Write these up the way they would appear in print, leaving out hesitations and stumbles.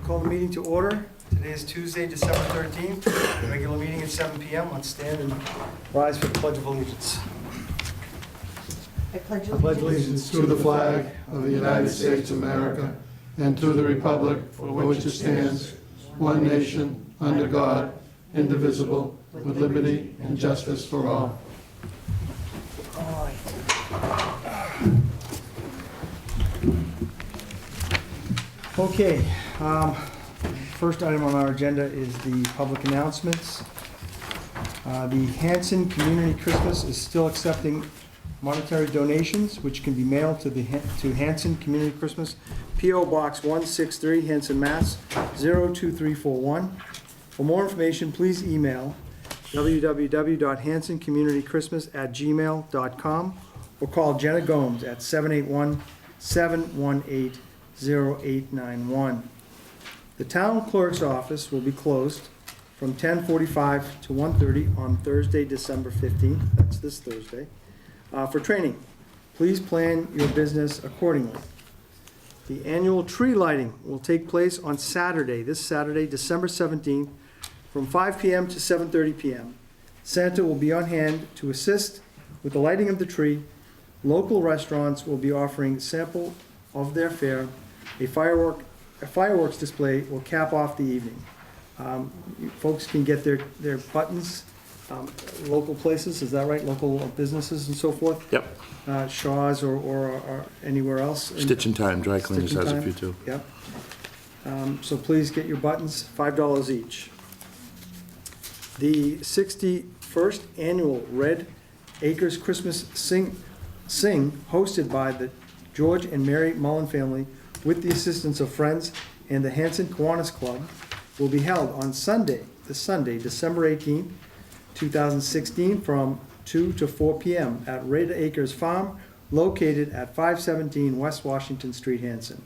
Call the meeting to order. Today is Tuesday, December 13th, regular meeting at 7 p.m. Let's stand and rise for the Pledge of Allegiance. I pledge Allegiance to the flag of the United States of America and to the republic for which it stands, one nation, under God, indivisible, with liberty and justice for all. Okay, first item on our agenda is the public announcements. The Hanson Community Christmas is still accepting monetary donations, which can be mailed to Hanson Community Christmas, P.O. Box 163, Hanson, Mass. 02341. For more information, please email www.hansoncommunitychristmas@gmail.com or call Jenna Gomes at 781-718-0891. The town clerk's office will be closed from 10:45 to 1:30 on Thursday, December 15th, that's this Thursday, for training. Please plan your business accordingly. The annual tree lighting will take place on Saturday, this Saturday, December 17th, from 5 p.m. to 7:30 p.m. Santa will be on hand to assist with the lighting of the tree. Local restaurants will be offering sample of their fare. A fireworks display will cap off the evening. You folks can get their buttons, local places, is that right? Local businesses and so forth? Yep. Shaw's or anywhere else. Stitch and Time, Dry Cleaners Stitch and has a Time. few too. Yep. So please get your buttons, $5 each. The 61st Annual Red Acres Christmas Sing, hosted by the George and Mary Mullen family with the assistance of friends and the Hanson Kiwanis Club, will be held on Sunday, December 18th, 2016, from 2 to 4 p.m. at Red Acres Farm, located at 517 West Washington Street, Hanson.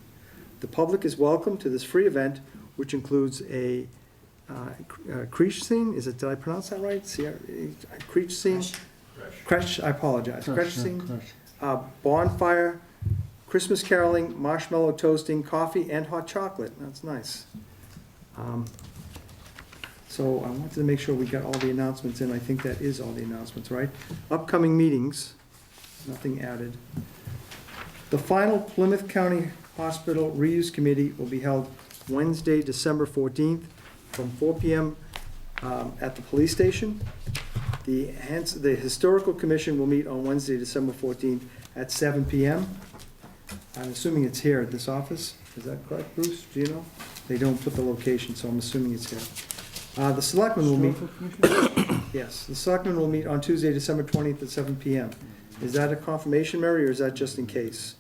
The public is welcome to this free event, which includes a creche scene. Did I pronounce that right? Creche scene? Creche, I apologize. Creche scene. Bonfire, Christmas caroling, marshmallow toasting, coffee, and hot chocolate. That's nice. So I wanted to make sure we got all the announcements in. I think that is all the announcements, right? Upcoming meetings, nothing added. The final Plymouth County Hospital Reuse Committee will be held Wednesday, December 14th, from 4 p.m. At the police station. The Historical Commission will meet on Wednesday, December 14th at 7 p.m. I'm assuming it's here at this office. Is that correct, Bruce? Do you know? They don't put the location, so I'm assuming it's here. The Selectmen will meet. Yes, the Selectmen will meet on Tuesday, December 20th at 7 p.m. Is that a confirmation, Mary, or is that just in case?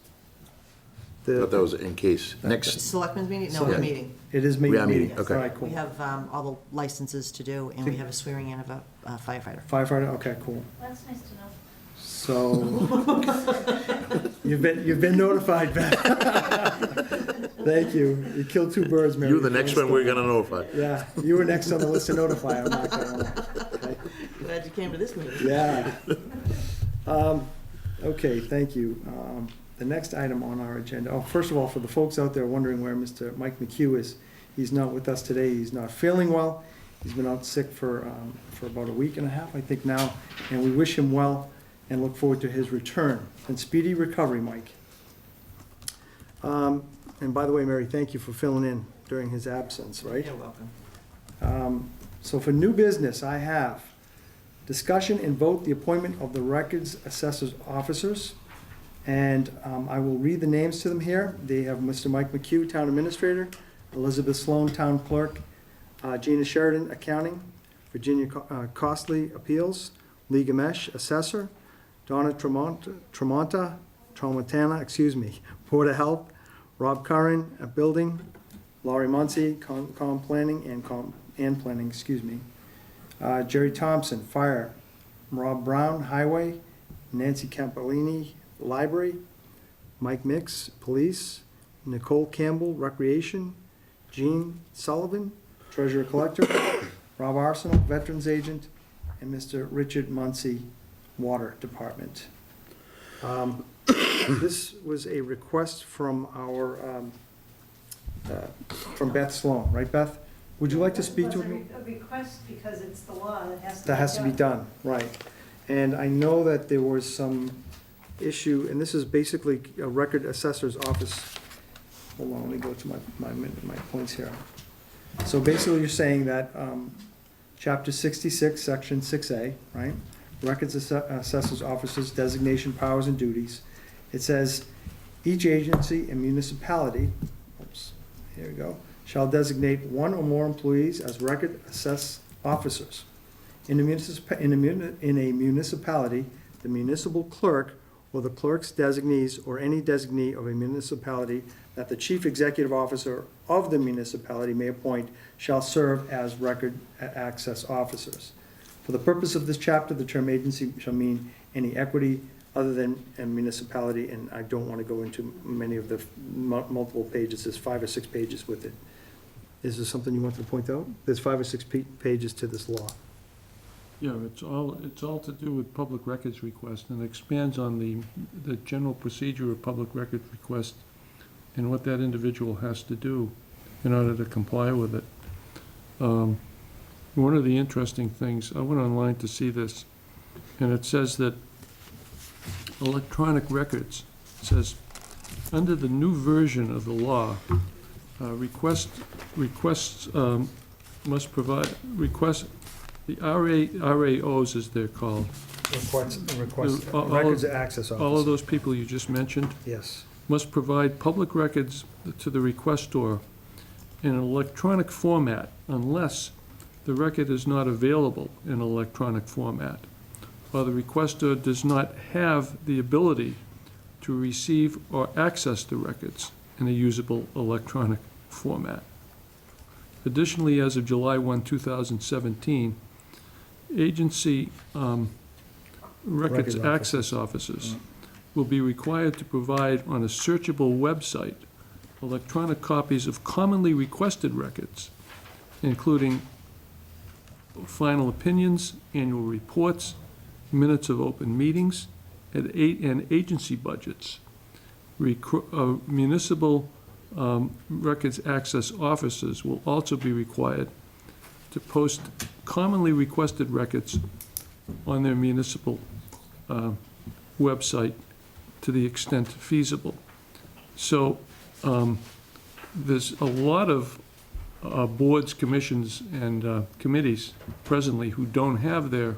I thought that was in case. Next, Selectmen's meeting? No, we're Yeah. meeting. It is meeting. We are meeting, okay. All right, cool. We have all the licenses to do, and we have a swearing in of a firefighter. Firefighter, okay, cool. That's nice to know. So, you've been notified, Beth. Thank you. You killed two birds, Mary. you're the next one we're gonna notify. Yeah, you were next on the list to notify. I'm not gonna. Okay. Glad you came to this meeting. Yeah. Okay, thank you. The next item on our agenda, first of all, for the folks out there wondering where Mr. Mike McHugh is, he's not with us today. He's not feeling well. He's been out sick for about a week and a half, I think now, and we wish him well and look forward to his return. And speedy recovery, Mike. And by the way, Mary, thank you for filling in during his absence, right? You're welcome. So for new business, I have discussion and vote the appointment of the records assessors officers. And I will read the names to them here. They have Mr. Mike McHugh, Town Administrator, Elizabeth Sloan, Town Clerk, Gina Sheridan, Accounting, Virginia Costley, Appeals, Lee Gamesh, Assessor, Donna Tramontana, Board of Health, Rob Curran, Building, Laurie Muncy, Planning, Jerry Thompson, Fire, Rob Brown, Highway, Nancy Campolini, Library, Mike Mix, Police, Nicole Campbell, Recreation, Jean Sullivan, Treasurer Collector, Rob Arsenal, Veterans Agent, and Mr. Richard Muncy, Water Department. This was a request from our from Beth Sloan, right, Beth? Would you like to speak to It it? was a request because it's the law that has to be done. That has to be done, right. And I know that there was some issue, and this is basically a record assessor's office. Hold on, let me go to my points here. So basically, you're saying that, chapter 66, section 6A, right? Records assessor's officers, designation, powers, and duties. It says, each agency and municipality, oops, here we go, shall designate one or more employees as record assess officers. In a municipality, the municipal clerk or the clerk's designees or any designee of a municipality that the chief executive officer of the municipality may appoint shall serve as record access officers. For the purpose of this chapter, the term agency shall mean any equity other than a municipality, and I don't want to go into many of the multiple pages. There's 5 or 6 pages with it. Is there something you wanted to point out? There's 5 or 6 pages to this law. Yeah, it's all to do with public records request, and expands on the general procedure of public records request and what that individual has to do in order to comply with it. One of the interesting things, I went online to see this, and it says that electronic records, it says, under the new version of the law, requests must provide, the RAOs, as they're called. Records access All of officer. those people you just mentioned Yes. must provide public records to the requestor in an electronic format unless the record is not available in electronic format, or the requestor does not have the ability to receive or access the records in a usable electronic format. Additionally, as of July 1, 2017, agency records Record access officers will be required to provide on a searchable website electronic copies of commonly requested records, including final opinions, annual reports, minutes of open meetings, and agency budgets. Municipal records access officers will also be required to post commonly requested records on their municipal website to the extent feasible. So there's a lot of boards, commissions, and committees presently who don't have their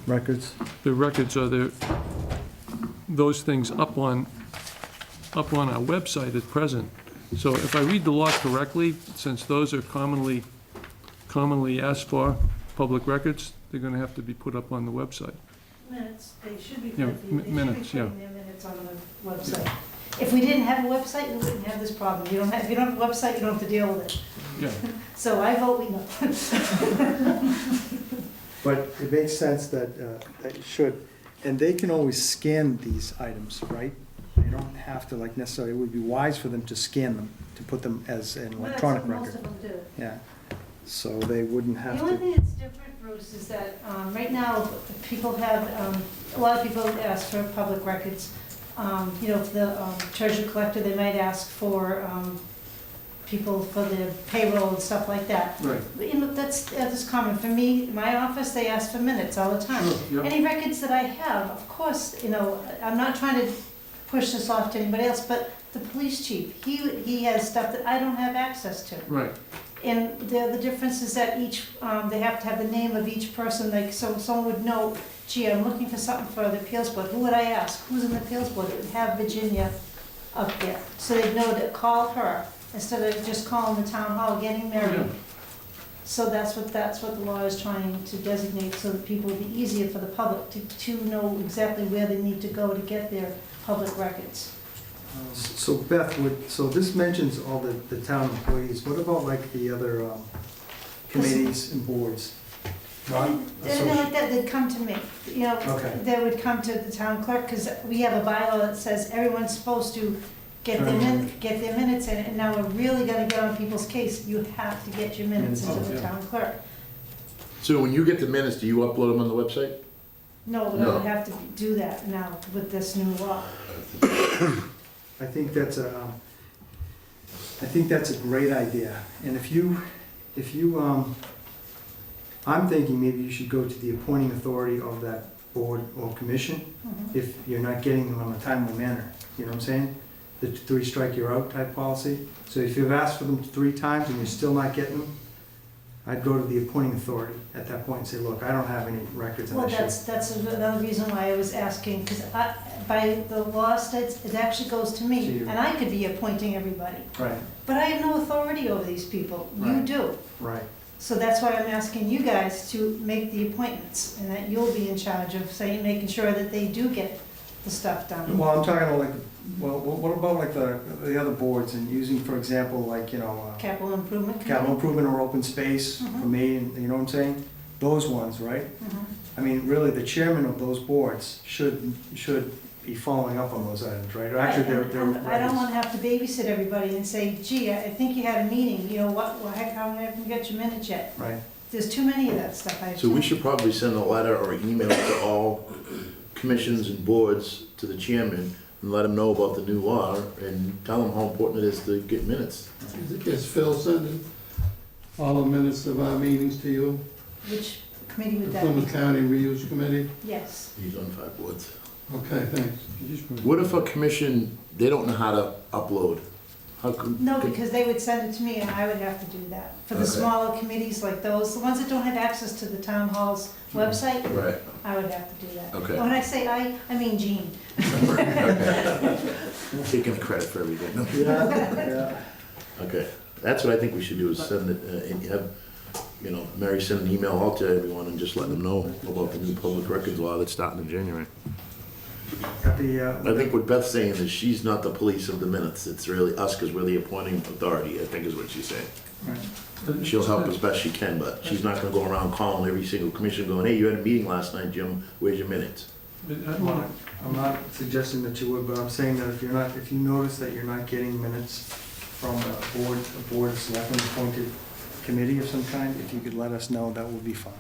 Records. their records or those things up on our website at present. So if I read the law correctly, since those are commonly asked for, public records, they're gonna have to be put up on the website. Minutes, they should be Yeah, putting, they should be minutes, yeah. putting their minutes on the website. If we didn't have a website, we wouldn't have this problem. If you don't have a website, you don't have to deal with it. Yeah, So I vote we know. But it makes sense that you should, and they can always scan these items, right? They don't have to like necessarily, it would be wise for them to scan them, to put them as an Well, that's electronic what most record. of them do. Yeah, so they wouldn't The have only to. thing that's different, Bruce, is that right now, people have, a lot of people ask for public records. You know, if the treasure collector, they might ask for people for the payroll and stuff like that. right. But, you know, that's common. For me, my office, they ask for minutes all the time. Sure, yeah. Any records that I have, of course, you know, I'm not trying to push this off to anybody else, but the police chief, he has stuff that I don't have access to. Right, And the difference is that each, they have to have the name of each person, like, so someone would know, gee, I'm looking for something for the appeals board. Who would I ask? Who's in the appeals board? It would have Virginia up there. So they'd know to call her instead of just calling the town hall, getting Yeah. married. So that's what the law is trying to designate, so that people will be easier for the public to know exactly where they need to go to get their public records. So Beth, so this mentions all the town employees. What about like the other committees and boards? Not And like that, they'd come to me, you know, Okay. they would come to the town clerk, because we have a bylaw that says everyone's supposed to get their minutes in, and now we're really gonna get on people's case, you have to get your minutes into the town clerk. So when you get the minutes, do you upload them on the website? No, we No. don't have to do that now with this new law. I think that's a great idea. And if you, I'm thinking maybe you should go to the appointing authority of that board or commission if you're not getting them in a timely manner. You know what I'm saying? The three strike you're out type policy. So if you've asked for them 3 times and you're still not getting them, I'd go to the appointing authority at that point and say, look, I don't have any records and I Well, should. that's another reason why I was asking, because by the law states, it actually goes to To me, you. and I could be appointing everybody. Right, But I have no authority over these people. You Right. do. right. So that's why I'm asking you guys to make the appointments, and that you'll be in charge of saying, making sure that they do get the stuff done. Well, I'm talking about like, well, what about like the other boards and using, for example, like, you know, Capital improvement capital committee? improvement or open space for Mhm. me, and you know what I'm saying? Those ones, right? Mhm. I mean, really, the chairman of those boards should be following up on those items, right? Or actually, they're. And I don't wanna have to babysit everybody and say, gee, I think you had a meeting, you know, how haven't you got your minutes yet? Right, There's too many of that stuff. I have So too we many. should probably send a letter or email to all commissions and boards to the chairman and let him know about the new law and tell him how important it is to get minutes. Is Phil sending all the minutes of our meetings to you? Which committee The would that Plymouth be? County Reuse Committee? Yes. He's on 5 boards. Okay, thanks. What if a commission, they don't know how to upload? How could? No, because they would send it to me and I would have to do that. For the Okay. smaller committees like those, the ones that don't have access to the town hall's website, Right, I would have to do that. Okay. When I say I mean Jean. taking the credit for everything. No. yeah. Okay, that's what I think we should do, is send it, and have, you know, Mary send an email out to everyone and just let them know about the new public records law that's starting in January. At the, I think what Beth's saying is she's not the police of the minutes, it's really us, because we're the appointing authority, I think is what she's saying. right. She'll help as best she can, but she's not gonna go around calling every single commission going, hey, you had a meeting last night, Jim, where's your minutes? I'm not suggesting that you would, but I'm saying that if you notice that you're not getting minutes from a board of selectmen appointed committee of some kind, if you could let us know, that would be fine.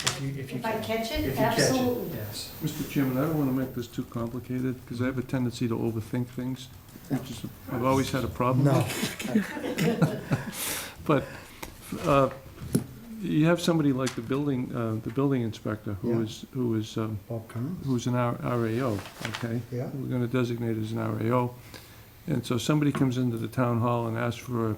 If you If I can. catch If it, you catch it, absolutely. yes. Mr. Chairman, I don't want to make this too complicated, because I have a tendency to overthink things, which is, I've always had a problem No. with. But you have somebody like the building inspector, Yeah. who is Bob Cummings? who's an RAO, okay? Yeah. We're gonna designate as an RAO. And so somebody comes into the town hall and asks for a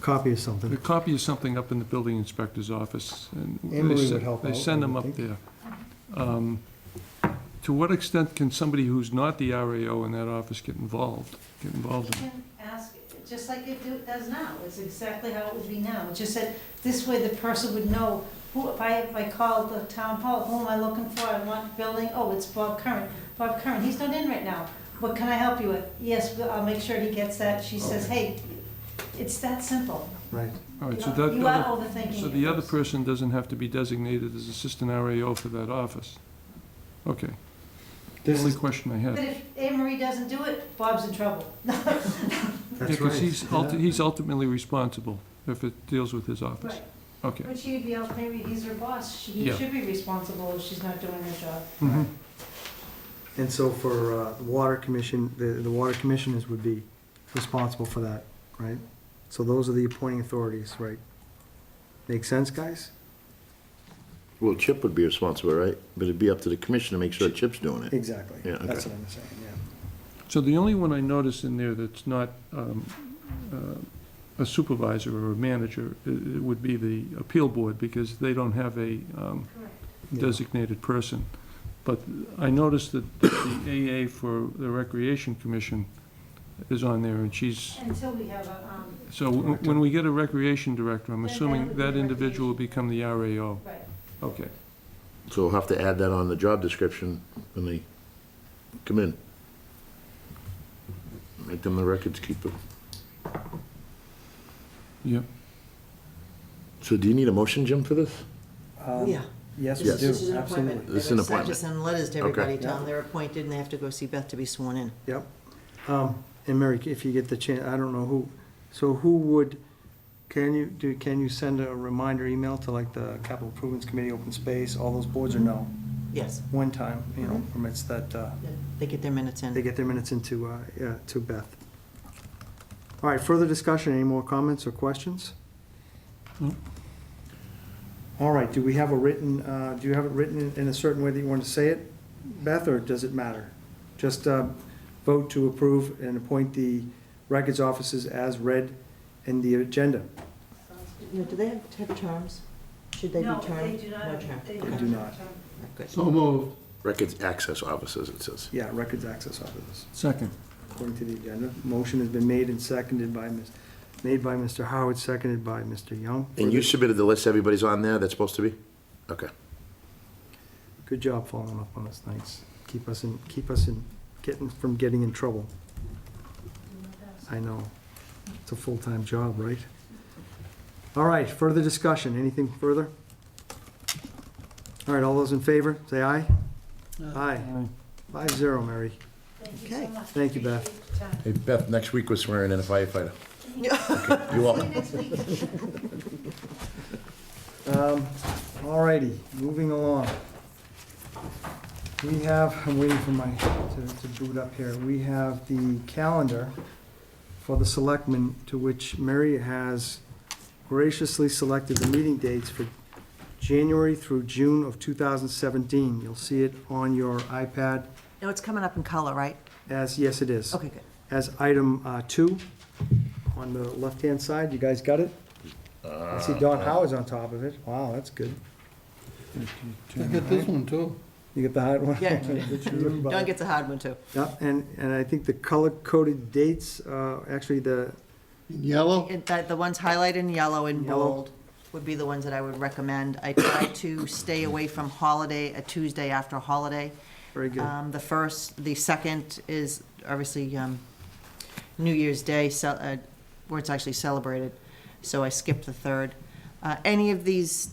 Copy of a something. copy of something up in the building inspector's office. And Anne Marie they would se- help They out, send I them would up think. there. To what extent can somebody who's not the RAO in that office get involved You in can ask, just like it does now, it's exactly how it would be now. It's just that this way the person would know, who, if I called the town hall, who am I looking for? I want building, oh, it's Bob Curran. Bob Curran, he's not in right now. What can I help you with? Yes, I'll make sure he gets that. She says, hey, it's that simple. Right. All right, You so know, that you are other, overthinking so it. the other person doesn't have to be designated as assistant RAO for that office? Okay, This only is, question I But had. if Anne Marie doesn't do it, Bob's in trouble. that's Because right. he's ultimately responsible if it deals with his office. Right. Okay. But she'd be, maybe he's her boss. He Yeah. should be responsible if she's not doing her job. Mhm. And so for the water commission, the water commissioners would be responsible for that, right? So those are the appointing authorities, right? Make sense, guys? Well, Chip would be responsible, right? But it'd be up to the commission to make sure Chip's doing it. Exactly. Yeah, That's okay. what I'm saying, yeah. So the only one I noticed in there that's not a supervisor or a manager, it would be the appeal board, because they don't have a Correct. Yeah. designated person. But I noticed that the AA for the Recreation Commission is on there, and she's, Until we have a, so when we get a recreation director, I'm Then that assuming would be that the individual will become the RAO. right. Okay. So we'll have to add that on the job description when they come in. Make them the records keeper. Yep. So do you need a motion, Jim, for this? Yeah. Yes, we Yes. do, This is an absolutely. appointment. This is an I have to appointment. send letters to Okay. everybody, tell them they're appointed, and they have to go see Beth to be sworn in. Yep. And Mary, if you get the chance, I don't know who, so who would, can you send a reminder email to like the Capital Improvements Committee, Open Space, all those boards, or no? Yes, one time, permits that, they get their minutes they in. get their minutes into, to Beth. All right, further discussion, any more comments or questions? No. All right, do we have a written, do you have it written in a certain way that you want to say it, Beth, or does it matter? Just vote to approve and appoint the records officers as read in the agenda. Do they have terms? Should they be No, termed? they do not. No term. They They do not. Good. So moved. Records access officers, it says. Yeah, records access officers, Second. according to the agenda. Motion has been made and seconded by Mr. Howard, seconded by Mr. Young. And you submitted the list, everybody's on there that's supposed to be? Okay. Good job following up on us, thanks. Keep us in, getting in trouble. I know. It's a full-time job, right? All right, further discussion, anything further? All right, all those in favor, say aye. Aye. 5-0, Mary. Thank you Okay. so much. Thank you, Beth. Appreciate your time. Hey, Beth, next week we're swearing in a firefighter. Okay, you're welcome. See you next week. All righty, moving along. We have, I'm waiting for my, to boot up here. We have the calendar for the selectmen, to which Mary has graciously selected the meeting dates for January through June of 2017. You'll see it on your iPad No, it's coming up in color, right? as, yes, it is. Okay, good. As item 2 on the left-hand side. You guys got it? I see Don Howard's on top of it. Wow, that's good. I get this one too. You get the hard one? Yeah. Good for you. Don gets a hard one, too. Yeah, and I think the color-coded dates, actually the, In yellow? The ones highlighted in yellow and Yellow. bold would be the ones that I would recommend. I try to stay away from holiday, a Tuesday after a holiday. very good. The second is obviously New Year's Day, where it's actually celebrated, so I skipped the third. Any of these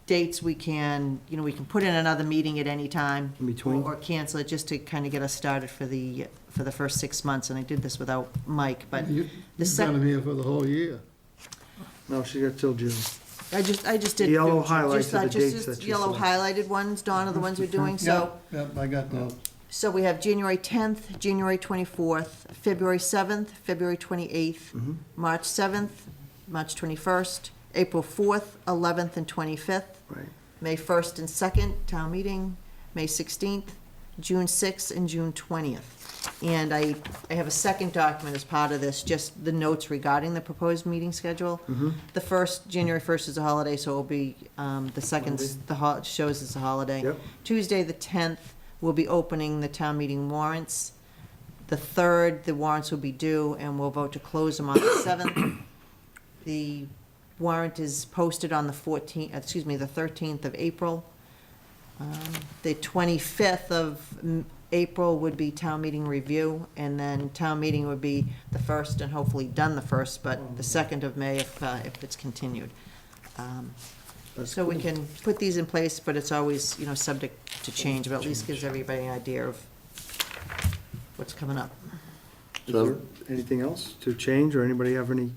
dates we can put in another meeting at any time. In between? Or cancel it, just to kind of get us started for the first 6 months, and I did this without Mike, but You've the got them here for the whole year. No, she got till June. I just did. The yellow just- highlights are the just- dates that you Yellow select. highlighted ones, Dawn, are the ones we're doing, so. Yep, I got those. So we have January 10th, January 24th, February 7th, February 28th, Mhm. March 7th, March 21st, April 4th, 11th, and 25th, Right. May 1st and 2nd, town meeting, May 16th, June 6th, and June 20th. And I have a second document as part of this, just the notes regarding the proposed meeting schedule. Mhm. The first, January 1st is a holiday, so it'll be, the second, shows it's a holiday. Yep. Tuesday, the 10th, we'll be opening the town meeting warrants. The 3rd, the warrants will be due, and we'll vote to close them on the 7th. The warrant is posted on the 13th of April. The 25th of April would be town meeting review, and then town meeting would be the 1st, and hopefully done the 1st, but the 2nd of May if it's continued. That's So we cool. can put these in place, but it's always, subject to change, but at least gives everybody an idea of what's coming up. Is there anything else to change, or anybody have any,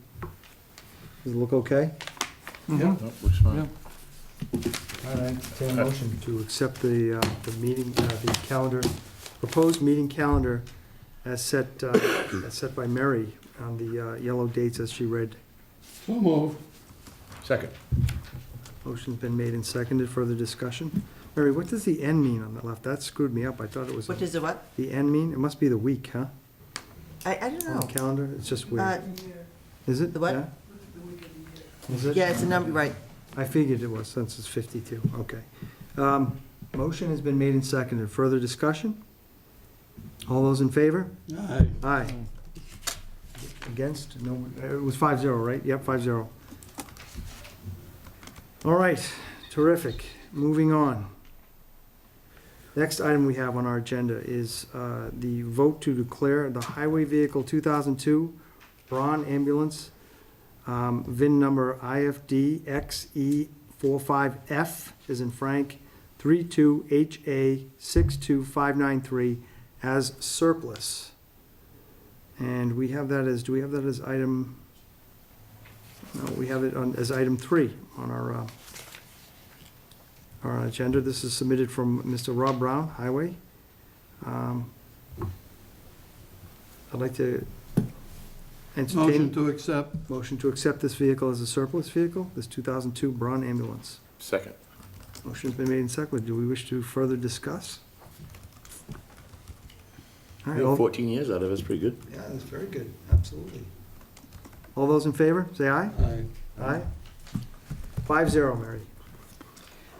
does it look okay? Yeah. Nope, looks fine. All right, entertain a motion to accept the meeting, the calendar, proposed meeting calendar as set by Mary on the yellow dates as she read. So moved. Second. Motion's been made and seconded. Further discussion? Mary, what does the N mean on the left? That screwed me up. I thought it was. What does the what? The N mean? It must be the week, huh? I don't On the know. calendar? It's just Uh, weird. Is it? the what? Yeah? Is it? Yeah, it's a number, right. I figured it was, since it's 52. Okay. Motion has been made and seconded. Further discussion? All those in favor? Aye. Aye. Against? No, it was 5-0, right? Yep, 5-0. All right, terrific. Moving on. Next item we have on our agenda is the vote to declare the Highway Vehicle 2002 Braun Ambulance, VIN number IFD XE45F, as in Frank, 32HA62593, as surplus. And we have that as, do we have that as item? No, we have it on, as item 3 on our our agenda. This is submitted from Mr. Rob Brown, Highway. I'd like to Motion entertain to accept. motion to accept this vehicle as a surplus vehicle, this 2002 Braun ambulance. Second. Motion's been made and seconded. Do we wish to further discuss? All right, all- 14 years out of it's pretty good. Yeah, that's very good, absolutely. All those in favor, say aye. Aye. Aye. 5-0, Mary.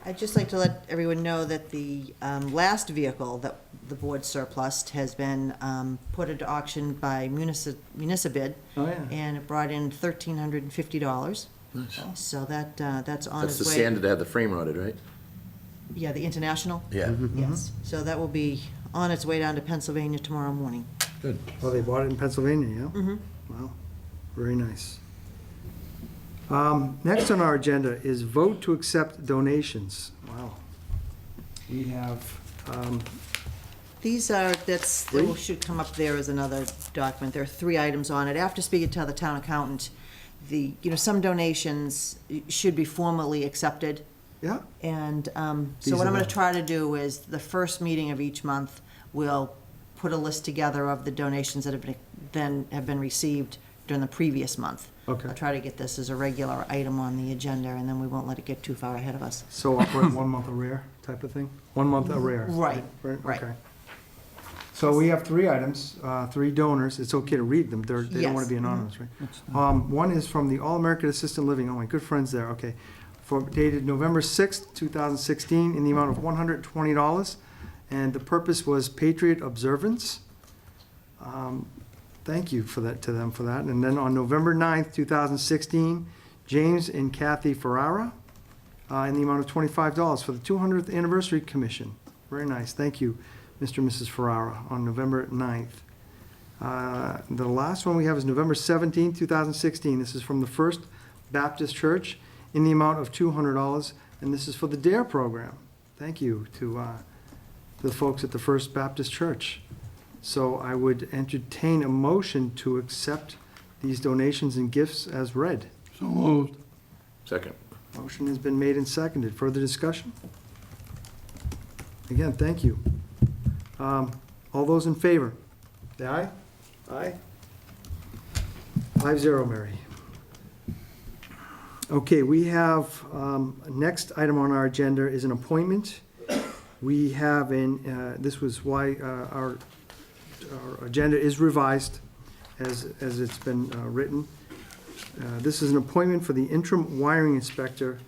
I'd just like to let everyone know that the last vehicle that the board surplused has been put into auction by Municipid, Oh, yeah. and it brought in $1,350. Nice. So that's on That's its the way. standard that had the frame rotted, right? Yeah, the International, Yeah. yes. So that will be on its way down to Pennsylvania tomorrow morning. Good. Oh, they bought it in Pennsylvania, yeah? Mm-hmm. Wow, very nice. Next on our agenda is vote to accept donations. Wow. We have, These are, that's, Three? should come up there as another document. There are 3 items on it. After speaking to the town accountant, some donations should be formally accepted. yeah, And These so what are I'm going the- to try to do is, the first meeting of each month, we'll put a list together of the donations that have been received during the previous month. okay. I'll try to get this as a regular item on the agenda, and then we won't let it get too far ahead of us. So operate 1 month arrear type of thing? 1 month arrear? Right, Right, right. okay. So we have 3 items, 3 donors. It's okay to read them. They don't want Yes. to be anonymous, right? One is from the All-American Assisted Living. Oh, my good friends there, okay. For dated November 6th, 2016, in the amount of $120. And the purpose was Patriot Observance. Thank you for that, to them for that. And then on November 9th, 2016, James and Kathy Ferrara, in the amount of $25 for the 200th Anniversary Commission. Very nice. Thank you, Mr. and Mrs. Ferrara, on November 9th. The last one we have is November 17th, 2016. This is from the First Baptist Church in the amount of $200, and this is for the DARE program. Thank you to the folks at the First Baptist Church. So I would entertain a motion to accept these donations and gifts as read. So moved. Second. Motion has been made and seconded. Further discussion? Again, thank you. All those in favor? Say aye. Aye. 5-0, Mary. Okay, we have, next item on our agenda is an appointment. We have this was why our agenda is revised as it's been written. This is an appointment for the interim wiring inspector,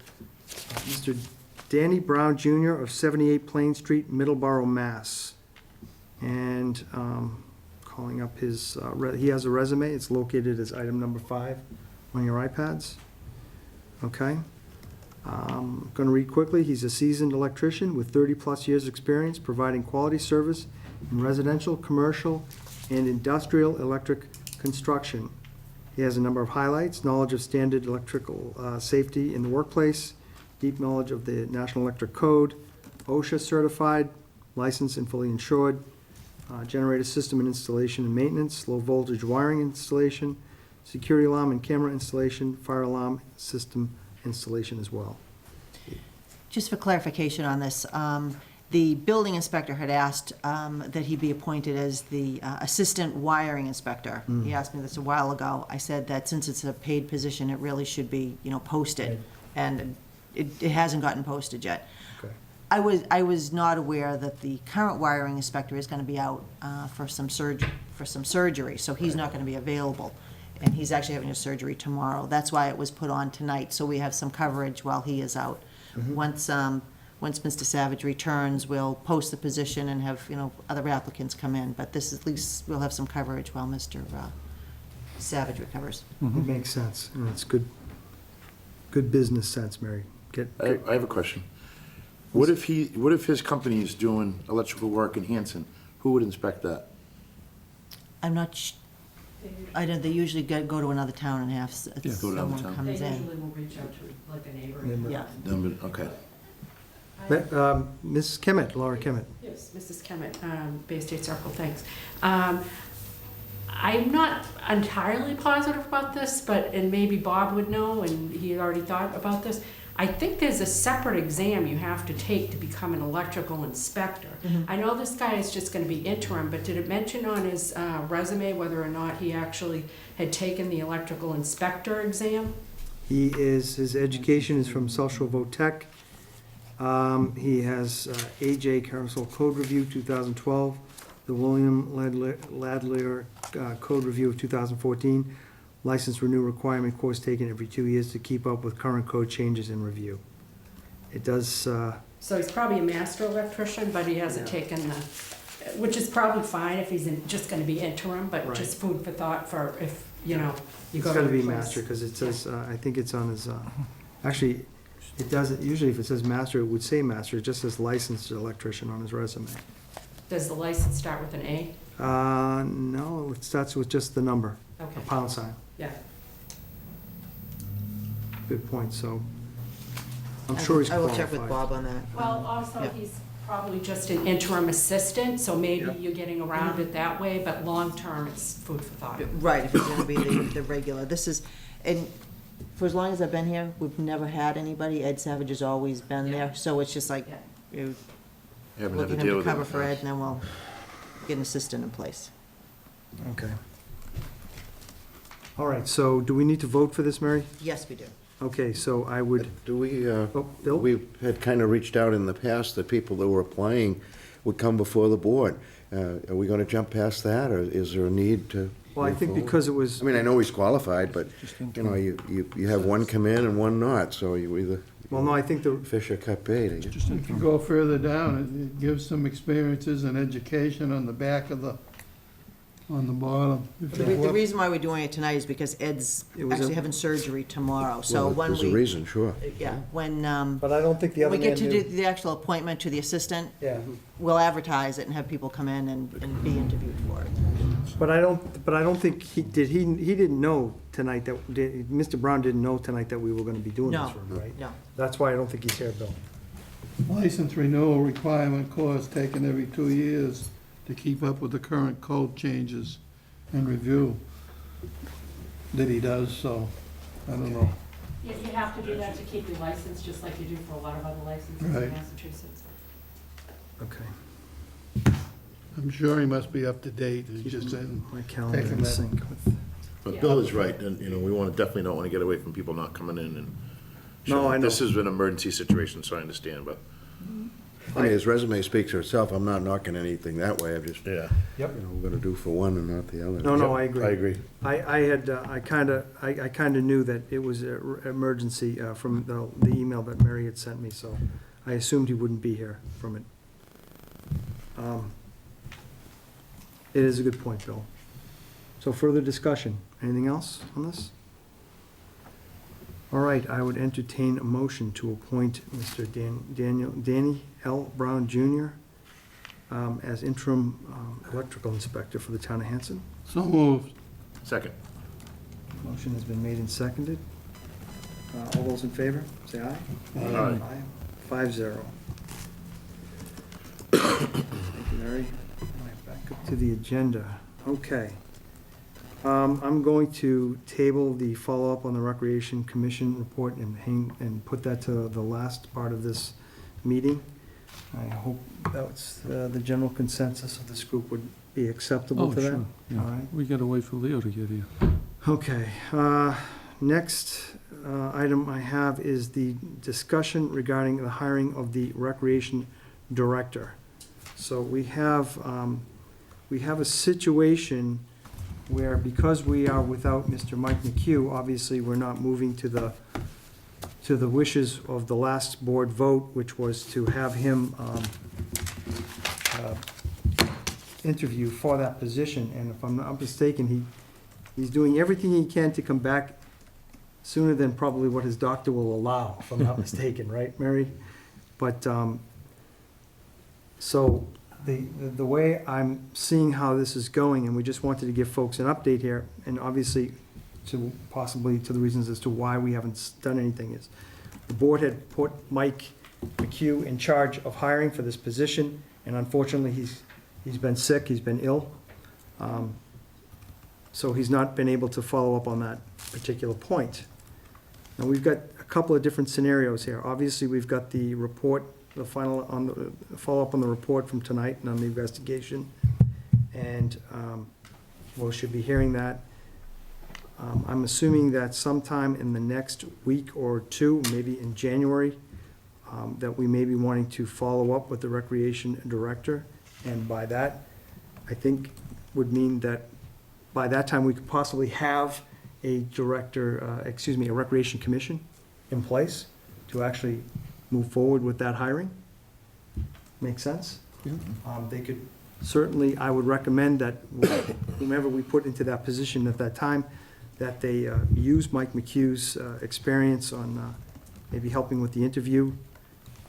Mr. Danny Brown Jr. of 78 Plain Street, Middleborough, Mass. And calling up his, he has a resume. It's located as item number 5 on your iPads. Okay. I'm going to read quickly. He's a seasoned electrician with 30-plus years' experience providing quality service in residential, commercial, and industrial electric construction. He has a number of highlights: knowledge of standard electrical safety in the workplace, deep knowledge of the National Electric Code, OSHA certified, licensed and fully insured, generator system and installation and maintenance, low voltage wiring installation, security alarm and camera installation, fire alarm system installation as well. Just for clarification on this, the building inspector had asked that he be appointed as the assistant wiring inspector. He asked me this a while ago. I said that since it's a paid position, it really should be, posted. And it hasn't gotten posted yet. Okay. I was not aware that the current wiring inspector is gonna be out for some surgery, so he's not gonna be available. And he's actually having a surgery tomorrow. That's why it was put on tonight, so we have some coverage while he is out. Once Mr. Savage returns, we'll post the position and have, other applicants come in. But this, at least, we'll have some coverage while Mr. Savage recovers. It makes sense, and it's good business sense, Mary. I have a question. What if his company is doing electrical work in Hanson? Who would inspect that? I'm not, I don't, they usually go to another town and have Go to another someone town. They comes in. usually will reach out to like a neighbor. Yeah. Okay. Ms. Kemet, Laura Kemet. Yes, Mrs. Kemet, Bay State Circle, thanks. I'm not entirely positive about this, and maybe Bob would know, and he had already thought about this. I think there's a separate exam you have to take to become an electrical inspector. I know this guy is just gonna be interim, but did it mention on his resume whether or not he actually had taken the electrical inspector exam? His education is from South Shore Tech. He has AJ Council Code Review 2012, the William Ladler Code Review of 2014, license renew requirement course taken every 2 years to keep up with current code changes and review. It does, So he's probably a master electrician, but he hasn't Yeah. taken the, which is probably fine if he's just gonna be interim, but Right. just food for thought for if, you know, you it's go to gotta be replace. master, because it says, I think it's on his, actually, it doesn't, usually if it says master, it would say master, it just says licensed electrician on his resume. Does the license start with an A? No, it starts with just the number, Okay, a pound sign. yeah. Good point, so I'm sure he's I will qualified. check with Bob on that. Well, also, Yep. he's probably just an interim assistant, so maybe Yep. you're getting around it that way, but long-term, it's food for thought. Right, if it's gonna be the regular, this is, and for as long as I've been here, we've never had anybody, Ed Savage has always been Yeah. there, so it's just like, Yeah. you Haven't look had at to him deal to with it. cover for Ed, and then we'll get an assistant in place. Okay. All right, so do we need to vote for this, Mary? Yes, we do. Okay, so I would, Do we, oh, Bill? we had kind of reached out in the past that people that were applying would come before the board. Are we going to jump past that, or is there a need to? Well, I move think forward? because it was, I mean, I know he's qualified, but, Just you know, you have one come in and one not, so you either well, no, I think the, fish or cut bait, I guess. Just If you go further down, it gives some experiences and education on the back of the, on the bottom. If The you look- reason why we're doing it tonight is because Ed's It was a- actually having surgery tomorrow, so Well, when there's a we, reason, sure. yeah, when, but I don't think the when other we man get to do knew. the actual appointment to the assistant, Yeah, we'll advertise it and have people come in and be interviewed for it. but I don't think he didn't know tonight that, Mr. Brown didn't know tonight that we were gonna be doing this No. for him, right? No, That's why I don't think he's here, Bill. License renewal requirement course taken every 2 years to keep up with the current code changes and review that he does, so, I don't know. You have to do that to keep your license, just like you do for a lot of other licenses Right. in Massachusetts. Okay. I'm sure he must be up to date, he just didn't. My calendar Taking in that. sync with, But Bill is right, and, you know, we want to, definitely don't want to get away from people not coming in and. No, I know. This is an emergency situation, so I understand, but. I mean, his resume speaks for itself, I'm not knocking anything that way, I'm just, you Yeah. yep. know, we're gonna do for one and not the other. No, I agree. I agree. I kinda knew that it was an emergency from the email that Mary had sent me, so I assumed he wouldn't be here from it. It is a good point, Bill. So further discussion, anything else on this? All right, I would entertain a motion to appoint Mr. Danny L. Brown Jr. As interim electrical inspector for the town of Hanson. So moved. Second. Motion has been made and seconded. All those in favor, say aye. Aye. 5-0. Thank you, Mary. All right, back up to the agenda. Okay. I'm going to table the follow-up on the Recreation Commission report and put that to the last part of this meeting. I hope that's the general consensus of this group would be acceptable Oh, to that. sure, All yeah. right. We gotta wait for Leo to get here. Okay, next item I have is the discussion regarding the hiring of the Recreation Director. So we have a situation where, because we are without Mr. Mike McHugh, obviously, we're not moving to the wishes of the last board vote, which was to have him interview for that position, and if I'm not mistaken, he's doing everything he can to come back sooner than probably what his doctor will allow, if I'm not mistaken, right, Mary? But, so, the way I'm seeing how this is going, and we just wanted to give folks an update here, and obviously possibly to the reasons as to why we haven't done anything, is the board had put Mike McHugh in charge of hiring for this position, and unfortunately, he's been sick, he's been ill. So he's not been able to follow up on that particular point. Now, we've got a couple of different scenarios here. Obviously, we've got the report, the final, on the, follow-up on the report from tonight and on the investigation. And, we should be hearing that. I'm assuming that sometime in the next week or two, maybe in January, that we may be wanting to follow up with the recreation director. And by that, I think would mean that by that time, we could possibly have a a recreation commission in place to actually move forward with that hiring. Make sense? Yeah. They could, certainly, I would recommend that whomever we put into that position at that time, that they use Mike McHugh's experience on maybe helping with the interview.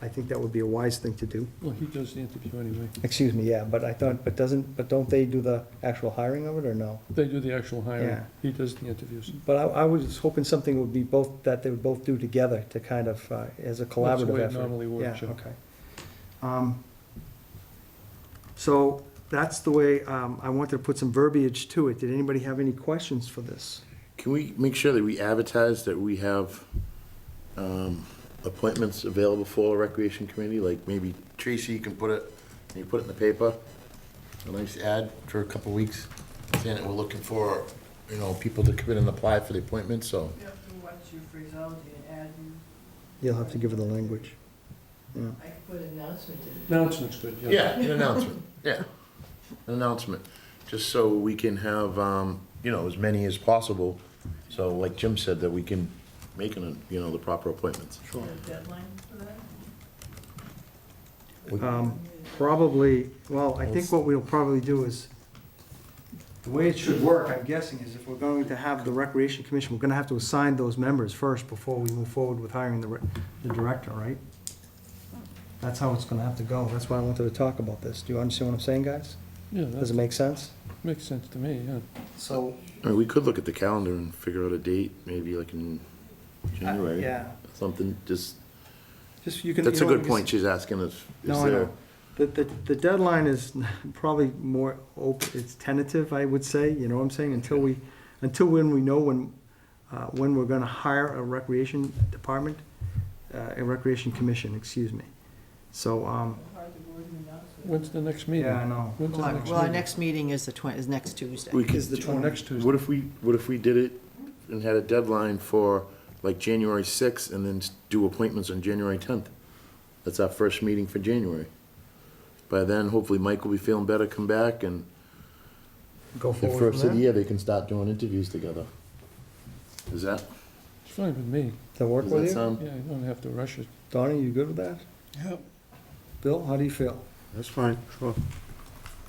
I think that would be a wise thing to do. Well, he does the interview anyway. Excuse me, yeah, but I thought, but don't they do the actual hiring of it, or no? They do the actual hiring. Yeah. He does the interviews. But I was hoping something would be both, that they would both do together to kind of, as a collaborative effort. That's the way it normally works, Yeah, yeah. okay. So that's the way, I wanted to put some verbiage to it. Did anybody have any questions for this? Can we make sure that we advertise that we have appointments available for a recreation committee? Like maybe Tracy, you can put it in the paper, a nice ad for a couple of weeks, saying that we're looking for, people to come in and apply for the appointments, so. Yep, and once you freeze out, you add, You'll have to give her the language. Yeah. I could put an announcement in. Announcement's good, yeah. Yeah, an announcement, yeah, an announcement, just so we can have, as many as possible, so like Jim said, that we can make the proper appointments. Is there a deadline for that? Probably, well, I think what we'll probably do is, the way it should work, I'm guessing, is if we're going to have the Recreation Commission, we're gonna have to assign those members first before we move forward with hiring the director, right? That's how it's gonna have to go. That's why I wanted to talk about this. Do you understand what I'm saying, guys? Yeah, Does it that make sense? makes sense to me, yeah. So, I mean, we could look at the calendar and figure out a date, maybe like in January. yeah, Something, just, just you can. that's a you know, good point she's asking us. No, I know. The deadline is probably more open, it's tentative, I would say, you know what I'm saying, until when we know when we're gonna hire a recreation department, a recreation commission, excuse me. So, Hard to word an announcement. When's the next meeting? yeah, I know. When's the Well, next our meeting? next meeting is is next Tuesday. We could, Is the 20 Next Tuesday. what if we did it and had a deadline for like January 6th and then do appointments on January 10th? That's our first meeting for January. By then, hopefully Mike will be feeling better, come back, and Go the forward first from of the there. year, they can start doing interviews together. Is that, It's fine with me. Does that work does with that you? sound? Yeah, you don't have to rush it. Donnie, you good with that? Yep. Bill, how do you feel? That's fine, sure.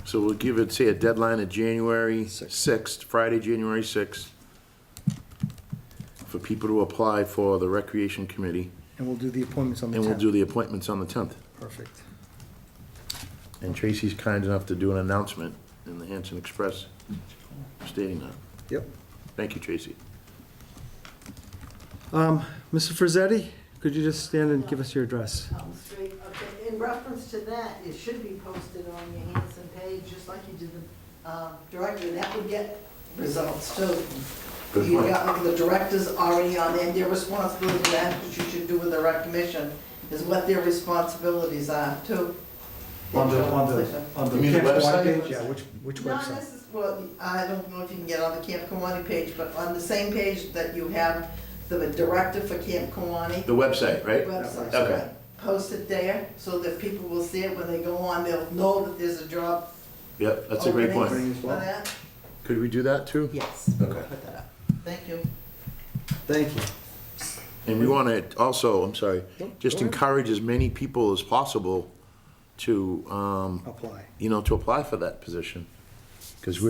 So we'll give it, say, a deadline of January Sixth. 6th, Friday, January 6th, for people to apply for the Recreation Committee, And we'll do the appointments on the and 10th. we'll do the appointments on the 10th. Perfect. And Tracy's kind enough to do an announcement in the Hanson Express stating that. Yep. Thank you, Tracy. Mr. Frizzetti, could you just stand and give us your address? Straight, okay, in reference to that, it should be posted on your Hanson page, just like you did the director, that would get results too. Good You point. got the directors already on there, their responsibility, that's what you should do with the rec commission, is what their responsibilities are too. On the You mean the Camp Kawani website? page? Yeah, which Not website? necessarily, well, I don't know if you can get on the Camp Kawani page, but on the same page that you have the director for Camp Kawani The website, right? website. Okay. Post it there, so that people will see it when they go on, they'll know that there's a job Yep, that's a great point. opening as for well. that. Could we do that too? Yes, we'll Okay. put that up. Thank you. Thank you. And we want to also, I'm sorry, Nope, just go ahead. encourage as many people as possible to, Apply. to apply for that position. Because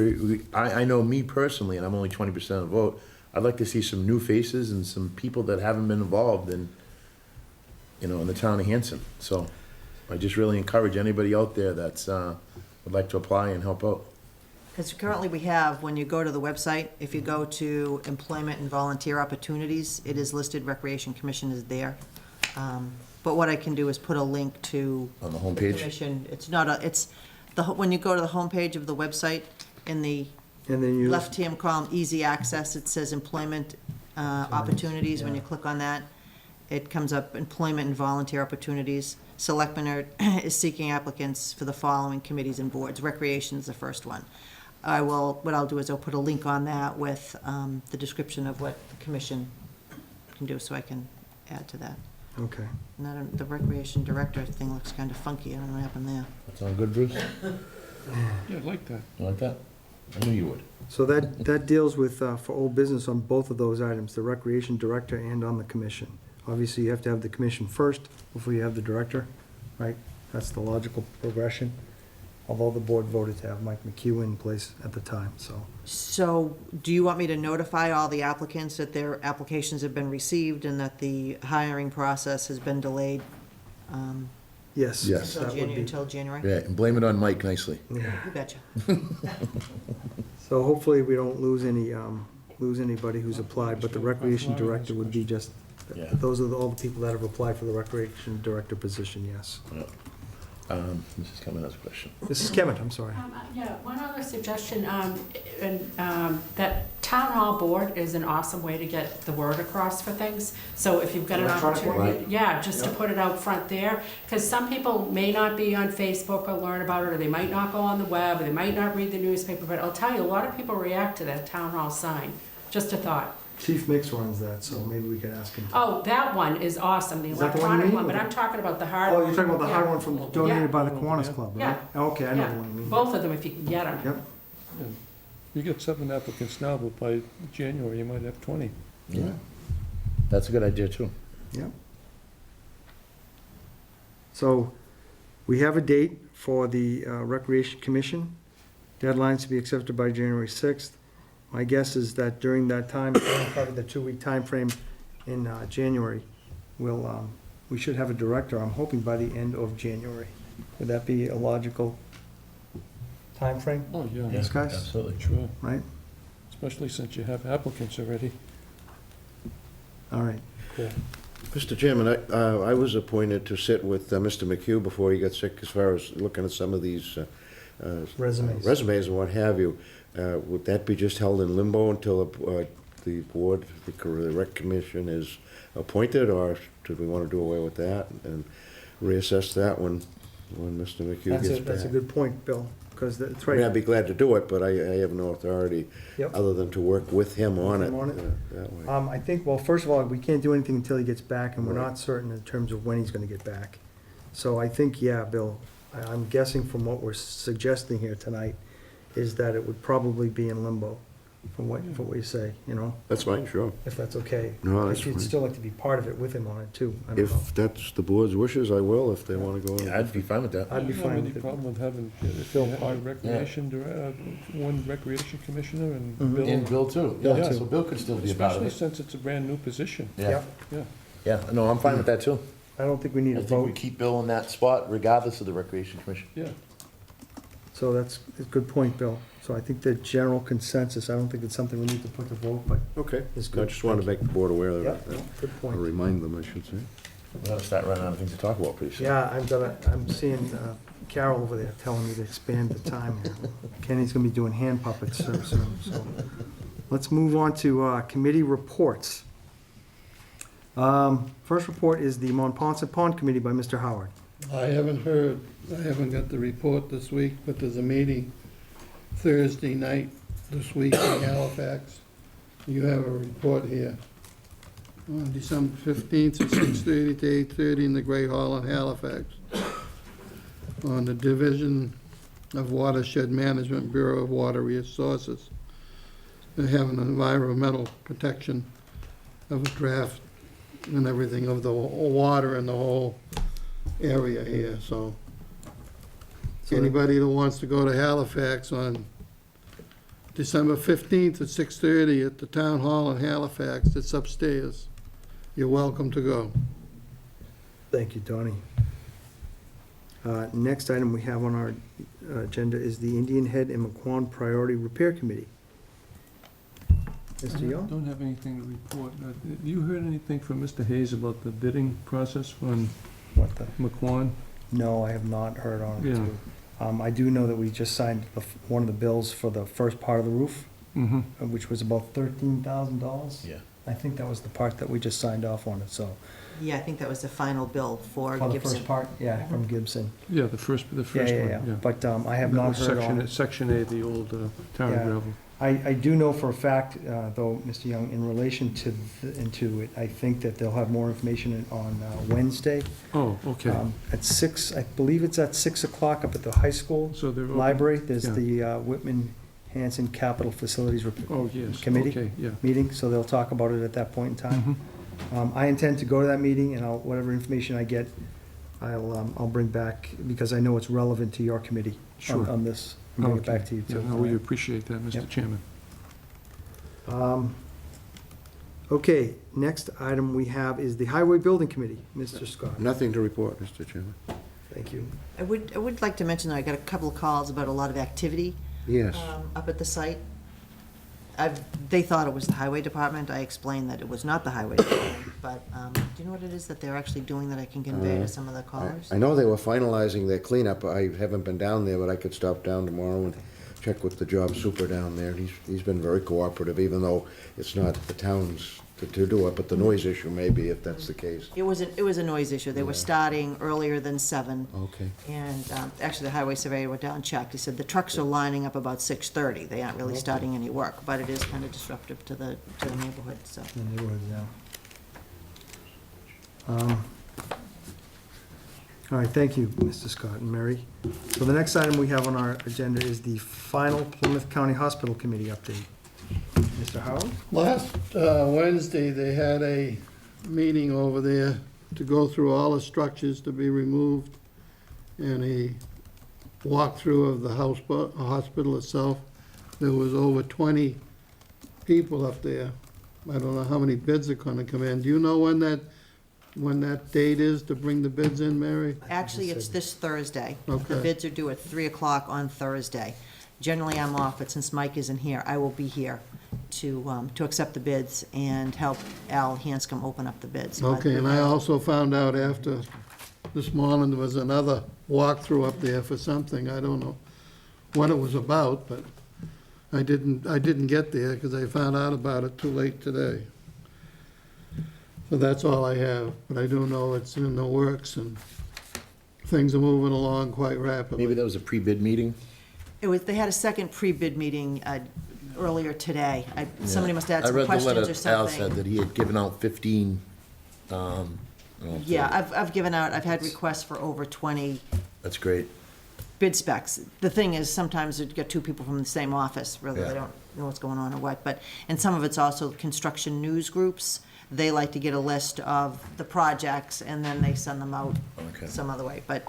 I know me personally, and I'm only 20% of the vote, I'd like to see some new faces and some people that haven't been involved in, in the town of Hanson. So I just really encourage anybody out there that's, would like to apply and help out. Because currently we have, when you go to the website, if you go to employment and volunteer opportunities, it is listed, Recreation Commission is there. But what I can do is put a link to On the the homepage? commission. It's not a, it's, when you go to the homepage of the website, in the And then you. left-hand column, easy access, it says employment opportunities, when you click on that. it comes up, employment and volunteer opportunities. Selectmen is seeking applicants for the following committees and boards. Recreation is the first one. What I'll do is I'll put a link on that with the description of what the commission can do, so I can add to that. Okay. And the recreation director thing looks kind of funky. I don't know what happened there. That sound good, Bruce? Yeah, I'd like that. You like that? I knew you would. So that deals with, for old business on both of those items, the recreation director and on the commission. Obviously, you have to have the commission first before you have the director, right? That's the logical progression, although the board voted to have Mike McHugh in place at the time, so. So, do you want me to notify all the applicants that their applications have been received and that the hiring process has been delayed Yes. Yes. that would be- until January? Yeah, and blame it on Mike nicely. Yeah. You betcha. So hopefully we don't lose anybody who's applied, but the recreation director would be just, Yeah. those are all the people that have applied for the recreation director position, yes. Mrs. Cummings has a question. Mrs. Kemet, I'm sorry. Yeah, one other suggestion, that town hall board is an awesome way to get the word across for things. So if you've got an Electronic board? opportunity, yeah, just to put it out front there, because some people may not be on Facebook or learn about it, or they might not go on the web, or they might not read the newspaper, but I'll tell you, a lot of people react to that town hall sign. Just a thought. Chief Mix runs that, so maybe we can ask him. Oh, that one is awesome, the Is that the one you electronic mean? one, but I'm talking about the hard Oh, one. you're talking about the hard Yeah. one from donated by the Kiwanis Club, right? Yeah. Okay, I know Yeah. the one you mean. Both of them, if you can get them. Yep. You get 7 applicants now, but by January, you might have 20. Yeah. That's a good idea, too. Yep. So, we have a date for the Recreation Commission. Deadlines to be accepted by January 6th. My guess is that during that time, probably the 2-week timeframe in January, we should have a director, I'm hoping by the end of January. Would that be a logical timeframe, Oh, yeah, Yes, guys? Absolutely. sure, right? especially since you have applicants already. All right, cool. Mr. Chairman, I was appointed to sit with Mr. McHugh before he got sick, as far as looking at some of these Resumes. and what have you. Would that be just held in limbo until the board, the rec commission is appointed, or do we want to do away with that and reassess that when Mr. McHugh gets back? That's a good point, Bill, because that's I mean, right. I'd be glad to do it, but I have no authority Yep. other than to work with him on it. Him on it? That way. I think, well, first of all, we can't do anything until he gets back, and we're Right. not certain in terms of when he's gonna get back. So I think, yeah, Bill, I'm guessing from what we're suggesting here tonight, is that it would probably be in limbo, from what you say, you know, That's fine, sure. if that's okay. No, that's If you'd fine. still like to be part of it with him on it, too, I don't know. If that's the board's wishes, I will, if they want to go. Yeah, I'd be fine with that. I'd be I don't fine have with any it. problem with having, if Bill. you have recreation, one recreation commissioner and Mhm. Bill. And Bill, too. Bill, Yeah, too. so Bill could still be a part of Especially it. since it's a brand-new position. Yeah, Yep. Yeah. yeah, no, I'm fine with that, too. I don't think we need I a think we vote, keep Bill in that spot regardless of the Recreation Commission. Yeah. so that's a good point, Bill. So I think the general consensus, I don't think it's something we need to put to vote, but Okay, it's I good. just wanted to make the board aware of Yeah, it, good or point. remind them, I should say. We're gonna start running out of things to talk about pretty soon. Yeah, I'm seeing Carol over there telling me to expand the time here. Kenny's gonna be doing hand puppets soon, so. Let's move on to committee reports. First report is the Monpont Pond Committee by Mr. Howard. I haven't heard, I haven't got the report this week, but there's a meeting Thursday night this week in Halifax. You have a report here. On December 15th at 6:30 to 8:30 in the Great Hall in Halifax. On the Division of Watershed Management, Bureau of Water Resources. They have an environmental protection of a draft and everything of the water in the whole area here, so So- anybody that wants to go to Halifax on December 15th at 6:30 at the Town Hall in Halifax, it's upstairs. You're welcome to go. Thank you, Tony. Next item we have on our agenda is the Indian Head and McQuon Priority Repair Committee. Mr. Young? Don't have anything to report. You heard anything from Mr. Hayes about the bidding process on What the? McQuon? No, I have not heard on it, Yeah. too. I do know that we just signed one of the bills for the first part of the roof, Mm-hmm. which was about $13,000. Yeah. I think that was the part that we just signed off on it, so. Yeah, I think that was the final bill for Oh, the Gibson. first part, yeah, from Gibson. Yeah, the first one, Yeah. But I have That not was heard on it. Section A, the old town Yeah. gravel. I do know for a fact, though, Mr. Young, in relation to, into it, I think that they'll have more information on Wednesday. Oh, okay. At 6, I believe it's at 6 o'clock up at the high school So they're open. library. There's Yeah. the Whitman Hanson Capital Facilities Oh, yes, Committee okay, yeah. meeting, so they'll talk about it at that point in time. Mhm. I intend to go to that meeting, and whatever information I get, I'll bring back, because I know it's relevant to your committee Sure. on this. And bring it Okay. back to you, Yeah, too. no, we appreciate that, Mr. Yep. Chairman. Okay, next item we have is the Highway Building Committee. Mr. Scott, Nothing to report, Mr. Chairman. thank you. I would like to mention, though, I got a couple of calls about a lot of activity Yes. up at the site. They thought it was the highway department. I explained that it was not the highway department, but do you know what it is that they're actually doing that I can convey to some of the callers? I know they were finalizing their cleanup. I haven't been down there, but I could stop down tomorrow and check with the job super down there. He's been very cooperative, even though it's not the town's to do it, but the noise issue maybe, if that's the case. It was a noise issue. They were Yeah. starting earlier than 7. Okay. And actually, the highway surveyor went down and checked. He said the trucks are lining up about 6:30. They aren't really Okay. starting any work, but it is kind of disruptive to the neighborhood, so. The neighborhood now. All right, thank you, Mr. Scott and Mary. So the next item we have on our agenda is the final Plymouth County Hospital Committee update. Mr. Howard? Last Wednesday, they had a meeting over there to go through all the structures to be removed and a walkthrough of the hospital itself. There was over 20 people up there. I don't know how many bids are gonna come in. Do you know when that date is to bring the bids in, Mary? Actually, it's this Thursday. The Okay. bids are due at 3 o'clock on Thursday. Generally, I'm off, but since Mike isn't here, I will be here to accept the bids and help Al Hanscom open up the bids. But Okay, and I also found out after this morning, there was another walkthrough up there for something. I don't know what it was about, but I didn't get there because I found out about it too late today. So that's all I have, but I do know it's in the works and things are moving along quite rapidly. Maybe that was a pre-bid meeting? They had a second pre-bid meeting earlier today. Somebody must have had some I read questions the or letter Al said something. that he had given out 15, Yeah, I've given out, I've had requests for over 20 that's great. bid specs. The thing is, sometimes you get two people from the same office, really, Yeah. they don't know what's going on or what, and some of it's also construction news groups. They like to get a list of the projects, and then they send them out Okay. some other way. But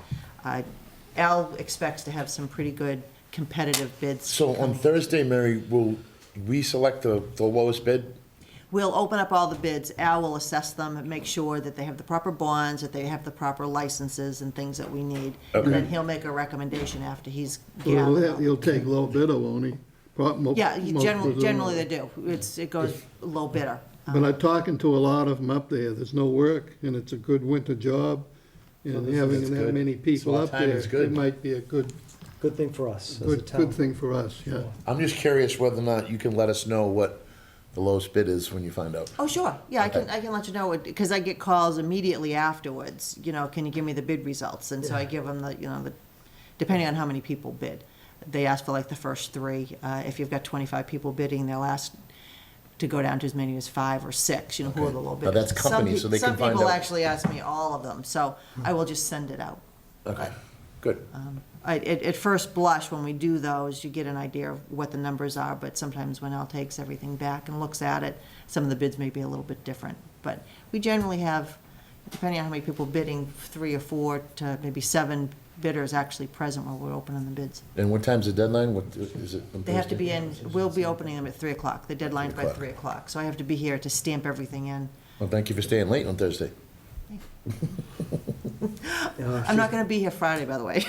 Al expects to have some pretty good competitive bids. So on Thursday, Mary, will we select the lowest bid? We'll open up all the bids. Al will assess them and make sure that they have the proper bonds, that they have the proper licenses and things that we need. And then Okay. he'll make a recommendation after he's Well, gathered. he'll take low bidder, won't he? Yeah, Most generally they presumably. do. It goes low bidder. But I'm talking to a lot of them up there, there's no work, and it's a good winter job, and having that's that good. many people Small up time there, is good. it might be a good Good thing for us as a town. good thing for us, yeah. I'm just curious whether or not you can let us know what the lowest bid is when you find out. Oh, sure. Yeah, I Okay. can let you know, because I get calls immediately afterwards, can you give me the bid results? And so I give them depending on how many people bid. They ask for like the first 3. If you've got 25 people bidding, they'll ask to go down to as many as 5 or 6, who are the Okay. low Now, bidders. that's companies, so they can find Some people out. actually ask me all of them, so I will just send it out. Okay, good. At first blush, when we do those, you get an idea of what the numbers are, but sometimes when Al takes everything back and looks at it, some of the bids may be a little bit different. But we generally have, depending on how many people bidding, 3 or 4 to maybe 7 bidders actually present while we're opening the bids. And what time's the deadline? What, is it? on They have to Thursday? be in, we'll be opening them at 3 o'clock. The deadline's 3 by o'clock. 3 o'clock, so I have to be here to stamp everything in. Well, thank you for staying late on Thursday. I'm not gonna be here Friday, by the way.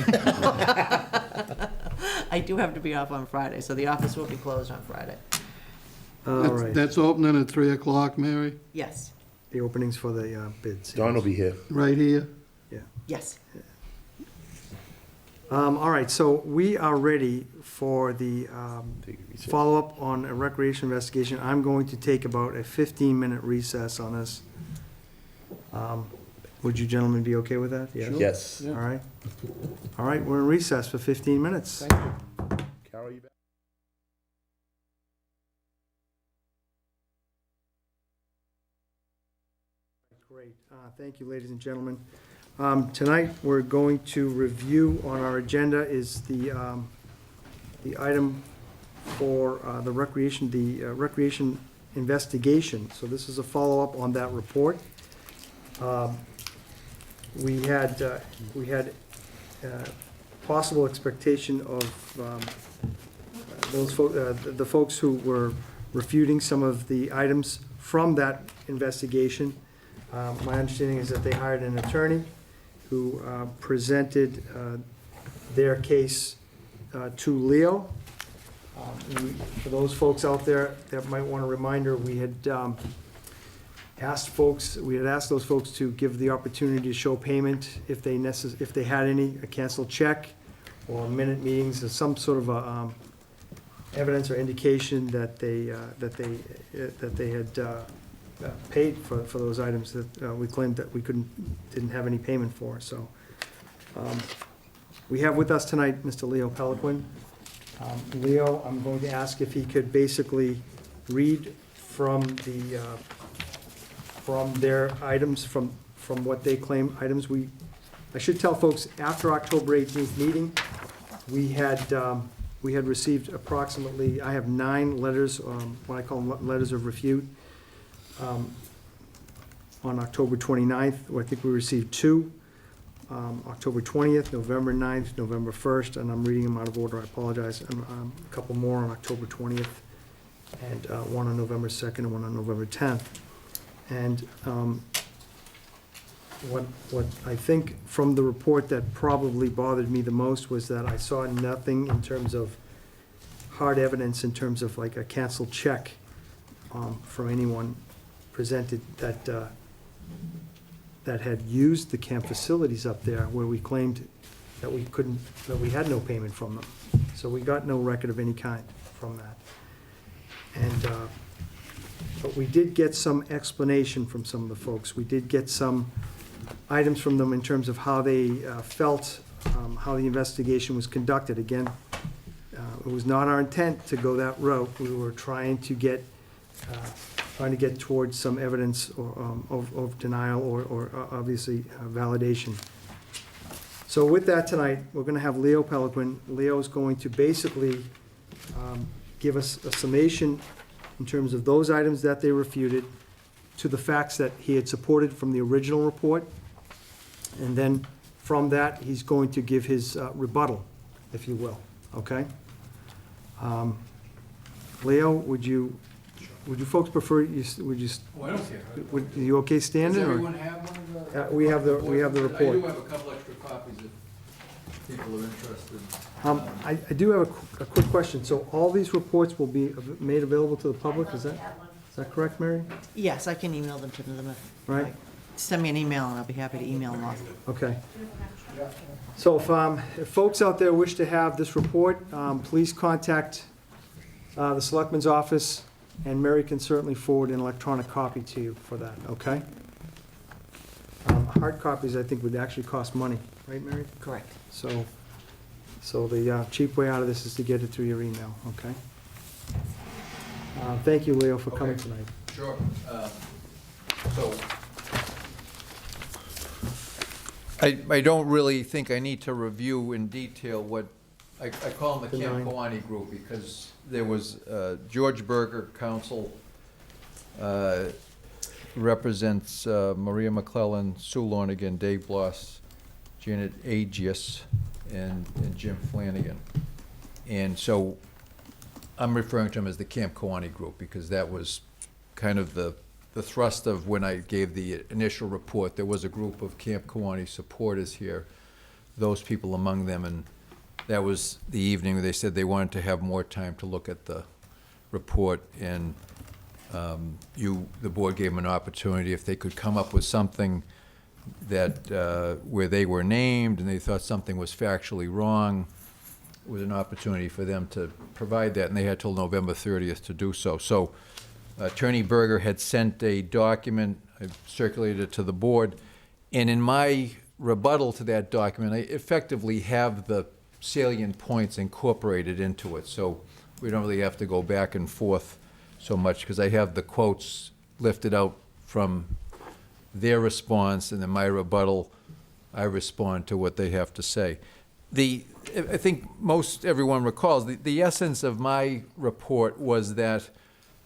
I do have to be off on Friday, so the office will be closed on Friday. All right, That's opening at 3 o'clock, Mary, Yes, the openings for the bids. Don will be here. right here? yes. All right, so we are ready for the Take a recess. follow-up on a recreation investigation. I'm going to take about a 15-minute recess on this. Would you gentlemen be okay with that? Yes? Yes. All right. All right, we're in recess for 15 minutes. Thank you. Carol, you back? Great. Thank you, ladies and gentlemen. Tonight, we're going to review on our agenda is the item for the recreation investigation. So this is a follow-up on that report. We had possible expectation of the folks who were refuting some of the items from that investigation. My understanding is that they hired an attorney who presented their case to Leo. For those folks out there that might want a reminder, we had asked those folks to give the opportunity to show payment if they had any, a canceled check or minute meetings, or some sort of a evidence or indication that they had paid for those items that we claimed that we didn't have any payment for. So we have with us tonight Mr. Leo Peliquin. Leo, I'm going to ask if he could basically read from their items, from what they claim items. I should tell folks, after October 18th meeting, we had received approximately, I have 9 letters, what I call letters of refute. On October 29th, I think we received 2, October 20th, November 9th, November 1st, and I'm reading them out of order, I apologize, and a couple more on October 20th, and one on November 2nd and one on November 10th. And what I think from the report that probably bothered me the most was that I saw nothing in terms of hard evidence, in terms of like a canceled check from anyone presented that had used the camp facilities up there, where we claimed that we had no payment from them. So we got no record of any kind from that. And but we did get some explanation from some of the folks. We did get some items from them in terms of how they felt, how the investigation was conducted. Again, it was not our intent to go that route. We were trying to get towards some evidence of denial or obviously validation. So with that tonight, we're going to have Leo Peliquin. Leo is going to basically give us a summation in terms of those items that they refuted, to the facts that he had supported from the original report. And then from that, he's going to give his rebuttal, if you will, okay? Leo, would you folks prefer, would you, Oh, I don't care. are you okay standing? Does or- everyone have one of the? We have the I do report. have a couple extra copies if people are interested. I do have a quick question. So all these reports will be made available to the public, is that correct, Mary? Yes, I can email them to them. Right? Send me an email and I'll be happy to email them off. Okay. So if folks out there wish to have this report, please contact the Selectman's office, and Mary can certainly forward an electronic copy to you for that, okay? Hard copies, I think, would actually cost money, right, Mary? Correct. So the cheap way out of this is to get it through your email, okay? Thank you, Leo, for coming Okay. tonight. Sure. So, I don't really think I need to review in detail what, I call them the The Camp nine. Kawani group, because there was George Berger, counsel, represents Maria McClellan, Sue Lornigan, Dave Bloss, Janet Agius, and Jim Flanagan. And so I'm referring to them as the Camp Kawani group, because that was kind of the thrust of when I gave the initial report. There was a group of Camp Kawani supporters here, those people among them, and that was the evening where they said they wanted to have more time to look at the report, and the board gave them an opportunity if they could come up with something where they were named and they thought something was factually wrong, it was an opportunity for them to provide that, and they had till November 30th to do so. So Attorney Berger had sent a document, I circulated it to the board, and in my rebuttal to that document, I effectively have the salient points incorporated into it, so we don't really have to go back and forth so much, because I have the quotes lifted out from their response, and then my rebuttal, I respond to what they have to say. I think most everyone recalls, the essence of my report was that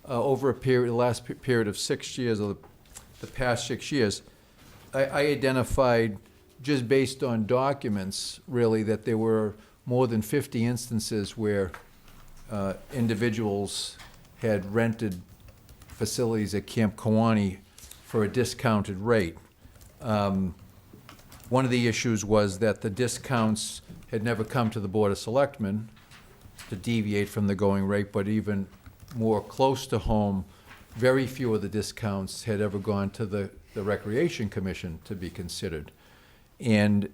over the last period of 6 years, or the past 6 years, I identified, just based on documents, really, that there were more than 50 instances where individuals had rented facilities at Camp Kewaunee for a discounted rate. One of the issues was that the discounts had never come to the Board of Selectmen to deviate from the going rate, but even more close to home, very few of the discounts had ever gone to the Recreation Commission to be considered. And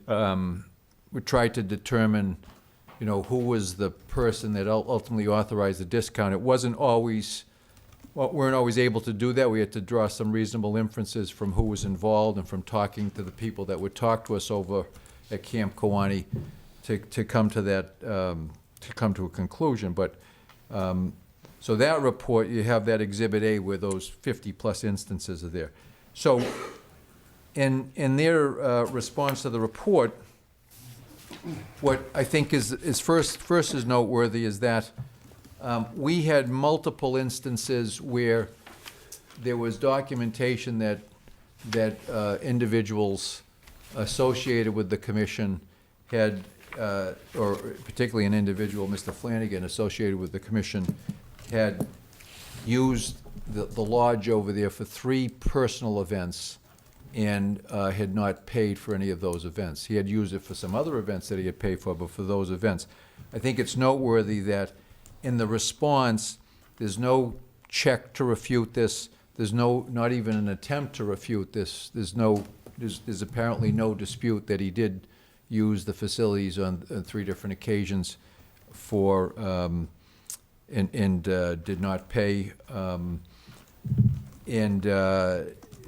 we tried to determine, who was the person that ultimately authorized the discount. It wasn't always, weren't always able to do that. We had to draw some reasonable inferences from who was involved and from talking to the people that would talk to us over at Camp Kewaunee to come to that, to come to a conclusion. But so that report, you have that Exhibit A where those 50-plus instances are there. So in their response to the report, what I think is first is noteworthy is that we had multiple instances where there was documentation that individuals associated with the commission had, or particularly an individual, Mr. Flanagan, associated with the commission, had used the lodge over there for 3 personal events and had not paid for any of those events. He had used it for some other events that he had paid for, but for those events. I think it's noteworthy that in the response, there's no check to refute this. There's not even an attempt to refute this. There's apparently no dispute that he did use the facilities on 3 different occasions for, and did not pay.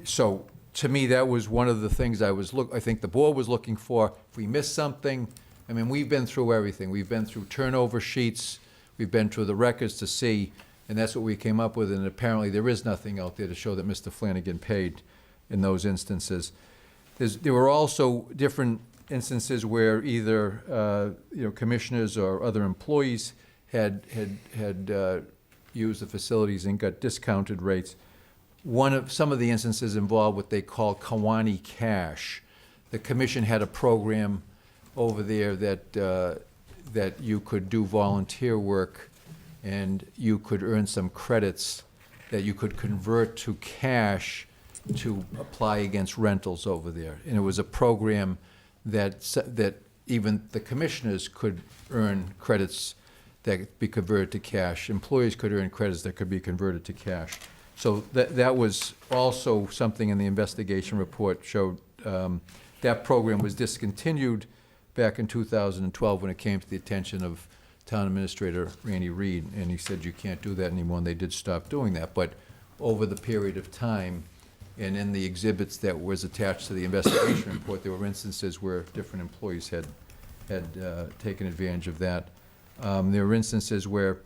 So to me, that was one of the things I think the board was looking for. If we missed something, I mean, we've been through everything. We've been through turnover sheets. We've been through the records to see, and that's what we came up with, and apparently there is nothing out there to show that Mr. Flanagan paid in those instances. There were also different instances where either commissioners or other employees had used the facilities and got discounted rates. Some of the instances involved what they call Kewaunee Cash. The commission had a program over there that you could do volunteer work and you could earn some credits that you could convert to cash to apply against rentals over there. And it was a program that even the commissioners could earn credits that could be converted to cash. Employees could earn credits that could be converted to cash. So that was also something in the investigation report showed. That program was discontinued back in 2012 when it came to the attention of Town Administrator Randy Reed, and he said you can't do that anymore, and they did stop doing that. But over the period of time, and in the exhibits that was attached to the investigation report, there were instances where different employees had taken advantage of that. There were instances where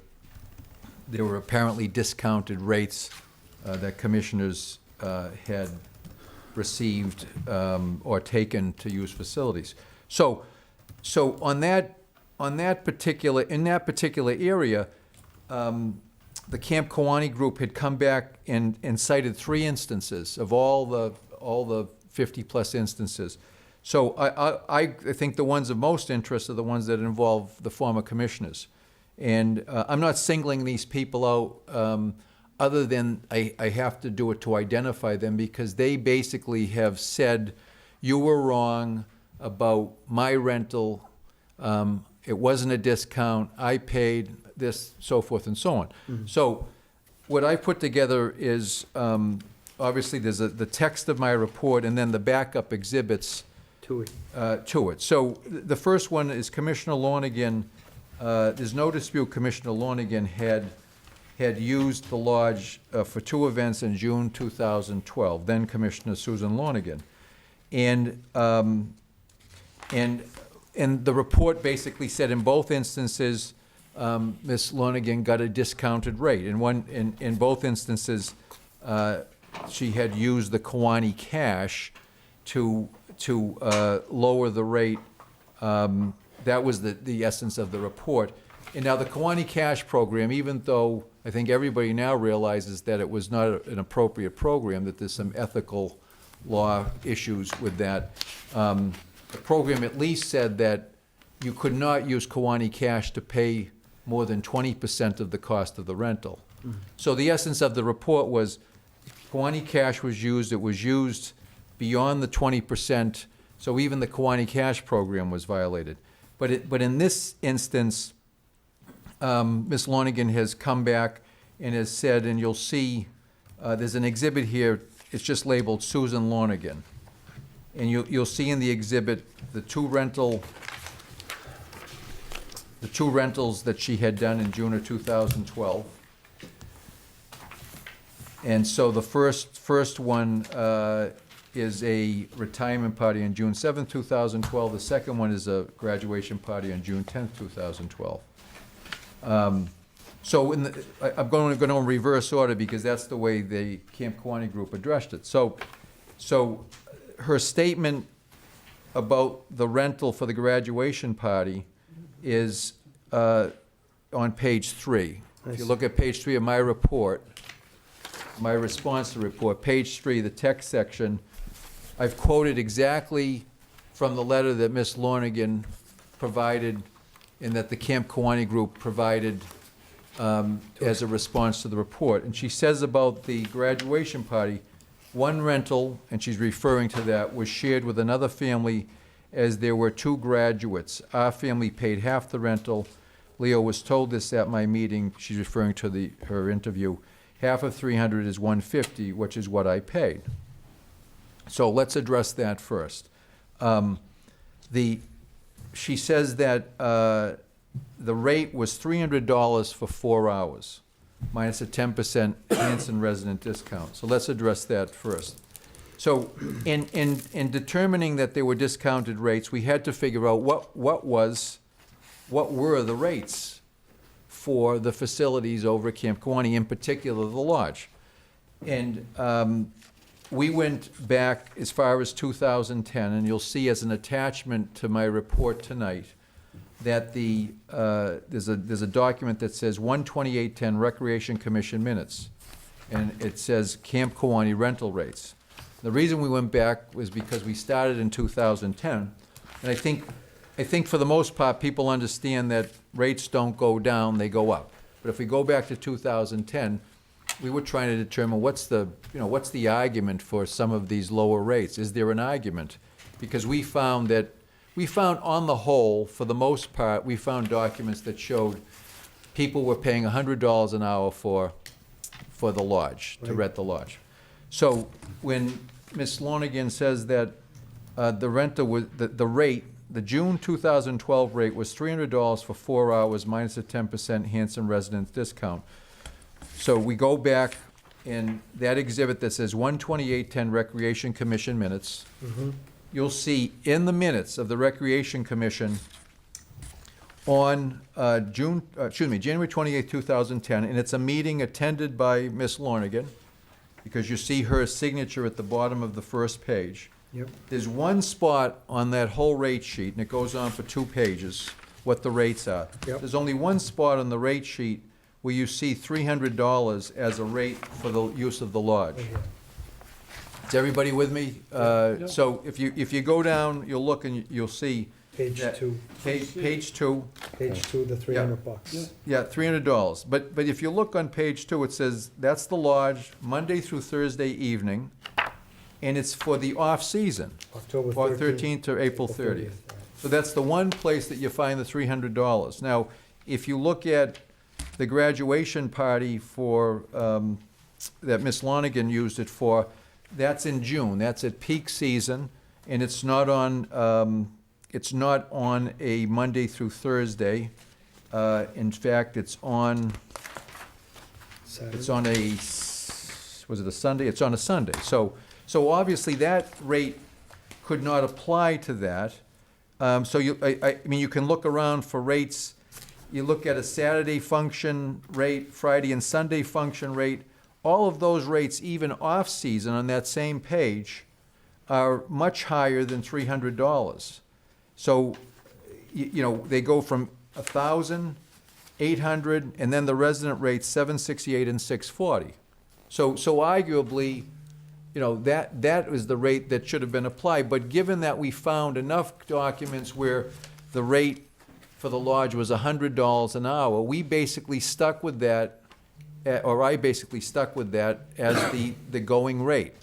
there were apparently discounted rates that commissioners had received or taken to use facilities. So in that particular area, the Camp Kewaunee group had come back and cited 3 instances of all the 50-plus instances. So I think the ones of most interest are the ones that involve the former commissioners. And I'm not singling these people out other than I have to do it to identify them, because they basically have said, you were wrong about my rental, it wasn't a discount, I paid this, so forth and so on. Mm-hmm. So what I put together is obviously, there's the text of my report and then the backup exhibits To it. to it. So the first one is Commissioner Lonigan. There's no dispute Commissioner Lonigan had used the lodge for 2 events in June 2012, then Commissioner Susan Lonigan. And the report basically said in both instances, Ms. Lonigan got a discounted rate. In both instances, she had used the Kiwanee cash to lower the rate. That was the essence of the report. And now the Kiwanee cash program, even though I think everybody now realizes that it was not an appropriate program, that there's some ethical law issues with that, the program at least said that you could not use Kiwanee cash to pay more than 20% of the cost of the rental. So the essence of the report was Kiwanee cash was used, it was used beyond the 20%, so even the Kiwanee cash program was violated. But in this instance, Ms. Lonigan has come back and has said, and you'll see, there's an exhibit here, it's just labeled Susan Lonigan. And you'll see in the exhibit the two rentals that she had done in June of 2012. And so the first one is a retirement party on June 7th, 2012. The second one is a graduation party on June 10th, 2012. So I'm going to go in reverse order because that's the way the Camp Kiwanee group addressed it. So her statement about the rental for the graduation party is on page 3. If you look at page 3 of my report, my response to the report, page 3, the text section, I've quoted exactly from the letter that Ms. Lonigan provided and that the Camp Kiwanee group provided as a response to the report. And she says about the graduation party, one rental, and she's referring to that, was shared with another family as there were 2 graduates. Our family paid half the rental. Leo was told this at my meeting. She's referring to her interview. Half of $300 is $150, which is what I paid. So let's address that first. She says that the rate was $300 for 4 hours, minus a 10% Hanson resident discount. So let's address that first. So in determining that there were discounted rates, we had to figure out what were the rates for the facilities over at Camp Kiwanee, in particular the lodge. And we went back as far as 2010, and you'll see as an attachment to my report tonight that there's a document that says 12810 Recreation Commission minutes, and it says Camp Kiwanee rental rates. The reason we went back was because we started in 2010, and I think for the most part, people understand that rates don't go down, they go up. But if we go back to 2010, we were trying to determine what's the argument for some of these lower rates. Is there an argument? Because we found on the whole, for the most part, we found documents that showed people were paying $100 an hour for the lodge, to rent the lodge. So when Ms. Lonigan says that the rental was, the rate, the June 2012 rate was $300 for 4 hours minus a 10% Hanson residence discount. So we go back in that exhibit that says 12810 Recreation Commission minutes. You'll see in the minutes of the Recreation Commission on January 28, 2010, and it's a meeting attended by Ms. Lonigan, because you see her signature at the bottom of the first page. Yep. There's one spot on that whole rate sheet, and it goes on for 2 pages, what the rates are. Yep. There's only one spot on the rate sheet where you see $300 as a rate for the use of the lodge. Right here. Is everybody with me? So if you go down, you'll look and you'll see. Page that- 2, Page 2, page 2, the $300. yeah, $300. But if you look on page 2, it says that's the lodge, Monday through Thursday evening, and it's for the off-season, October or 13th. 13th to April 30th. So that's the one place that you find the $300. Now, if you look at the graduation party for that Ms. Lonigan used it for, that's in June, that's at peak season, and it's not on a Monday through Thursday. In fact, it's on was it a Sunday? It's on a Sunday. So obviously that rate could not apply to that. So I mean, you can look around for rates. You look at a Saturday function rate, Friday and Sunday function rate. All of those rates, even off-season on that same page, are much higher than $300. So, you know, they go from 1,000, 800, and then the resident rate's 768 and 640. So arguably, you know, that was the rate that should have been applied. But given that we found enough documents where the rate for the lodge was $100 an hour, we basically stuck with that, or I basically stuck with that as the going rate.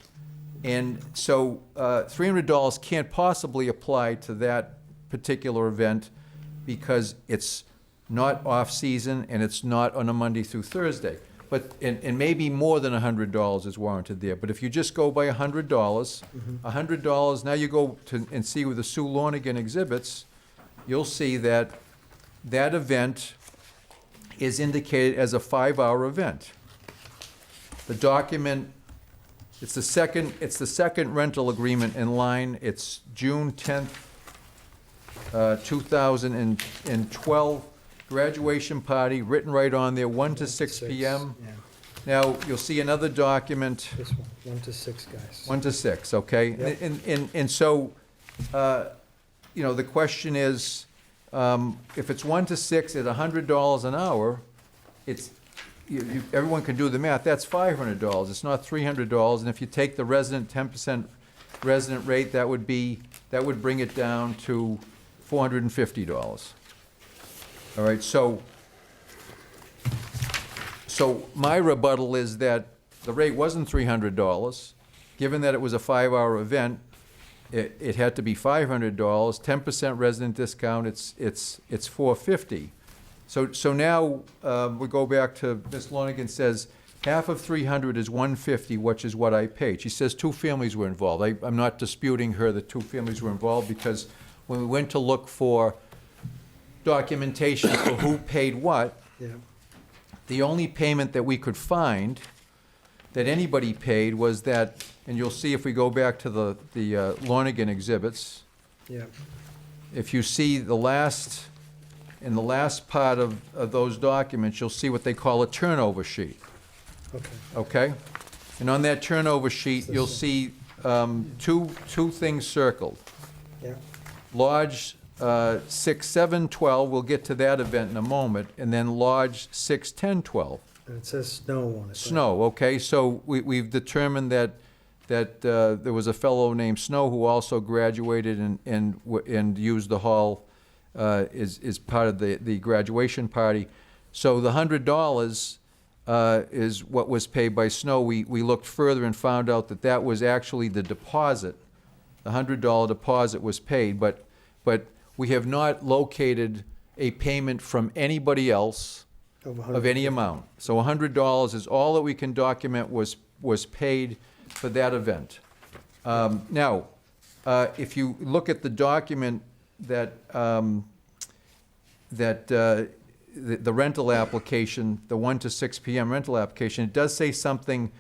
And so $300 can't possibly apply to that particular event because it's not off-season and it's not on a Monday through Thursday. But, and maybe more than $100 is warranted there. But if you just go by $100, $100, now you go to and see with the Sue Lonigan exhibits, you'll see that that event is indicated as a 5-hour event. The document, it's the second rental agreement in line. It's June 10th, 2012. Graduation party, written right on there, 1 to 6 p.m. Yeah, Now, you'll see another document, this one, 1 to 6, guys. 1 to 6, okay? Yep. And so, you know, the question is, if it's 1 to 6 at $100 an hour, it's, everyone can do the math, that's $500, it's not $300, and if you take the resident 10% resident rate, that would bring it down to $450. All right, so my rebuttal is that the rate wasn't $300. Given that it was a 5-hour event, it had to be $500. 10% resident discount, it's $450. So now we go back to Ms. Lonigan says half of $300 is $150, which is what I paid. She says 2 families were involved. I'm not disputing her that 2 families were involved because when we went to look for documentation for who paid what, Yeah, the only payment that we could find that anybody paid was that, and you'll see if we go back to the Lonigan exhibits, yeah, if you see in the last part of those documents, you'll see what they call a turnover sheet, okay. okay? And on that turnover sheet, you'll see two things circled. Yeah, Lodge 6, 7, 12, we'll get to that event in a moment, and then Lodge 6, 10, 12. and it says snow on it. right? Snow, okay, so we've determined that there was a fellow named Snow who also graduated and used the hall is part of the graduation party. So the $100 is what was paid by Snow. We looked further and found out that was actually the deposit. The $100 deposit was paid, but we have not located a payment from anybody else of any amount. So $100 is all that we can document was paid for that event. Now, if you look at the document that the rental application, the 1 to 6 p.m. rental application, it does say something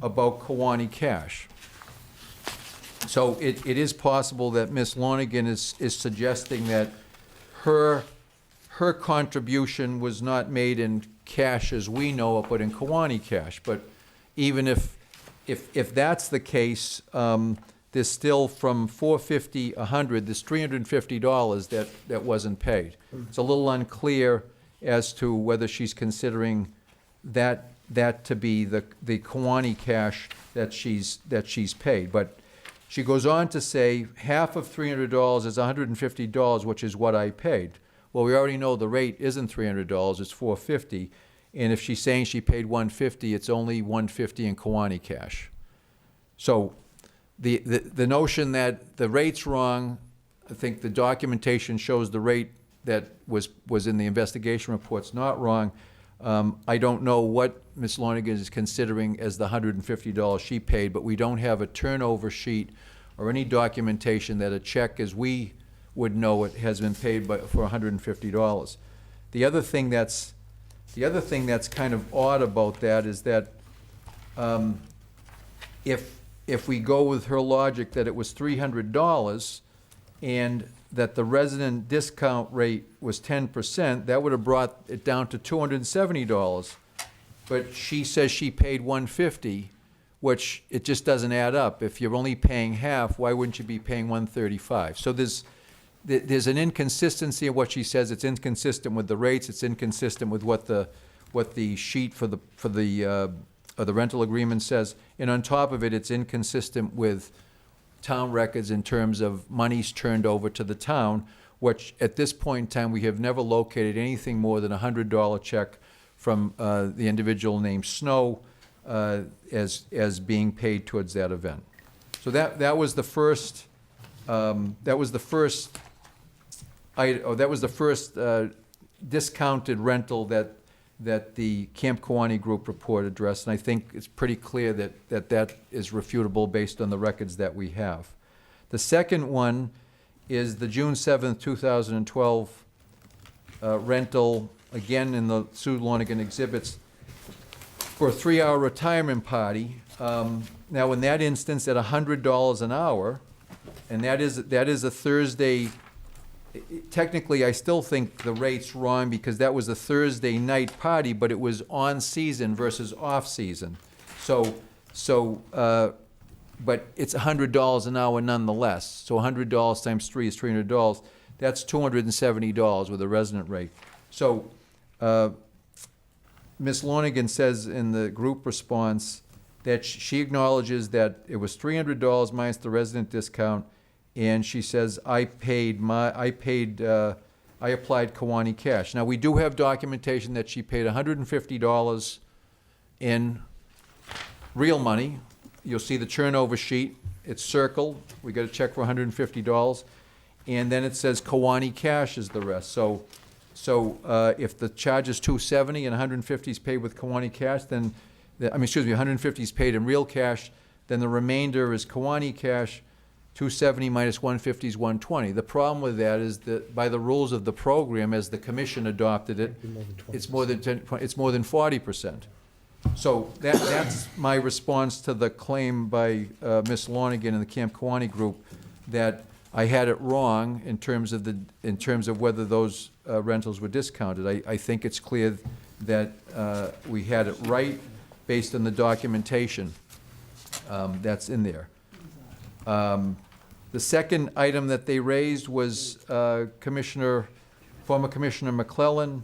about Kiwanee cash. So it is possible that Ms. Lonigan is suggesting that her contribution was not made in cash as we know it, but in Kiwanee cash. But even if that's the case, there's still from $450, $100, there's $350 that wasn't paid. It's a little unclear as to whether she's considering that to be the Kiwanee cash that she's paid. But she goes on to say half of $300 is $150, which is what I paid. Well, we already know the rate isn't $300, it's $450. And if she's saying she paid $150, it's only $150 in Kiwanee cash. So the notion that the rate's wrong, I think the documentation shows the rate that was in the investigation report's not wrong. I don't know what Ms. Lonigan is considering as the $150 she paid, but we don't have a turnover sheet or any documentation that a check, as we would know it, has been paid for $150. The other thing that's kind of odd about that is that if we go with her logic that it was $300 and that the resident discount rate was 10%, that would have brought it down to $270. But she says she paid $150, which it just doesn't add up. If you're only paying half, why wouldn't you be paying $135? So there's an inconsistency in what she says. It's inconsistent with the rates. It's inconsistent with what the sheet for the rental agreement says. And on top of it, it's inconsistent with town records in terms of monies turned over to the town, which at this point in time, we have never located anything more than a $100 check from the individual named Snow as being paid towards that event. So that was the first discounted rental that the Camp Kawani Group report addressed, and I think it's pretty clear that is refutable based on the records that we have. The second one is the June 7th, 2012 rental, again in the Sue Lonigan exhibits, for a 3-hour retirement party. Now in that instance, at $100 an hour, and that is a Thursday. Technically, I still think the rate's wrong because that was a Thursday night party, but it was on season versus off season. So, but it's $100 an hour nonetheless. So $100 times 3 is $300. That's $270 with a resident rate. So, Ms. Lonigan says in the group response that she acknowledges that it was $300 minus the resident discount. And she says, I applied Kawani cash. Now, we do have documentation that she paid $150 in real money. You'll see the turnover sheet. It's circled. We got a check for $150. And then it says Kawani cash is the rest. So if the charge is $270 and $150 is paid with Kawani cash, then, $150 is paid in real cash, then the remainder is Kawani cash. 270 minus 150 is 120. The problem with that is that by the rules of the program, as the commission adopted it, it's more than 40%. So that's my response to the claim by Ms. Lonigan and the Camp Kawani Group that I had it wrong in terms of whether those rentals were discounted. I think it's clear that we had it right based on the documentation that's in there. The second item that they raised was former Commissioner McClellan.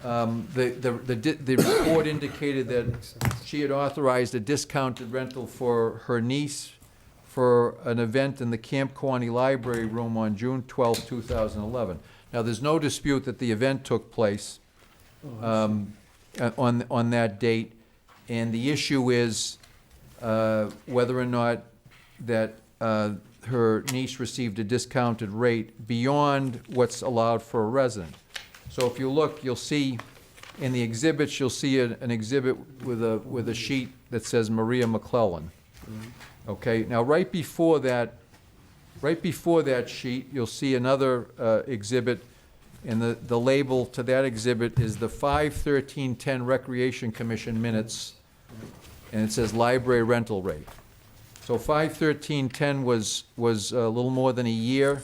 The report indicated that she had authorized a discounted rental for her niece for an event in the Camp Kawani Library Room on June 12, 2011. Now, there's no dispute that the event took place on that date, and the issue is whether or not that her niece received a discounted rate beyond what's allowed for a resident. So if you look, you'll see in the exhibits, you'll see an exhibit with a sheet that says Maria McClellan. Okay, now right before that sheet, you'll see another exhibit, and the label to that exhibit is the 5/13/10 Recreation Commission minutes, and it says library rental rate. So 5/13/10 was a little more than a year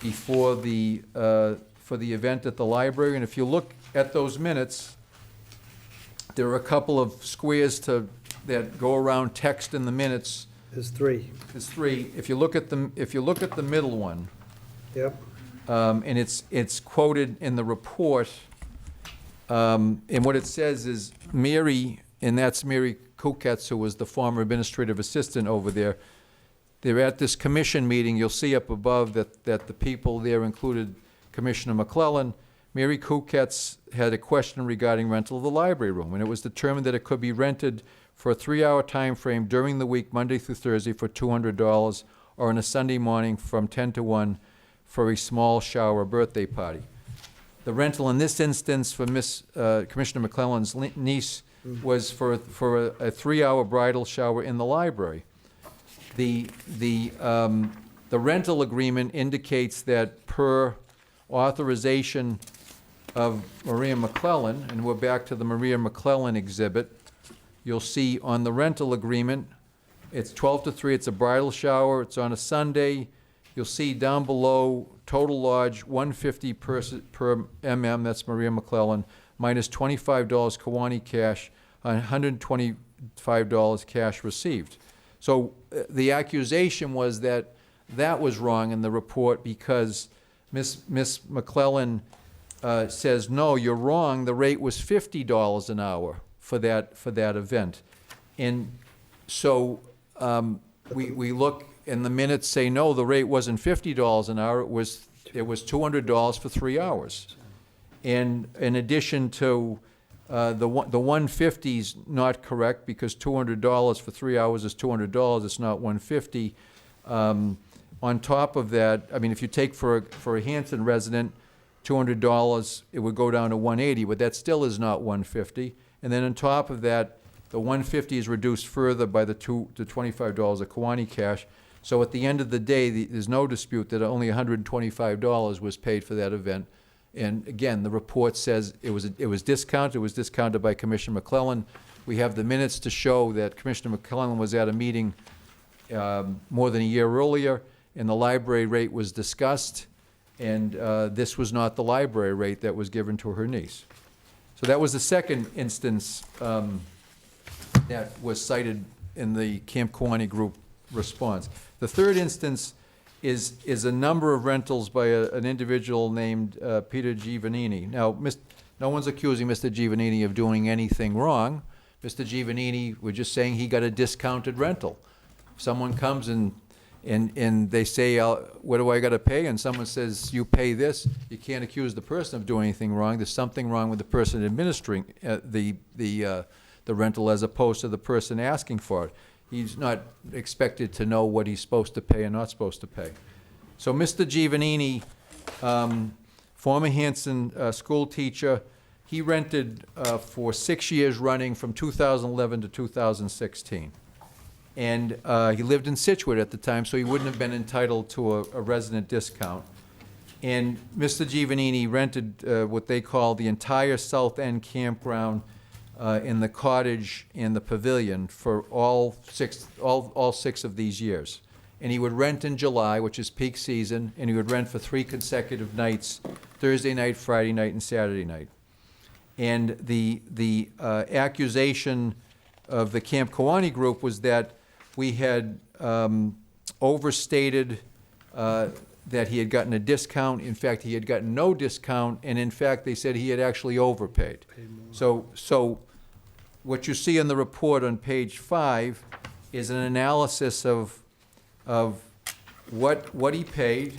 before for the event at the library. And if you look at those minutes, there are a couple of squares that go around text in the minutes. There's 3. There's 3. If you look at the middle one, Yep. and it's quoted in the report, and what it says is Mary, and that's Mary Kuketz, who was the former administrative assistant over there. They're at this commission meeting. You'll see up above that the people there included Commissioner McClellan. Mary Kuketz had a question regarding rental of the library room, and it was determined that it could be rented for a 3-hour time frame during the week, Monday through Thursday, for $200, or on a Sunday morning from 10 to 1 for a small shower birthday party. The rental in this instance for Commissioner McClellan's niece was for a 3-hour bridal shower in the library. The rental agreement indicates that per authorization of Maria McClellan, and we're back to the Maria McClellan exhibit, you'll see on the rental agreement, it's 12 to 3, it's a bridal shower, it's on a Sunday. You'll see down below, total lodge, $150 per mm, that's Maria McClellan, minus $25 Kiwanee cash, $125 cash received. So the accusation was that that was wrong in the report because Miss McClellan says, no, you're wrong, the rate was $50 an hour for that event. And so we look, and the minutes say, no, the rate wasn't $50 an hour, it was $200 for 3 hours. And in addition to the 150's not correct because $200 for 3 hours is $200, it's not 150. On top of that, I mean, if you take for a Hanson resident, $200, it would go down to 180, but that still is not 150. And then on top of that, the 150 is reduced further by the $25 of Kiwanee cash. So at the end of the day, there's no dispute that only $125 was paid for that event. And again, the report says it was discounted. It was discounted by Commissioner McClellan. We have the minutes to show that Commissioner McClellan was at a meeting more than a year earlier, and the library rate was discussed, and this was not the library rate that was given to her niece. So that was the second instance that was cited in the Camp Kiwanee group response. The third instance is a number of rentals by an individual named Peter Giovannini. Now, no one's accusing Mr. Giovannini of doing anything wrong. Mr. Giovannini, we're just saying he got a discounted rental. If someone comes and they say, what do I got to pay? And someone says, you pay this. You can't accuse the person of doing anything wrong. There's something wrong with the person administering the rental as opposed to the person asking for it. He's not expected to know what he's supposed to pay and not supposed to pay. So Mr. Giovannini, former Hanson school teacher, he rented for 6 years running from 2011 to 2016. And he lived in Situate at the time, so he wouldn't have been entitled to a resident discount. And Mr. Giovannini rented what they call the entire South End campground in the cottage and the pavilion for all six of these years. And he would rent in July, which is peak season, and he would rent for 3 consecutive nights, Thursday night, Friday night, and Saturday night. And the accusation of the Camp Kiwanee group was that we had overstated that he had gotten a discount. In fact, he had gotten no discount, and in fact, they said he had actually overpaid. So what you see in the report on page 5 is an analysis of what he paid,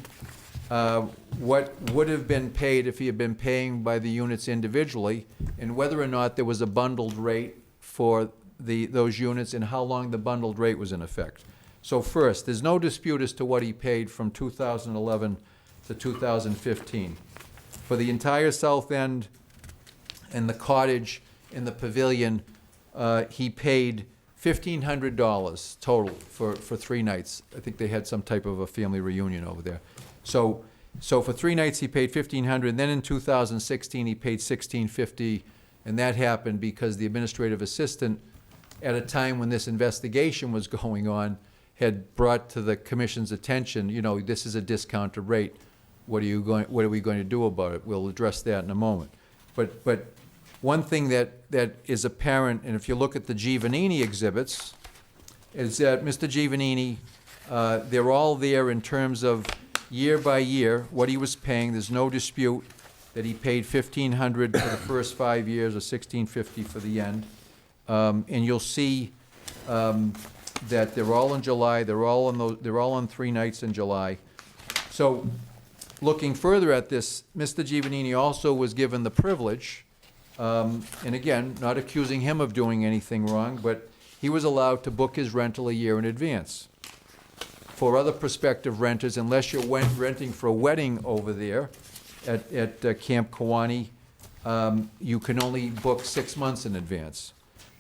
what would have been paid if he had been paying by the units individually, and whether or not there was a bundled rate for those units and how long the bundled rate was in effect. So first, there's no dispute as to what he paid from 2011 to 2015. For the entire South End and the cottage and the pavilion, he paid $1,500 total for 3 nights. I think they had some type of a family reunion over there. So for 3 nights he paid $1,500, and then in 2016 he paid $1,650, and that happened because the administrative assistant, at a time when this investigation was going on, had brought to the commission's attention, you know, this is a discounted rate. What are we going to do about it? We'll address that in a moment. But one thing that is apparent, and if you look at the Giovannini exhibits, is that Mr. Giovannini, they're all there in terms of year by year, what he was paying. There's no dispute that he paid $1,500 for the first 5 years or $1,650 for the end. And you'll see that they're all in July. They're all on 3 nights in July. So, looking further at this, Mr. Giovannini also was given the privilege, and again, not accusing him of doing anything wrong, but he was allowed to book his rental a year in advance. For other prospective renters, unless you're renting for a wedding over there at Camp Kiwanee, you can only book 6 months in advance.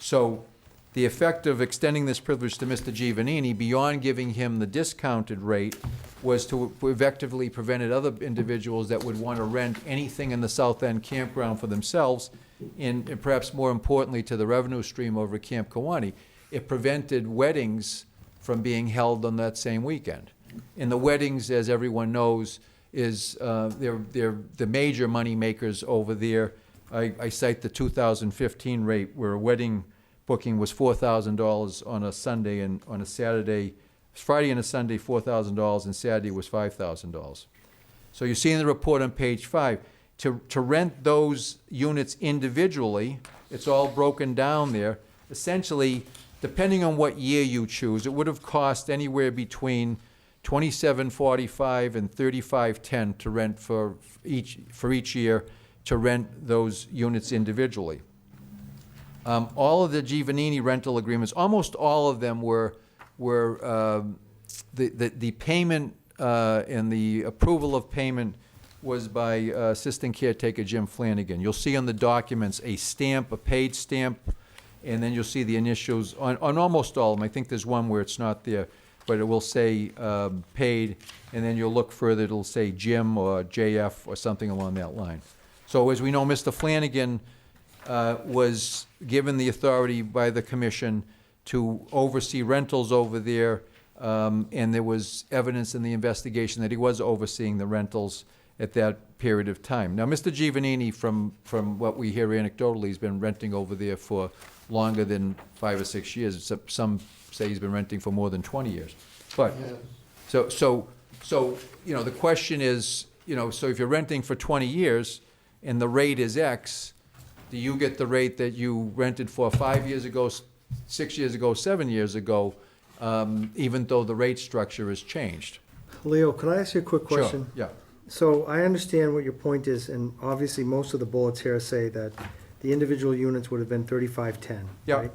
So the effect of extending this privilege to Mr. Giovannini, beyond giving him the discounted rate, was to effectively prevented other individuals that would want to rent anything in the South End campground for themselves, and perhaps more importantly to the revenue stream over at Camp Kawani. It prevented weddings from being held on that same weekend. And the weddings, as everyone knows, is, they're the major money makers over there. I cite the 2015 rate where a wedding booking was $4,000 on a Sunday, and on a Saturday, Friday and a Sunday, $4,000, and Saturday was $5,000. So you see in the report on page 5, to rent those units individually, it's all broken down there. Essentially, depending on what year you choose, it would have cost anywhere between $27.45 and $35.10 to rent for each year, to rent those units individually. All of the Giovannini rental agreements, almost all of them were the payment and the approval of payment was by Assistant Caretaker Jim Flanagan. You'll see on the documents a stamp, a paid stamp, and then you'll see the initials on almost all of them. I think there's one where it's not there, but it will say paid, and then you'll look further, it'll say Jim or JF or something along that line. So as we know, Mr. Flanagan was given the authority by the commission to oversee rentals over there, and there was evidence in the investigation that he was overseeing the rentals at that period of time. Now, Mr. Giovannini, from what we hear anecdotally, has been renting over there for longer than 5 or 6 years. Some say he's been renting for more than 20 years. But, so you know, the question is, you know, so if you're renting for 20 years and the rate is X, do you get the rate that you rented for 5 years ago, 6 years ago, 7 years ago, even though the rate structure has changed? Leo, could I ask you a quick question? Sure, yeah. So I understand what your point is, and obviously most of the bullets here say that the individual units would have been 3510, Yeah. right?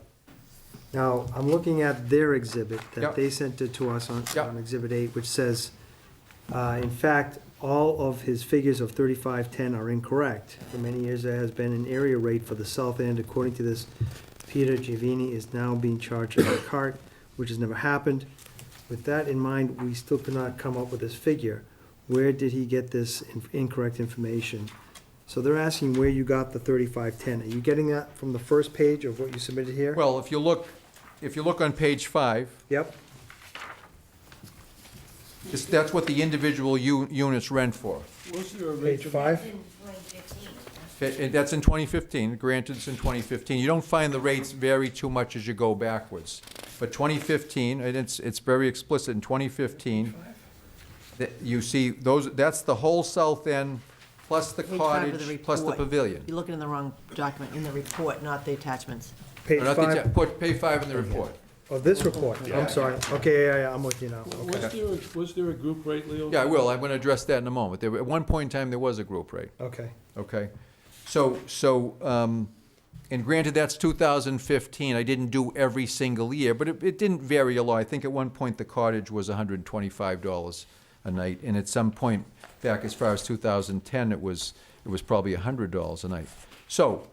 Now, I'm looking at their exhibit Yeah. that they sent it to us on Yeah. Exhibit 8, which says, in fact, all of his figures of 3510 are incorrect. For many years, there has been an area rate for the South End. According to this, Peter Giovannini is now being charged a cart, which has never happened. With that in mind, we still could not come up with this figure. Where did he get this incorrect information? So they're asking where you got the 3510. Are you getting that from the first page of what you submitted here? Well, if you look on page 5, Yep, that's what the individual units rent for. Was there a page 5. That's in 2015, granted it's in 2015. You don't find the rates vary too much as you go backwards. But 2015, and it's very explicit, in 2015, that you see those, that's the whole South End, plus the Page 5 of the cottage, plus the report. pavilion. You're looking in the wrong document, in the report, not the attachments. Page Not the 5 put page 5 in the report. of this report. I'm sorry. Okay, yeah, I'm with you now. Okay. Was there a group rate, Leo? Yeah, I will. I'm going to address that in a moment. At one point in time, there was a group rate. Okay. Okay, and granted, that's 2015, I didn't do every single year, but it didn't vary a lot. I think at one point, the cottage was $125 a night, and at some point back as far as 2010, it was probably $100 a night. So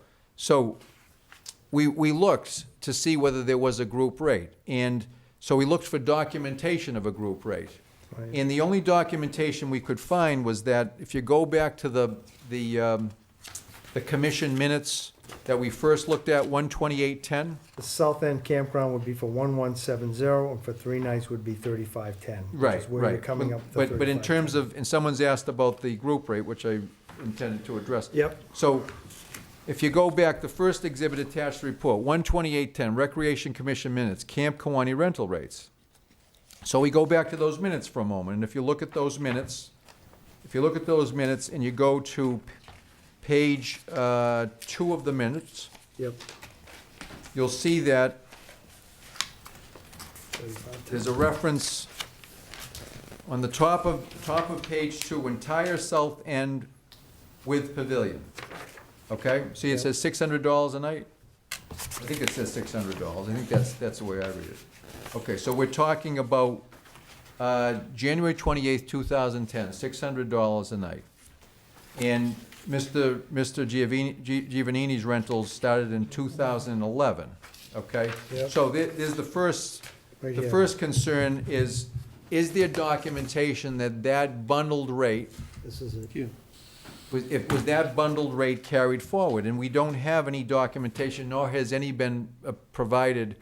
we looked to see whether there was a group rate, and so we looked for documentation of a group rate. Right. And the only documentation we could find was that if you go back to the commission minutes that we first looked at, 12810. The South End campground would be for 1170, and for 3 nights would be 3510. Right, Which is where right. you're coming up with the But in 3510. terms of, and someone's asked about the group rate, which I intended to address. Yep, So if you go back, the first exhibit attached to the report, 12810, Recreation Commission minutes, Camp Kawani rental rates. So we go back to those minutes for a moment, and if you look at those minutes, and you go to page 2 of the minutes, yep. you'll see that 3510. there's a reference on the top of page 2, entire South End with pavilion. Okay, see it says $600 a night? I think it says $600. I think that's the way I read it. Okay, so we're talking about January 28th, 2010, $600 a night. And Mr. Giovannini's rentals started in 2011. okay? Yep. So there's the first, Right the here. first concern is there documentation that that bundled rate, This is it. was that bundled rate carried forward? And we don't have any documentation, nor has any been provided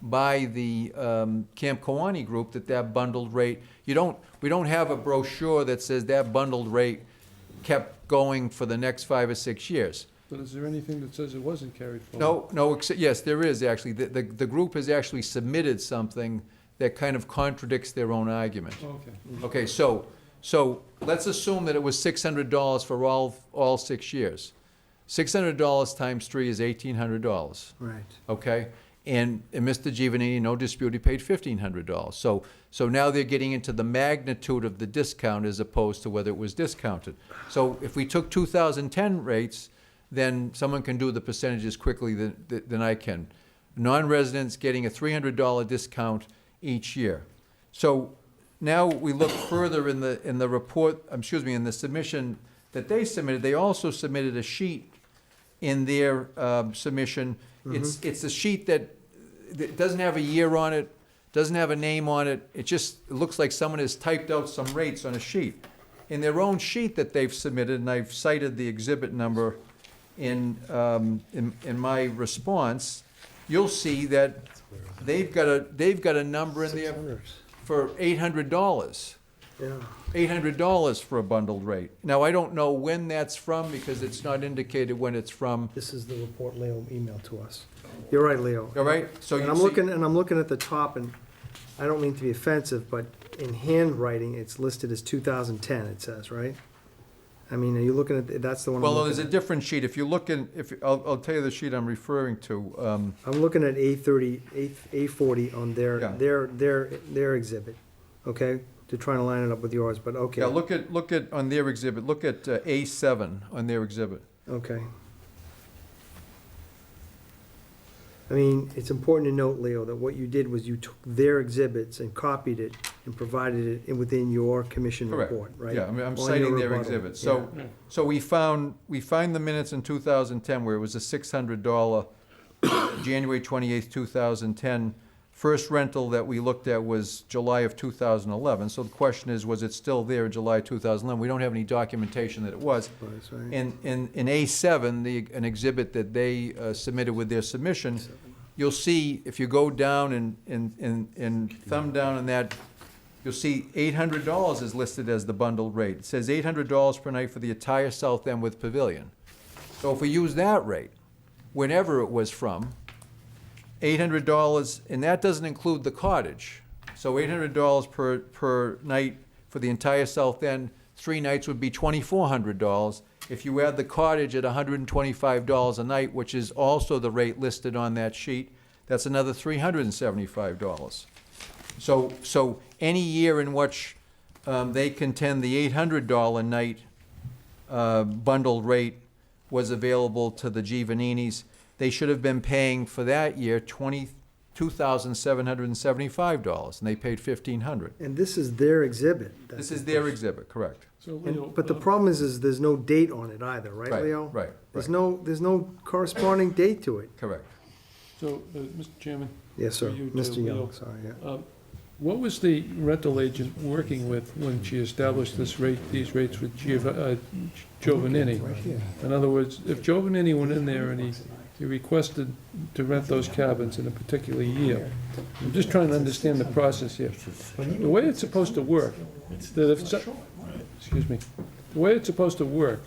by the Camp Kawani group that that bundled rate, we don't have a brochure that says that bundled rate kept going for the next 5 or 6 years. But is there anything that says it wasn't carried forward? No, yes, there is actually. The group has actually submitted something that kind of contradicts their own argument. Okay. Okay, so let's assume that it was $600 for all 6 years. $600 times 3 is $1,800, Right. okay? And Mr. Giovannini, no dispute, he paid $1,500. So now they're getting into the magnitude of the discount as opposed to whether it was discounted. So if we took 2010 rates, then someone can do the percentages quickly than I can. Non-residents getting a $300 discount each year. So now we look further in the report, in the submission that they submitted. They also submitted a sheet in their submission. It's a sheet that doesn't have a year on it, doesn't have a name on it. It looks like someone has typed out some rates on a sheet. In their own sheet that they've submitted, and I've cited the exhibit number in my response, you'll see that they've got a number in there for $800. Yeah. $800 for a bundled rate. Now, I don't know when that's from because it's not indicated when it's from. This is the report Leo emailed to us. You're right, Leo. All right, so And you I'm see, looking at the top, and I don't mean to be offensive, but in handwriting, it's listed as 2010, it says, right? I mean, are you looking at, that's the one I'm well, no, looking there's a at. different sheet. If you look in, I'll tell you the sheet I'm referring to. I'm looking at A30, A40 on Yeah. their exhibit, okay? To try to line it up with yours, but okay. Yeah, look at, on their exhibit, look at A7 on their exhibit. Okay. I mean, it's important to note, Leo, that what you did was you took their exhibits and copied it and provided it within your commission Correct. report, right? Yeah, I'm On citing your their rebuttal. exhibit. So we find the minutes in 2010 where it was a $600, January 28th, 2010. First rental that we looked at was July of 2011. So the question is, was it still there in July 2011? We don't have any documentation that it was. That's right. In A7, an exhibit that they submitted with their submission, you'll see, if you go down and thumb down on that, you'll see $800 is listed as the bundled rate. It says $800 per night for the entire South End with pavilion. So if we use that rate, whenever it was from, $800, and that doesn't include the cottage. So $800 per night for the entire South End, 3 nights would be $2,400. If you add the cottage at $125 a night, which is also the rate listed on that sheet, that's another $375. So any year in which they contend the $800 night bundled rate was available to the Giovanninis, they should have been paying for that year $2,775, and they paid $1,500. And this is their exhibit. This is their exhibit, correct? So, Leo, But the problem is there's no date on it either, right, Right, Leo? right, There's right. no corresponding date to it. Correct. So, Mr. Chairman, Yes, sir. For you too, Mr. Leo. Young, sorry, yeah. what was the rental agent working with when she established these rates with Giovannini? Right here. In other words, if Giovannini went in there and he requested to rent those cabins in a particular year, I'm just trying to understand the process here. The way it's supposed to work, that if, excuse me, the way it's supposed to work,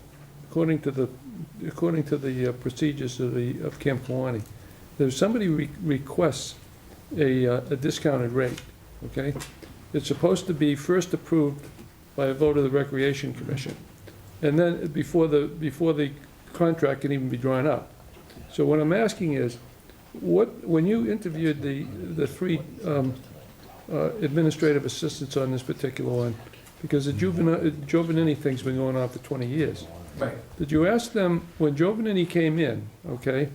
according to the procedures of Camp Kawani, that if somebody requests a discounted rate, okay, it's supposed to be first approved by a vote of the Recreation Commission, and then before the contract can even be drawn up. So what I'm asking is, when you interviewed the 3 administrative assistants on this particular one, because the Giovannini thing's been going on for 20 years. Right. Did you ask them, when Giovannini came in, okay,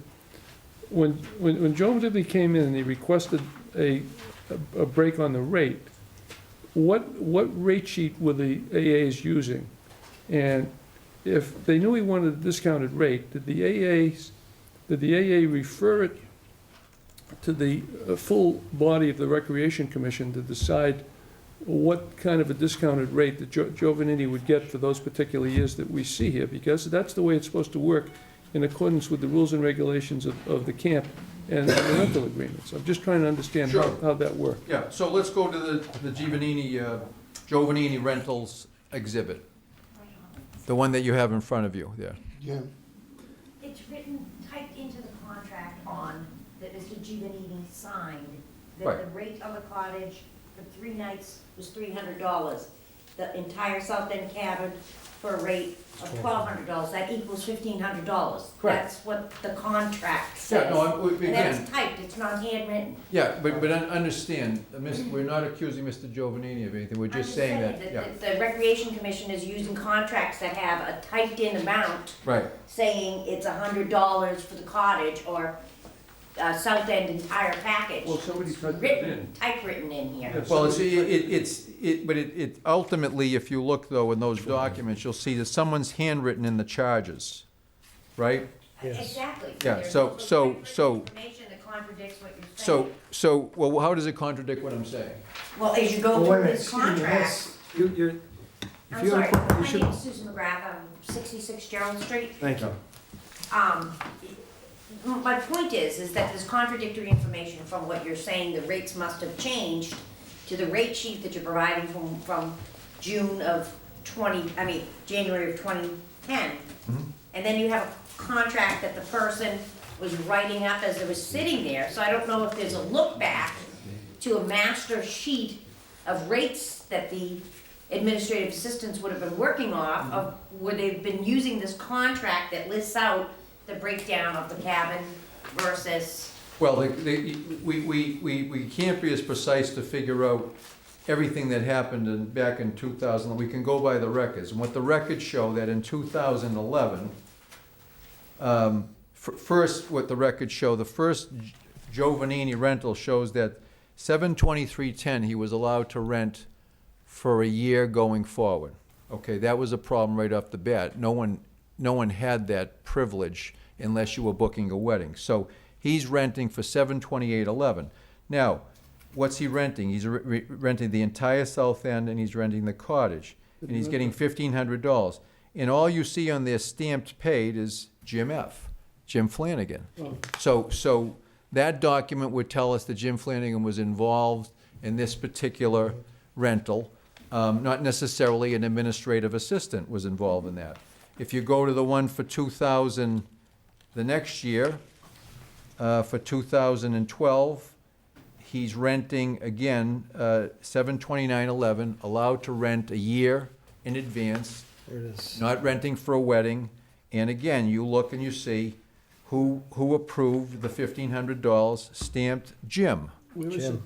when Giovannini came in and he requested a break on the rate, what rate sheet were the AAs using? And if they knew he wanted a discounted rate, did the AA refer it to the full body of the Recreation Commission to decide what kind of a discounted rate that Giovanini would get for those particular years that we see here, because that's the way it's supposed to work in accordance with the rules and regulations of the camp and the rental agreements. I'm just trying to understand how that works. Yeah, so let's go to the Giovanini Rentals exhibit. The one that you have in front of you there. Jim, It's written, typed into the contract that Mr. Giovanini signed, that Right. the rate of the cottage for 3 nights was $300. The entire South End cabin for a rate of $1,200, that equals $1,500. Correct. That's what the contract says. Yeah, no, And again, that's typed, it's not handwritten. yeah, but understand, we're not accusing Mr. Giovanini of anything, we're I'm just saying that, yeah, the Recreation Commission is using contracts that have a typed-in amount right. saying it's $100 for the cottage or South End entire package. Well, somebody typed it Written, in. typewritten in here. Yes. Well, it's ultimately, if you look though in those documents, you'll see that someone's handwritten in the charges, right? Yes. Exactly. Yeah, There's so- also so- typewritten so- information that contradicts what you're saying. Well, how does it contradict what I'm saying? Well, as you go Well, wait a through minute, this excuse me, contract, let's- you're, if I'm you have sorry, a que- you my should, name is Susan McGrath, I'm 66 Gerald Street. thank you. My point is that there's contradictory information from what you're saying the rates must have changed to the rate sheet that you're providing from June of January of 2010. And then you have a contract that the person was writing up as it was sitting there, so I don't know if there's a look back to a master sheet of rates that the administrative assistants would have been working off of, where they've been using this contract that lists out the breakdown of the cabin versus, Well, we can't be as precise to figure out everything that happened back in 2000. We can go by the records. And what the records show that in 2011, first, what the records show, the first Giovanini rental shows that 7/23/10, he was allowed to rent for a year going forward. Okay, that was a problem right off the bat. No one had that privilege unless you were booking a wedding. So he's renting for 7/28/11. Now, what's he renting? He's renting the entire South End and he's renting the cottage. And he's getting $1,500. And all you see on their stamped paid is Jim F., Jim Flanagan. So that document would tell us that Jim Flanagan was involved in this particular rental. Not necessarily an administrative assistant was involved in that. If you go to the one for 2000, the next year, for 2012, he's renting, again, 7/29/11, allowed to rent a year in advance, There it is. not renting for a wedding. And again, you look and you see who approved the $1,500, stamped Jim. Where is it? Jim,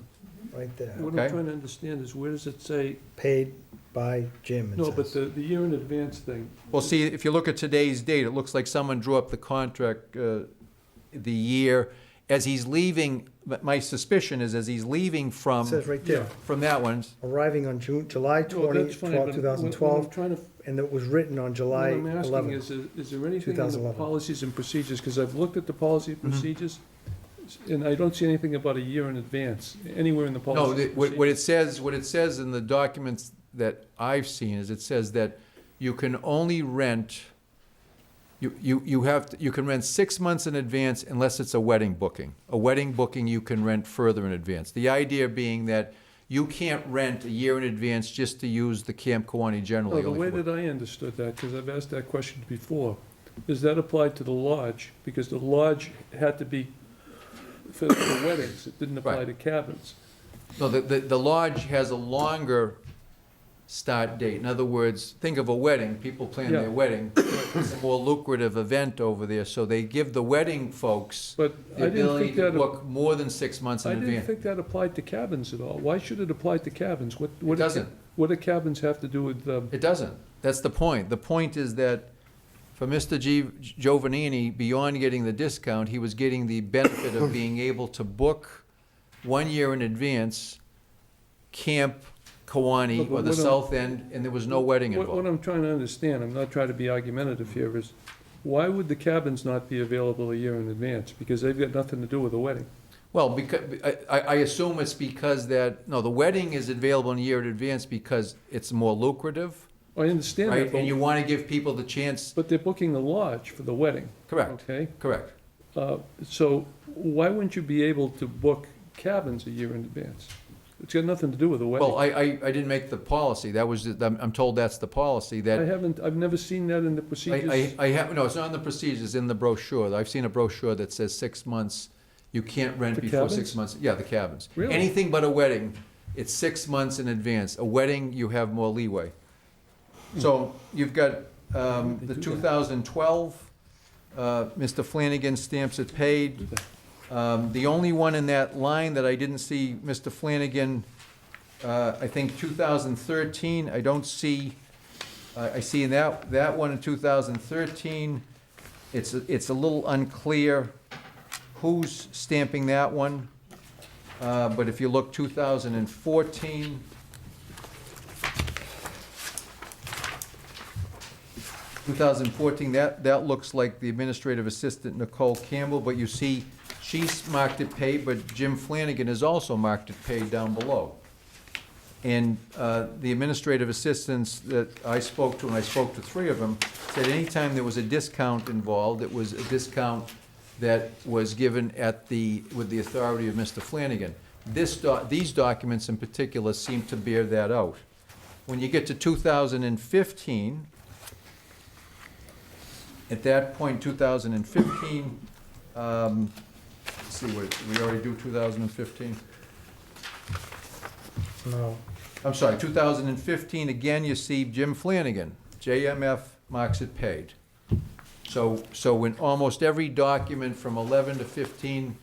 right there. What I'm Okay. trying to understand is, where does it say, Paid by Jim, it no, but says. the year in advance thing, Well, see, if you look at today's date, it looks like someone drew up the contract, the year, as he's leaving, but my suspicion is as he's leaving It from says right there, that one, arriving on July no, 20, that's fine, 12, but 2012, what I'm trying to, and it was written on July what I'm asking 11. is there anything in the 2011. policies and procedures, because I've looked at the policy and procedures, and I don't see anything about a year in advance, anywhere in the no, policy. what it says in the documents that I've seen is it says that you can only rent, you can rent 6 months in advance unless it's a wedding booking. A wedding booking you can rent further in advance. The idea being that you can't rent a year in advance just to use the Camp Kawani generally. No, the only way for- that I understood that, because I've asked that question before, is that applied to the lodge, because the lodge had to be for weddings, it didn't apply Right. to cabins. No, the lodge has a longer start date. In other words, think of a wedding, people plan Yeah. their wedding. It's a more lucrative event over there, so they give the wedding folks But the I didn't ability think to that, book more than 6 months I in didn't advance. think that applied to cabins at all. Why should it apply to cabins? What It doesn't. What do cabins have to do with, It doesn't. That's the point. The point is that for Mr. Giovanini, beyond getting the discount, he was getting the benefit of being able to book 1 year in advance Camp Kawani But or the what I'm- South End, and there was no wedding what involved. I'm trying to understand, I'm not trying to be argumentative here, is why would the cabins not be available a year in advance? Because they've got nothing to do with the wedding. Well, because, I assume it's because that, no, the wedding is available in a year in advance because it's more lucrative, I understand right? that, And you want to give people the chance, but they're booking the lodge for the wedding, correct, okay? correct. So why wouldn't you be able to book cabins a year in advance? It's got nothing to do with the wedding. Well, I didn't make the policy, that was, I'm told that's the policy, that. I've never seen that in the procedures. I have, no, it's not in the procedures, it's in the brochure. I've seen a brochure that says 6 months, you can't rent The before 6 cabins? months. Yeah, the cabins. Really? Anything but a wedding, it's 6 months in advance. A wedding, you have more leeway. So you've got the 2012, Mr. Flanagan stamps it paid. The only one in that line that I didn't see, Mr. Flanagan, I think 2013, I don't see, I see that one in 2013, it's a little unclear who's stamping that one. But if you look 2014, that looks like the administrative assistant Nicole Campbell, but you see, she's marked it paid, but Jim Flanagan has also marked it paid down below. And the administrative assistants that I spoke to, and I spoke to 3 of them, said anytime there was a discount involved, it was a discount that was given with the authority of Mr. Flanagan. These documents in particular seem to bear that out. When you get to 2015, at that point, 2015, let's see, we already do 2015? No. I'm sorry, 2015, again, you see Jim Flanagan, JMF marks it paid. So in almost every document from 11 to 15,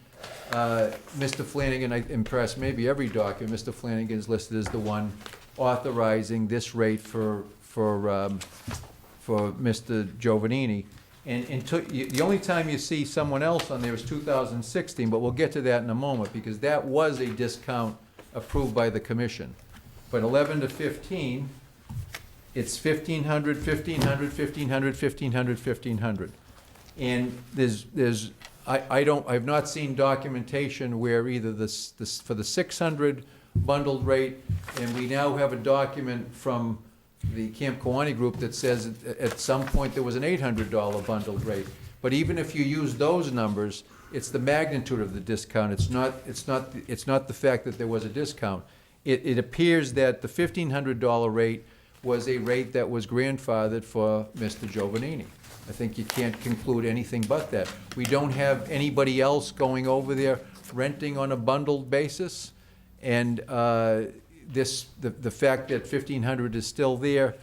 Mr. Flanagan, I impressed, maybe every document, Mr. Flanagan is listed as the one authorizing this rate for Mr. Giovannini. And the only time you see someone else on there is 2016, but we'll get to that in a moment, because that was a discount approved by the commission. But 11 to 15, it's 1,500, 1,500, 1,500, 1,500, 1,500. And I've not seen documentation where either for the 600 bundled rate, and we now have a document from the Camp Kawani group that says at some point there was an $800 bundled rate. But even if you use those numbers, it's the magnitude of the discount. It's not the fact that there was a discount. It appears that the $1,500 rate was a rate that was grandfathered for Mr. Giovannini. I think you can't conclude anything but that. We don't have anybody else going over there renting on a bundled basis, and the fact that 1,500 is still there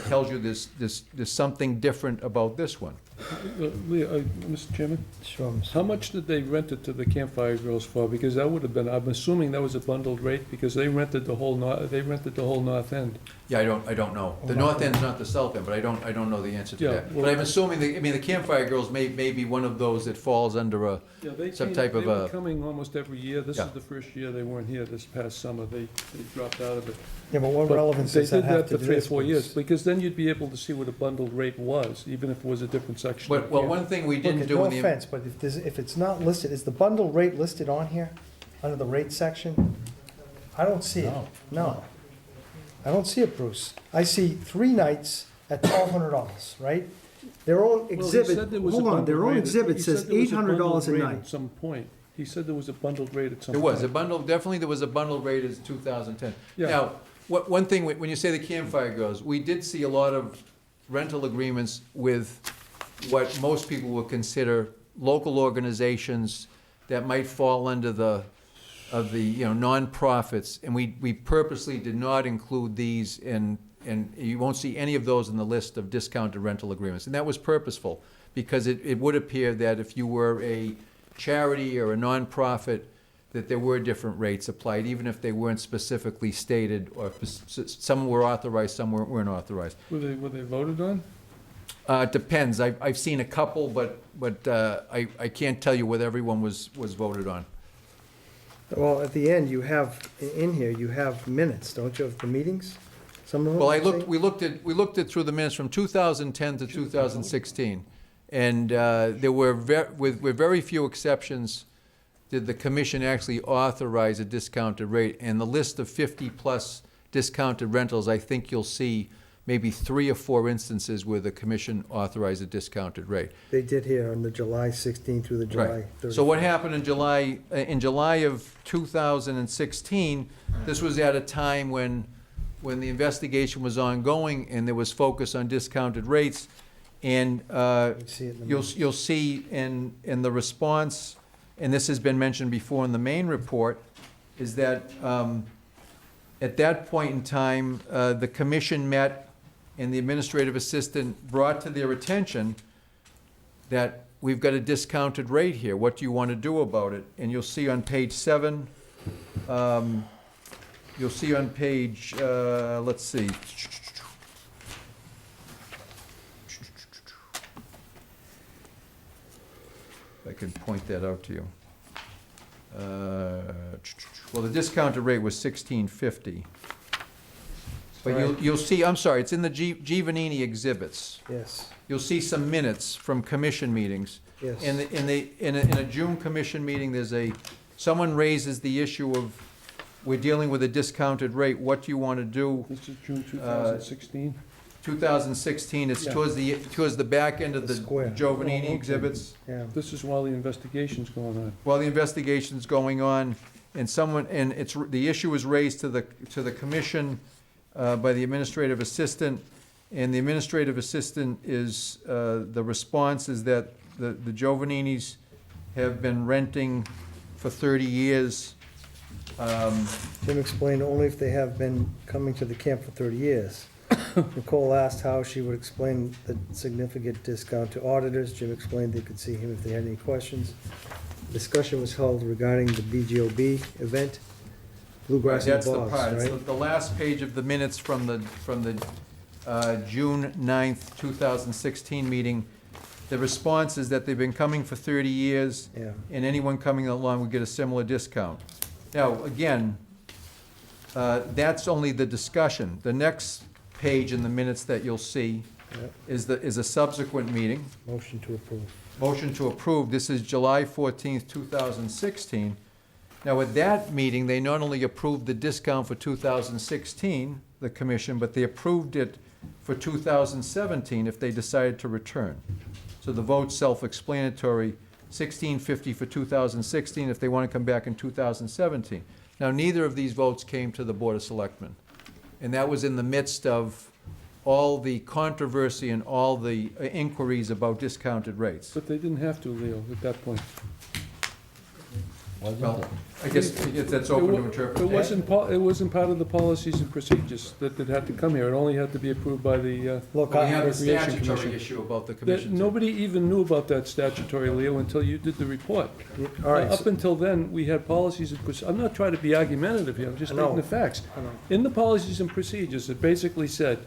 tells you there's something different about this one. Mr. Chairman, Sure. how much did they rent it to the Campfire Girls for? Because that would have been, I'm assuming that was a bundled rate, because they rented the whole north end. Yeah, I don't know. The north end's not the south end, but I don't know the answer to Yeah, that. well- But I'm assuming, the Campfire Girls may be one of those that falls under some type of They were a, coming almost every year. This Yeah. is the first year they weren't here this past summer. They dropped out of it. Yeah, but what But relevance they does that did have that to for 3 or this? 4 years, because then you'd be able to see what a bundled rate was, even if it was a different section. but, of well, camp. one thing we Look, didn't do no in the. offense, but if it's not listed, is the bundle rate listed on here, under the rate section? I don't see it, no. I don't see it, Bruce. I see 3 nights at $1,200, right? Their own Well, he exhibit, said there was a hold on, bundled their own rate. exhibit He says said there was a $800 a bundled rate night. At some point. He said there was a bundled rate at some There point. was a bundle, definitely there was a bundled rate as 2010. Yeah. Now, one thing, when you say the Campfire Girls, we did see a lot of rental agreements with what most people would consider local organizations that might fall under the nonprofits, and we purposely did not include these, and you won't see any of those in the list of discounted rental agreements, and that was purposeful, because it would appear that if you were a charity or a nonprofit, that there were different rates applied, even if they weren't specifically stated, or some were authorized, some weren't authorized. Were they voted on? It depends. I've seen a couple, but I can't tell you whether everyone was voted on. Well, at the end, you have, in here, you have minutes, don't you, of the meetings? Some of them, Well, I think? we looked at through the minutes from 2010 to 2016, and there were with very few exceptions, did the commission actually authorize a discounted rate? And the list of 50-plus discounted rentals, I think you'll see maybe 3 or 4 instances where the commission authorized a discounted rate. They did here on the July 16th through the July 31st. So what happened in July of 2016, this was at a time when the investigation was ongoing and there was focus on discounted rates. And See it in the you'll see in the response, and this has been mentioned before in the main report, is that at that point in time, the commission met and the administrative assistant brought to their attention that we've got a discounted rate here. What do you want to do about it? And you'll see on page 7, you'll see on page, let's see. If I can point that out to you. Well, the discounted rate was $16.50. But you'll see, I'm sorry, it's in the Giovannini exhibits. Yes, You'll see some minutes from commission meetings. yes. In a June commission meeting, someone raises the issue of, we're dealing with a discounted rate, what do you want to do? This is June 2016? 2016, it's Yeah. towards the back end of The the square. Giovannini Oh, okay. exhibits. Yeah, This is while the investigation's going on. While the investigation's going on, and the issue is raised to the commission by the administrative assistant, and the administrative assistant is, the response is that the Giovanninis have been renting for 30 years. Jim explained only if they have been coming to the camp for 30 years. Nicole asked how she would explain the significant discount to auditors. Jim explained they could see him if they had any questions. Discussion was held regarding the BGOB event, Bluegrass and That's the Bogs, part, it's right? the last page of the minutes from the June 9th, 2016 meeting. The response is that they've been coming for 30 years, Yeah, and anyone coming along would get a similar discount. Now, again, that's only the discussion. The next page in the minutes that you'll see Yep. is a subsequent meeting. motion to approve. Motion to approve, this is July 14th, 2016. Now, at that meeting, they not only approved the discount for 2016, the commission, but they approved it for 2017 if they decided to return. So the vote's self-explanatory, $16.50 for 2016 if they want to come back in 2017. Now, neither of these votes came to the Board of Selectmen. And that was in the midst of all the controversy and all the inquiries about discounted rates. But they didn't have to, Leo, at that point. Well, I guess that's open to interpretation. It wasn't part of the policies and procedures that had to come here. It only had to be approved by the Look, We have the Recreation statutory Commission. issue about the that commission. nobody even knew about that statutory, Leo, until you did the report. all right, Up until then, we had policies and I'm not trying to be argumentative here, I'm just I know. stating the facts. I know. In the policies and procedures, it basically said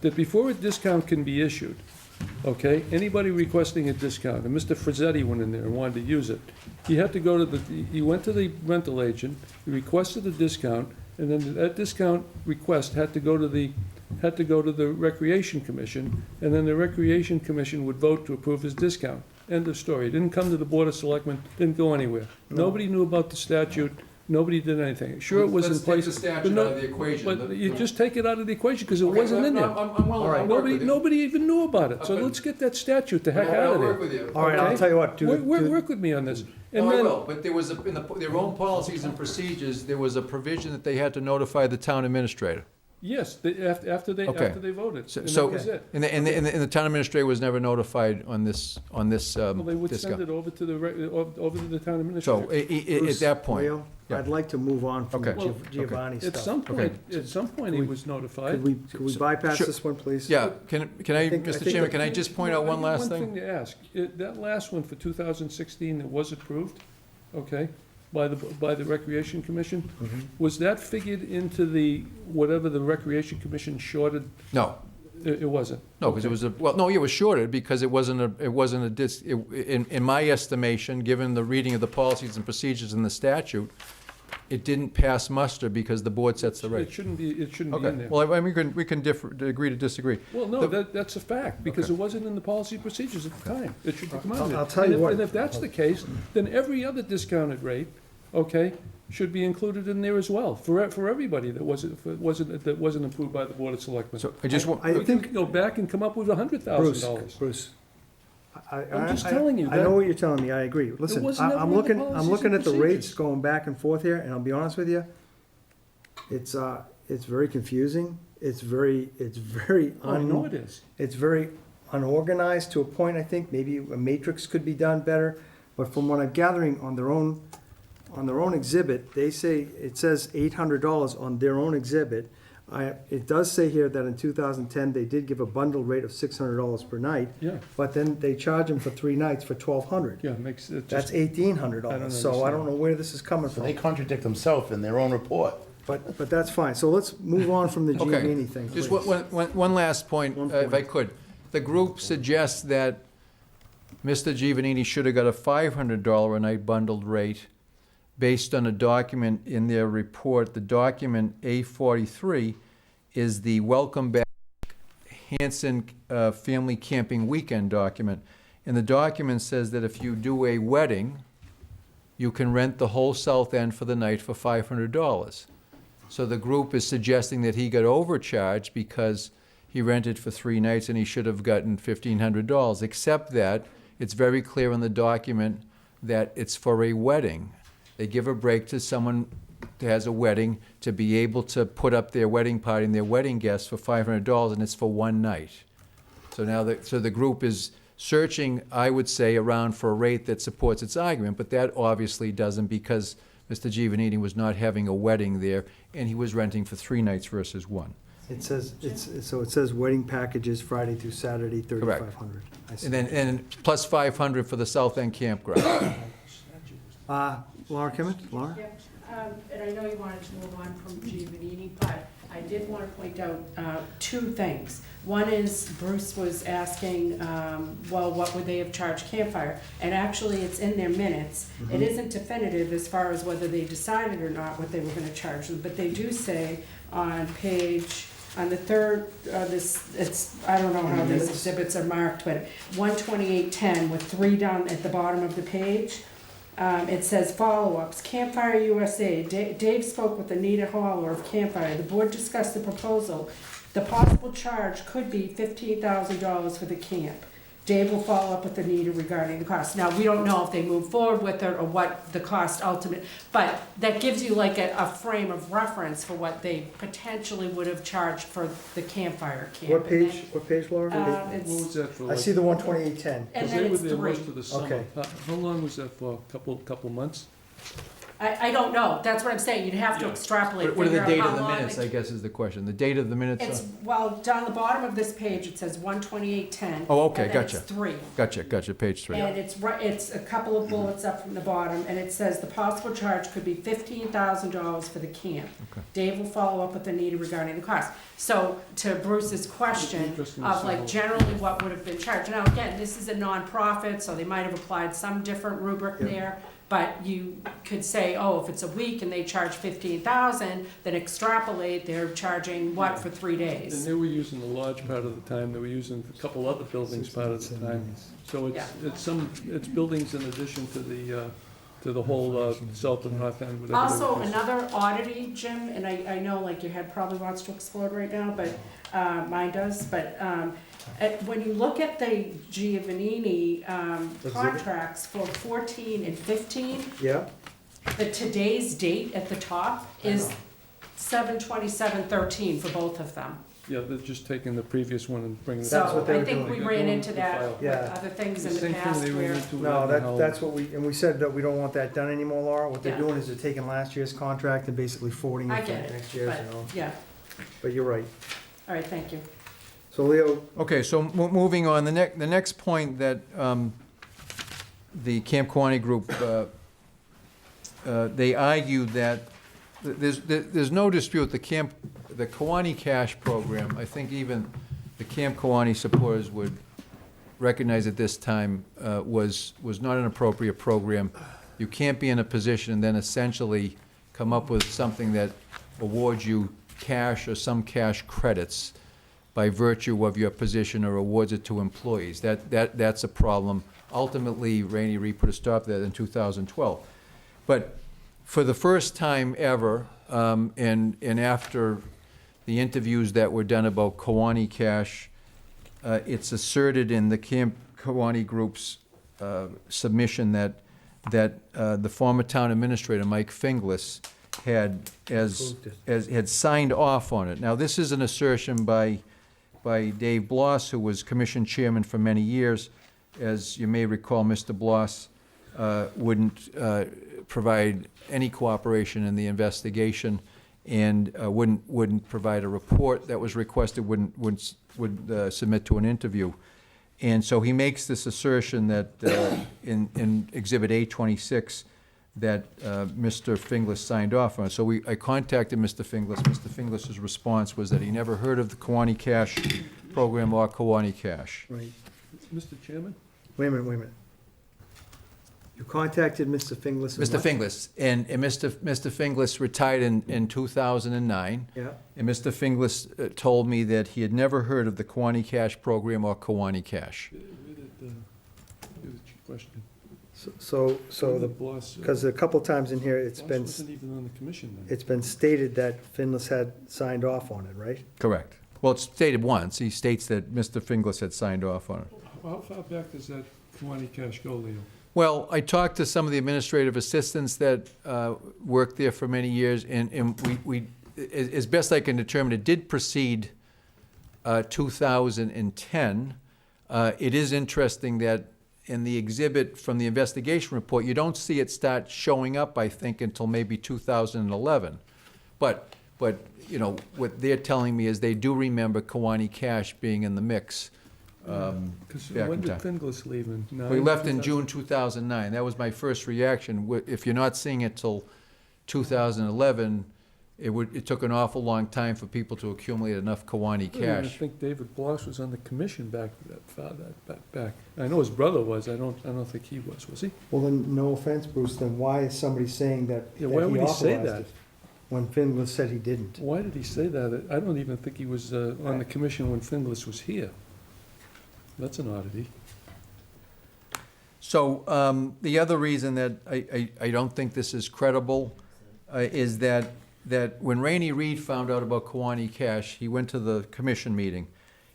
that before a discount can be issued, okay, anybody requesting a discount, and Mr. Frizzetti went in there and wanted to use it, he had to go to he went to the rental agent, he requested a discount, and then that discount request had to go to the Recreation Commission, and then the Recreation Commission would vote to approve his discount. End of story. It didn't come to the Board of Selectmen, didn't go anywhere. Nobody knew about the statute, nobody did anything. Sure, it was in place. Let's take the but statute no- out of the equation. But you just take it out of the equation, because it Okay, wasn't in no, there. I'm willing, I'll work with you. Nobody even knew about it, so But- let's get that statute the heck out I'll of work there. with you. all right, I'll Okay. tell you what, Work with me on this. And No, I then, will, but there was, in their own policies and procedures, there was a provision that they had to notify the town administrator. yes, after they Okay. voted, So- and so- that was it. And the town administrator was never notified on this Well, they would send discount. it over to over to the town So, administrator. at that point, Leo, yeah. I'd like to move on from the Okay. Giovanni At stuff. some point, he we- was notified. Could we bypass Sure. this one, please? yeah, can I, think- I Mr. think Chairman, that- can I just point out one last One thing? thing to ask, that last one for 2016 that was approved, okay, by the Recreation Commission, Mhm. was that figured into whatever the Recreation Commission shorted? No, It wasn't? no, because it was it was shorted because it wasn't in my estimation, given the reading of the policies and procedures in the statute, it didn't pass muster because the board sets the It rate. shouldn't be in Okay, there. well, I mean, we can differ, agree to disagree. Well, no, The- that's a fact, because Okay. it wasn't in the policy procedures at the time. It should come out of it. I'll tell And you if- what. And if that's the case, then every other discounted rate, okay, should be included in there as well, for everybody that wasn't approved by the Board of Selectmen. So I just want, I We think- can go back and come up with $100,000. Bruce, I'm just telling you I know that- what you're telling me, I agree. Listen, wasn't ever I'm in the looking, policies I'm looking and at the rates procedures. going back and forth here, and I'll be honest with you, it's very confusing, it's very Oh, I know it is. it's very unorganized to a point, I think, maybe a matrix could be done better, but from what I'm gathering on their own exhibit, they say, it says $800 on their own exhibit. It does say here that in 2010, they did give a bundle rate of $600 per night, Yeah, but then they charge them for 3 nights for $1,200. yeah, it makes it That's just, $1,800, so I understand. don't know where this is coming So they from, contradict themselves in their own report. but that's fine. So let's move on from the Okay. Giovanni thing, just please. one last point, One if I point. could. The group suggests that Mr. Giovannini should have got a $500 a night bundled rate based on a document in their report. The document A43 is the Welcome Back Hanson Family Camping Weekend document. And the document says that if you do a wedding, you can rent the whole south end for the night for $500. So the group is suggesting that he got overcharged because he rented for 3 nights and he should have gotten $1,500, except that it's very clear in the document that it's for a wedding. They give a break to someone that has a wedding to be able to put up their wedding party and their wedding guests for $500, and it's for 1 night. So now, the group is searching, I would say, around for a rate that supports its argument, but that obviously doesn't, because Mr. Giovannini was not having a wedding there, and he was renting for 3 nights versus 1. It says, so it says wedding packages Friday through Saturday, Correct. 3,500. I see. And plus 500 for the South End campground. Laura Kimmett, Laura? And I know you wanted to move on from Giovannini, but I did want to point out 2 things. One is Bruce was asking, well, what would they have charged Campfire? And actually, it's in their minutes. It isn't definitive as far as whether they decided or not what they were going to charge them, but they do say on page, on the third, I don't know how these exhibits are marked, but 12810 with 3 down at the bottom of the page. It says follow-ups, Campfire USA, Dave spoke with Anita Haller of Campfire, the board discussed the proposal. The possible charge could be $15,000 for the camp. Dave will follow up with Anita regarding the cost. Now, we don't know if they move forward with it or what the cost ultimate, but that gives you like a frame of reference for what they potentially would have charged for the Campfire camp. What page, Laura? Uh, what was that for? I see the 12810. And Because then they were it's there 3. most of the summer. Okay. How long was that for? Couple months? I don't know, that's what I'm saying, you'd have to Yeah. extrapolate, What are the figure out date how of the long minutes, they- I guess is the question. The date of the minutes? It's, well, down the bottom of this page, it says 12810. Oh, okay, And then gotcha. it's 3. Gotcha, page 3. And it's a couple of bullets up from the bottom, and it says the possible charge could be $15,000 for the camp. Okay. Dave will follow up with Anita regarding the cost. So to Bruce's question Interesting to of see like how- generally what would have been charged. Now, again, this is a nonprofit, so they might have applied some different rubric there. But you could say, oh, if it's a week and they charge 15,000, then extrapolate, they're charging what for 3 And days? they were using a large part of the time, they were using a couple other buildings part of the time. So it's buildings in addition to the whole south and north end, whatever. they Also, were using. another oddity, Jim, and I know like your head probably wants to explode right now, but mine does, but when you look at the Giovannini contracts for 14 and 15, Yeah, the today's date at the top is 7/27/13 for both of them. Yeah, they're just taking the previous one and bringing it. That's So what they I were think we doing. ran into The that file. with Yeah. other things The in the same thing past they ran where. into no, with how- that's what we said that we don't want that done anymore, Laura. What they're Yeah. doing is they're taking last year's contract and basically forwarding I it for get it, next year's, but, you know. yeah, But you're right. all right, thank you. So Leo, Okay, so moving on, the next point that the Camp Kewaunee group, they argued that there's no dispute, the Kewaunee Cash program, I think even the Camp Kewaunee supporters would recognize at this time, was not an appropriate program. You can't be in a position and then essentially come up with something that awards you cash or some cash credits by virtue of your position or awards it to employees. That's a problem. Ultimately, Rainey Reed put a stop to that in 2012. But for the first time ever, and after the interviews that were done about Kiwanee Cash, it's asserted in the Camp Kiwanee Group's submission that the former town administrator, Mike Finglas, had signed off on it. Now, this is an assertion by Dave Bloss, who was commission chairman for many years. As you may recall, Mr. Bloss wouldn't provide any cooperation in the investigation, and wouldn't provide a report that was requested, wouldn't submit to an interview. And so he makes this assertion that in Exhibit A26 that Mr. Finglas signed off on. So I contacted Mr. Finglas. Mr. Finglas's response was that he never heard of the Kiwanee Cash program or Kiwanee Cash. Right. Mr. Chairman? Wait a minute. You contacted Mr. Finglas? Mr. Finglas, and Mr. Finglas retired in 2009. Yeah. And Mr. Finglas told me that he had never heard of the Kiwanee Cash program or Kiwanee Cash. Question. So The Bloss, because a couple times in here, Bloss wasn't even on the commission then. it's been stated that Finglas had signed off on it, right? Correct. Well, it's stated once. He states that Mr. Finglas had signed off on it. How far back does that Kiwanee Cash go, Leo? Well, I talked to some of the administrative assistants that worked there for many years, and we, as best I can determine, it did precede 2010. It is interesting that in the exhibit from the investigation report, you don't see it start showing up, I think, until maybe 2011. But you know, what they're telling me is they do remember Kiwanee Cash being in the mix. Because back when in did time. Finglas leave in? We left in June 2009. That was my first reaction. If you're not seeing it till 2011, it took an awful long time for people to accumulate enough Kiwanee I cash. think David Bloss was on the commission back that far, back. I know his brother was. I don't think he was he? Well, then, no offense, Bruce, then why is somebody saying that Yeah, why would he say authorized that? it when Finglas said he didn't? Why did he say that? I don't even think he was on the commission when Finglas was here. That's an oddity. So the other reason that I don't think this is credible is that when Rainey Reed found out about Kiwanee Cash, he went to the commission meeting,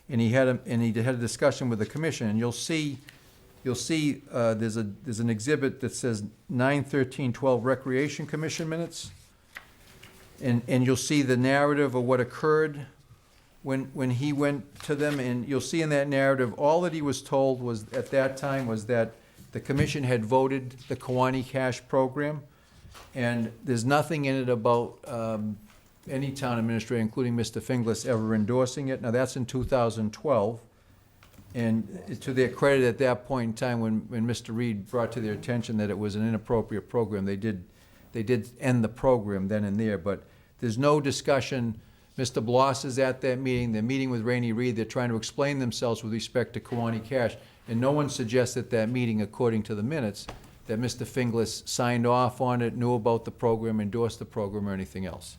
and he had a discussion with the commission. And you'll see there's an exhibit that says 9/13/12 Recreation Commission minutes, and you'll see the narrative of what occurred when he went to them, and you'll see in that narrative, all that he was told was, at that time, was that the commission had voted the Kiwanee Cash program, and there's nothing in it about any town administrator, including Mr. Finglas, ever endorsing it. Now, that's in 2012, and to their credit, at that point in time, when Mr. Reed brought to their attention that it was an inappropriate program, they did end the program then and there, but there's no discussion. Mr. Bloss is at that meeting, they're meeting with Rainey Reed, they're trying to explain themselves with respect to Kiwanee Cash, and no one suggests at that meeting, according to the minutes, that Mr. Finglas signed off on it, knew about the program, endorsed the program, or anything else.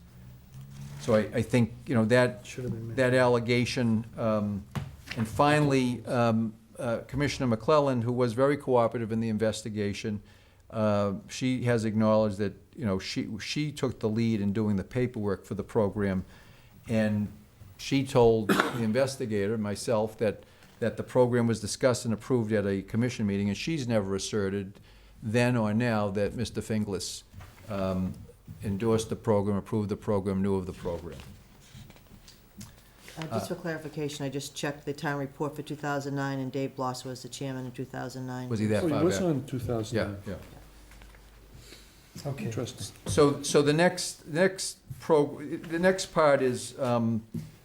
So I think, you know, that allegation, and finally, Commissioner McClellan, who was very cooperative in the investigation, she has acknowledged that, you know, she took the lead in doing the paperwork for the program, and she told the investigator, myself, that the program was discussed and approved at a commission meeting, and she's never asserted, then or now, that Mr. Finglas endorsed the program, approved the program, knew of the program. Just for clarification, I just checked the town report for 2009, and Dave Bloss was the chairman in 2009. Was he that Oh, far he was back? on 2009. Yeah. Okay. Interesting. So the next part is,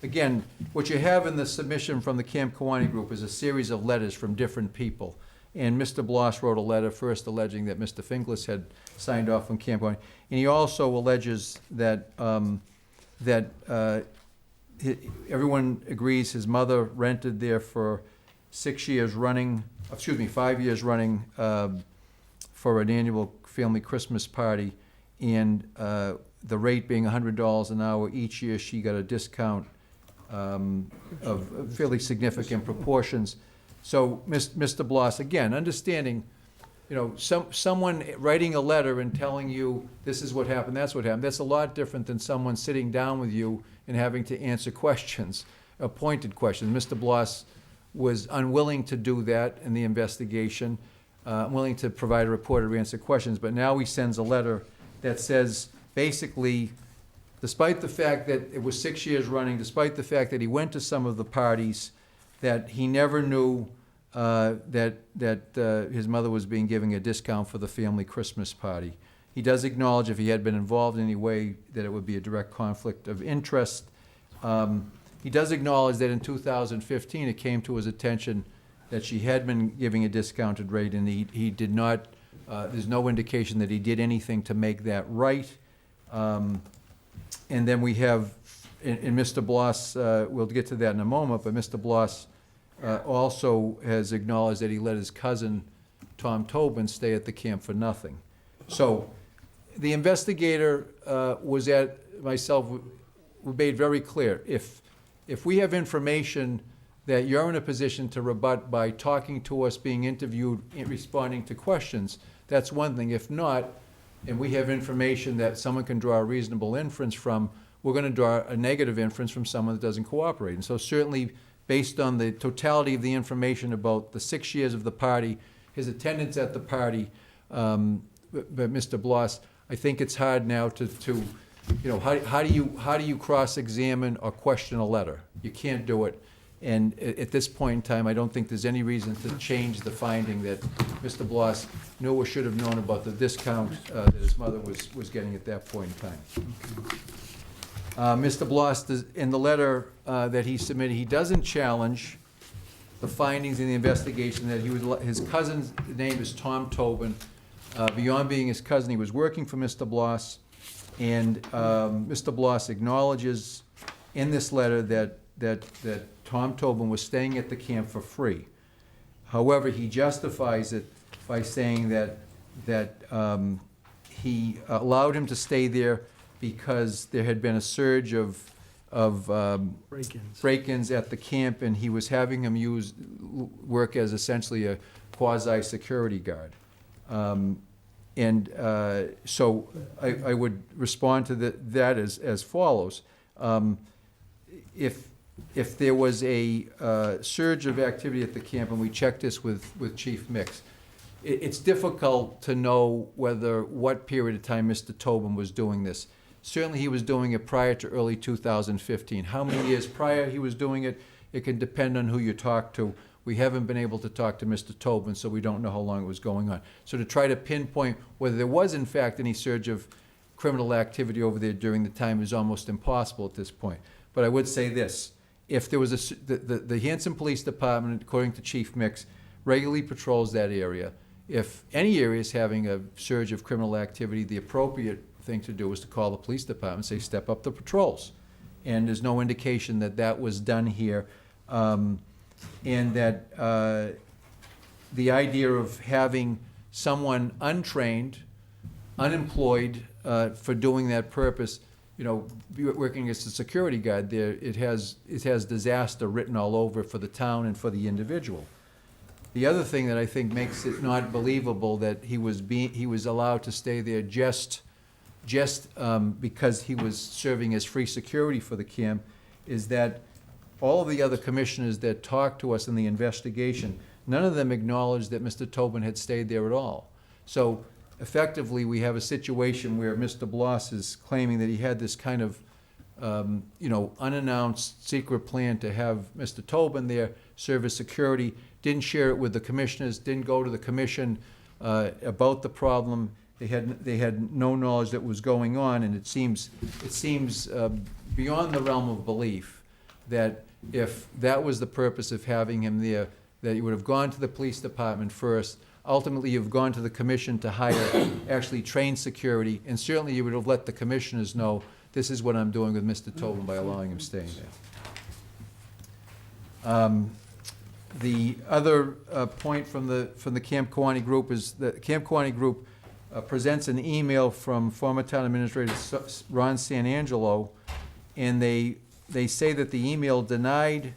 again, what you have in the submission from the Camp Kiwanee Group is a series of letters from different people. And Mr. Bloss wrote a letter first alleging that Mr. Finglas had signed off on Camp Kiwanee. And he also alleges that, everyone agrees his mother rented there for 5 years running, for an annual family Christmas party, and the rate being $100 an hour, each year she got a discount of fairly significant proportions. So, Mr. Bloss, again, understanding, someone writing a letter and telling you this is what happened, that's what happened, that's a lot different than someone sitting down with you and having to answer questions, pointed questions. Mr. Bloss was unwilling to do that in the investigation, willing to provide a report or answer questions, but now he sends a letter that says, basically, despite the fact that it was 6 years running, despite the fact that he went to some of the parties, that he never knew that his mother was being given a discount for the family Christmas party. He does acknowledge if he had been involved in any way that it would be a direct conflict of interest. He does acknowledge that in 2015 it came to his attention that she had been giving a discounted rate, and he did not, there's no indication that he did anything to make that right. And then we have, in Mr. Bloss, we'll get to that in a moment, but Mr. Bloss also has acknowledged that he let his cousin, Tom Tobin, stay at the camp for nothing. So the investigator was we made very clear, if we have information that you're in a position to rebut by talking to us, being interviewed, and responding to questions, that's one thing. If not, and we have information that someone can draw a reasonable inference from, we're going to draw a negative inference from someone that doesn't cooperate. And so certainly, based on the totality of the information about the 6 years of the party, his attendance at the party, but Mr. Bloss, I think it's hard now to how do you cross-examine or question a letter? You can't do it. And at this point in time, I don't think there's any reason to change the finding that Mr. Bloss knew or should have known about the discount that his mother was getting at that point in time. Mr. Bloss, in the letter that he submitted, he doesn't challenge the findings in the investigation that his cousin's name is Tom Tobin. Beyond being his cousin, he was working for Mr. Bloss, and Mr. Bloss acknowledges in this letter that Tom Tobin was staying at the camp for free. However, he justifies it by saying that he allowed him to stay there because there had been a surge of break-ins at the camp, and he was having him work as essentially a quasi-security guard. So I would respond to that as follows. If there was a surge of activity at the camp, and we checked this with Chief Mix, it's difficult to know what period of time Mr. Tobin was doing this. Certainly he was doing it prior to early 2015. How many years prior he was doing it, it can depend on who you talk to. We haven't been able to talk to Mr. Tobin, so we don't know how long it was going on. So to try to pinpoint whether there was in fact any surge of criminal activity over there during the time is almost impossible at this point. But I would say this, if there was the Hanson Police Department, according to Chief Mix, regularly patrols that area. If any area is having a surge of criminal activity, the appropriate thing to do is to call the police department and say, step up the patrols. And there's no indication that that was done here. And that the idea of having someone untrained, unemployed for doing that purpose, working as a security guard there, it has disaster written all over for the town and for the individual. The other thing that I think makes it not believable that he was allowed to stay there just because he was serving as free security for the camp is that all of the other commissioners that talked to us in the investigation, none of them acknowledged that Mr. Tobin had stayed there at all. So effectively, we have a situation where Mr. Bloss is claiming that he had this kind of, unannounced secret plan to have Mr. Tobin there serve as security, didn't share it with the commissioners, didn't go to the commission about the problem. They had no knowledge that was going on, and it seems beyond the realm of belief that if that was the purpose of having him there, that you would have gone to the police department first. Ultimately, you've gone to the commission to hire actually trained security, and certainly you would have let the commissioners know this is what I'm doing with Mr. Tobin by allowing him staying there. The other point from the Camp Kawani group is that Camp Kawani group presents an email from former town administrator Ron Sanangelo, and they say that the email denied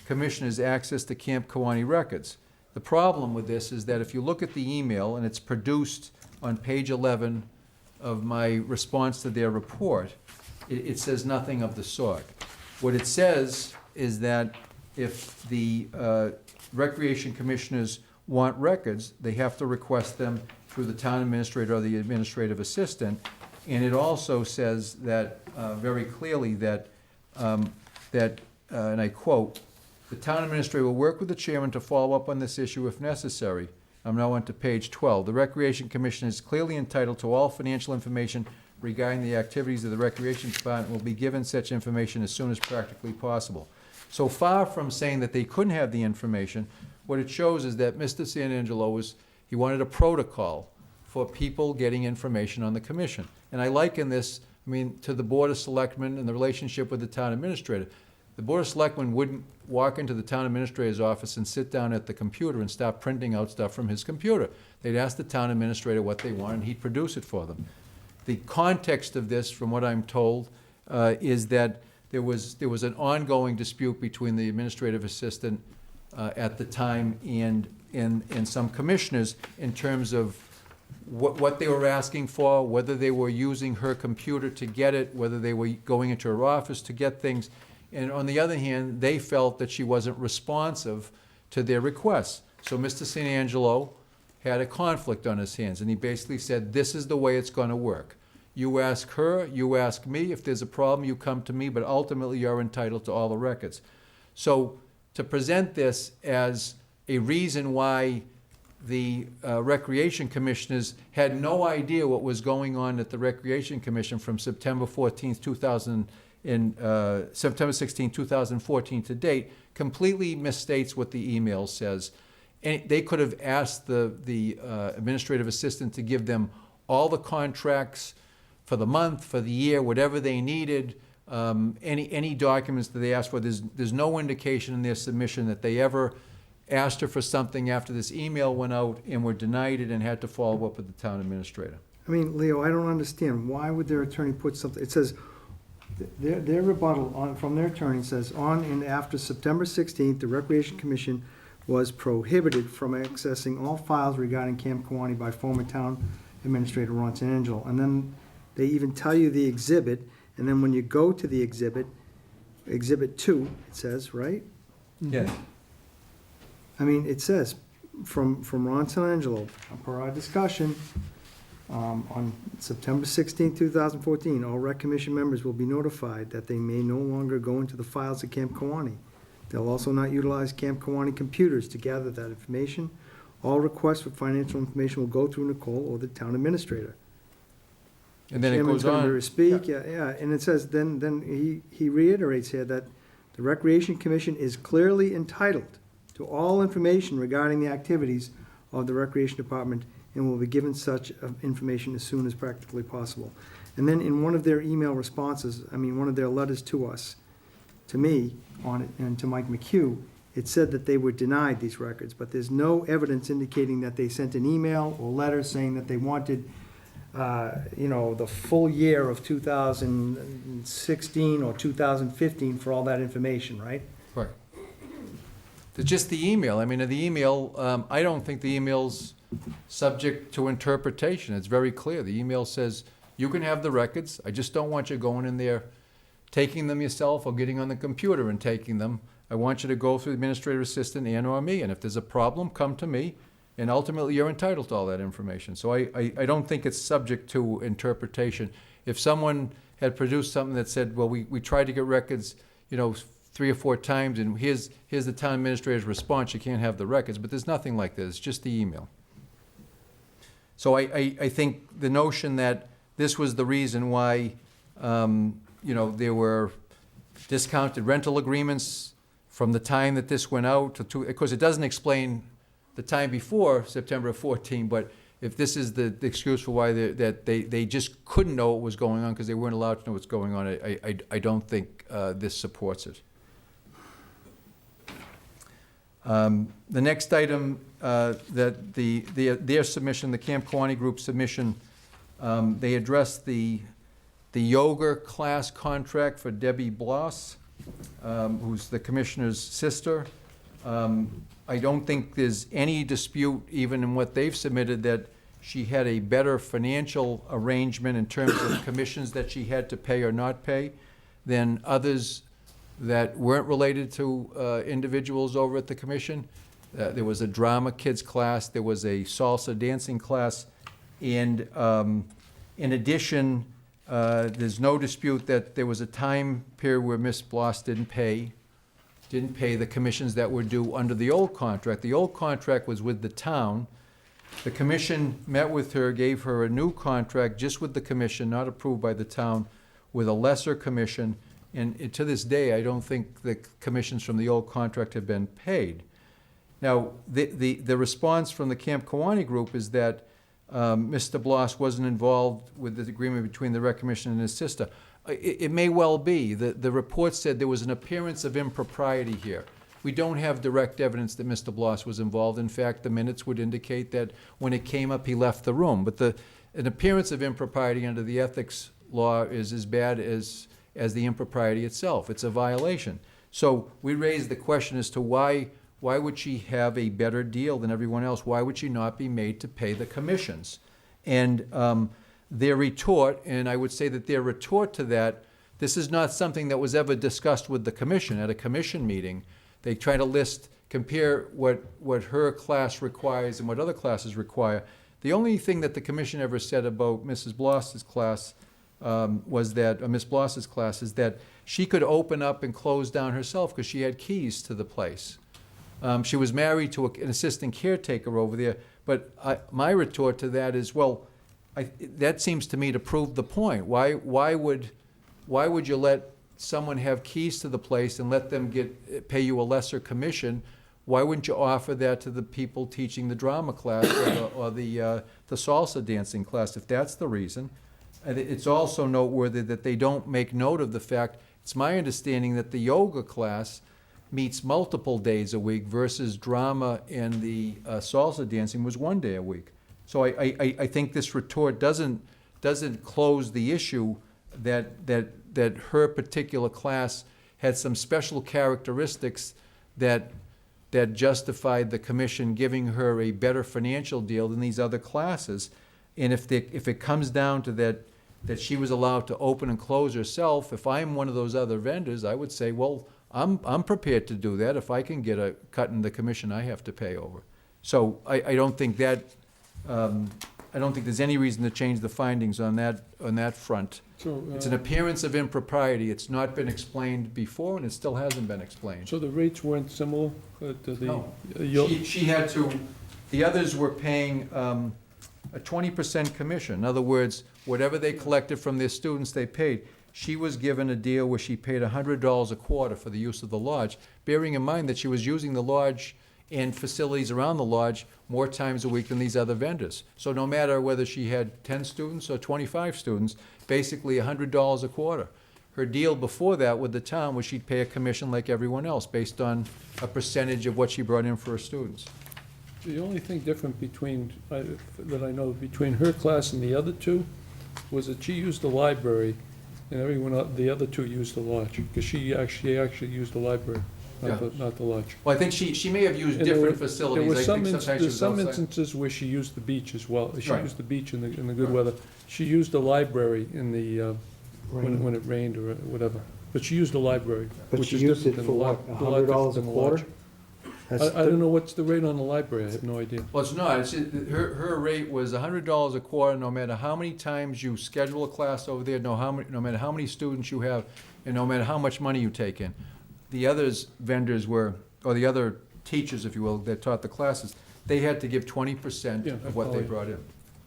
commissioners access to Camp Kawani records. The problem with this is that if you look at the email, and it's produced on page 11 of my response to their report, it says nothing of the sort. What it says is that if the recreation commissioners want records, they have to request them through the town administrator or the administrative assistant. And it also says that, very clearly, that, and I quote, "The town administrator will work with the chairman to follow up on this issue if necessary." I'm now on to page 12. "The Recreation Commission is clearly entitled to all financial information regarding the activities of the Recreation Department, will be given such information as soon as practically possible." So far from saying that they couldn't have the information, what it shows is that Mr. Sanangelo he wanted a protocol for people getting information on the commission. And I liken this, to the Board of Selectmen and the relationship with the town administrator. The Board of Selectmen wouldn't walk into the town administrator's office and sit down at the computer and start printing out stuff from his computer. They'd ask the town administrator what they want, and he'd produce it for them. The context of this, from what I'm told, is that there was an ongoing dispute between the administrative assistant at the time and some commissioners in terms of what they were asking for, whether they were using her computer to get it, whether they were going into her office to get things. And on the other hand, they felt that she wasn't responsive to their requests. So Mr. Sanangelo had a conflict on his hands, and he basically said, this is the way it's going to work. You ask her, you ask me. If there's a problem, you come to me, but ultimately you're entitled to all the records. So to present this as a reason why the Recreation Commissioners had no idea what was going on at the Recreation Commission from September 14th, September 16, 2014 to date, completely misstates what the email says. And they could have asked the administrative assistant to give them all the contracts for the month, for the year, whatever they needed, any documents that they asked for. There's no indication in their submission that they ever asked her for something after this email went out and were denied it and had to follow up with the town administrator. Leo, I don't understand. Why would their attorney put something, it says, their rebuttal from their attorney says, on and after September 16th, the Recreation Commission was prohibited from accessing all files regarding Camp Kawani by former town administrator Ron Sanangelo. And then they even tell you the exhibit, and then when you go to the exhibit, Exhibit 2, it says, right? Yes. It says, from Ron Sanangelo, per our discussion, on September 16, 2014, all Rec Commission members will be notified that they may no longer go into the files at Camp Kawani. They'll also not utilize Camp Kawani computers to gather that information. All requests for financial information will go through Nicole or the town administrator. And then it Chairman's goes gonna on. speak, yeah, and it says, then he reiterates here that the Recreation Commission is clearly entitled to all information regarding the activities of the Recreation Department and will be given such information as soon as practically possible. And then in one of their email responses, one of their letters to us, to me, on it, and to Mike McHugh, it said that they were denied these records, but there's no evidence indicating that they sent an email or letter saying that they wanted, the full year of 2016 or 2015 for all that information, right? Right. Just the email. The email, I don't think the email's subject to interpretation. It's very clear. The email says, you can have the records. I just don't want you going in there, taking them yourself or getting on the computer and taking them. I want you to go through the administrative assistant and or me, and if there's a problem, come to me, and ultimately you're entitled to all that information. So I don't think it's subject to interpretation. If someone had produced something that said, well, we tried to get records, 3 or 4 times, and here's the town administrator's response, you can't have the records, but there's nothing like this, it's just the email. So I think the notion that this was the reason why, there were discounted rental agreements from the time that this went out to, of course, it doesn't explain the time before September of 14, but if this is the excuse for why they just couldn't know what was going on because they weren't allowed to know what's going on, I don't think this supports it. The next item, that their submission, the Camp Kawani Group submission, they addressed the yoga class contract for Debbie Bloss, who's the commissioner's sister. I don't think there's any dispute, even in what they've submitted, that she had a better financial arrangement in terms of commissions that she had to pay or not pay than others that weren't related to individuals over at the commission. There was a drama kids class, there was a salsa dancing class, and in addition, there's no dispute that there was a time period where Ms. Bloss didn't pay the commissions that were due under the old contract. The old contract was with the town. The commission met with her, gave her a new contract just with the commission, not approved by the town, with a lesser commission. And to this day, I don't think the commissions from the old contract have been paid. Now, the response from the Camp Kawani Group is that Mr. Bloss wasn't involved with the agreement between the rec commission and his sister. It may well be. The report said there was an appearance of impropriety here. We don't have direct evidence that Mr. Bloss was involved. In fact, the minutes would indicate that when it came up, he left the room. But an appearance of impropriety under the ethics law is as bad as the impropriety itself. It's a violation. So we raised the question as to why would she have a better deal than everyone else? Why would she not be made to pay the commissions? And their retort, and I would say that their retort to that, this is not something that was ever discussed with the commission at a commission meeting. They try to compare what her class requires and what other classes require. The only thing that the commission ever said about Mrs. Bloss's class Miss Bloss's class, is that she could open up and close down herself because she had keys to the place. She was married to an assistant caretaker over there, but my retort to that is, well, that seems to me to prove the point. Why would you let someone have keys to the place and let them pay you a lesser commission? Why wouldn't you offer that to the people teaching the drama class or the salsa dancing class, if that's the reason? And it's also noteworthy that they don't make note of the fact, it's my understanding that the yoga class meets multiple days a week versus drama and the salsa dancing was one day a week. So I think this retort doesn't close the issue that her particular class had some special characteristics that justified the commission giving her a better financial deal than these other classes. And if it comes down to that she was allowed to open and close herself, if I'm one of those other vendors, I would say, well, I'm prepared to do that if I can get a cut in the commission I have to pay over. So I don't think there's any reason to change the findings on that front. So, It's an appearance of impropriety. It's not been explained before, and it still hasn't been explained. so the rates weren't similar to the? No. yo- She had to, the others were paying a 20% commission. In other words, whatever they collected from their students, they paid. She was given a deal where she paid $100 a quarter for the use of the lodge, bearing in mind that she was using the lodge and facilities around the lodge more times a week than these other vendors. So no matter whether she had 10 students or 25 students, basically $100 a quarter. Her deal before that with the town was she'd pay a commission like everyone else based on a percentage of what she brought in for her students. The only thing different that I know between her class and the other two was that she used the library and the other two used the lodge, because she actually used the library, not the lodge. Well, I think she may have used And there different were- facilities. There were I some, think ins- sometimes she there's was some outside. instances where she used the beach as well. She Right. used the beach in the good weather. She used the library in the, when it rained or whatever. But she used the library, But which she is used different it than for the what, lodge. A lot different $100 a than the quarter? lodge. That's I don't know what's the rate on the library. I have no idea. Well, it's not. Her rate was $100 a quarter, no matter how many times you schedule a class over there, no matter how many students you have, and no matter how much money you take in. The vendors were, or the other teachers, if you will, that taught the classes, they had to give 20% Yeah, of what they probably. brought in.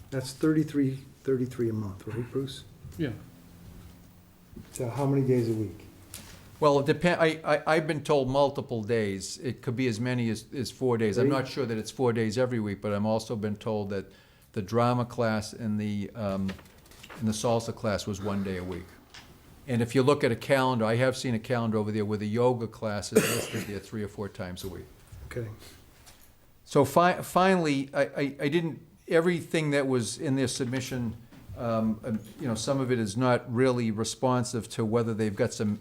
That's $33 a month, right, Bruce? Yeah. So how many days a week? Well, it depend, I've been told multiple days. It could be as many as 4 days. I'm not sure that it's 4 days every week, but I'm also been told that the drama class and the salsa class was 1 day a week. And if you look at a calendar, I have seen a calendar over there where the yoga class is listed there 3 or 4 times a week. Okay. So finally, I didn't, everything that was in their submission, you know, some of it is not really responsive to whether they've got some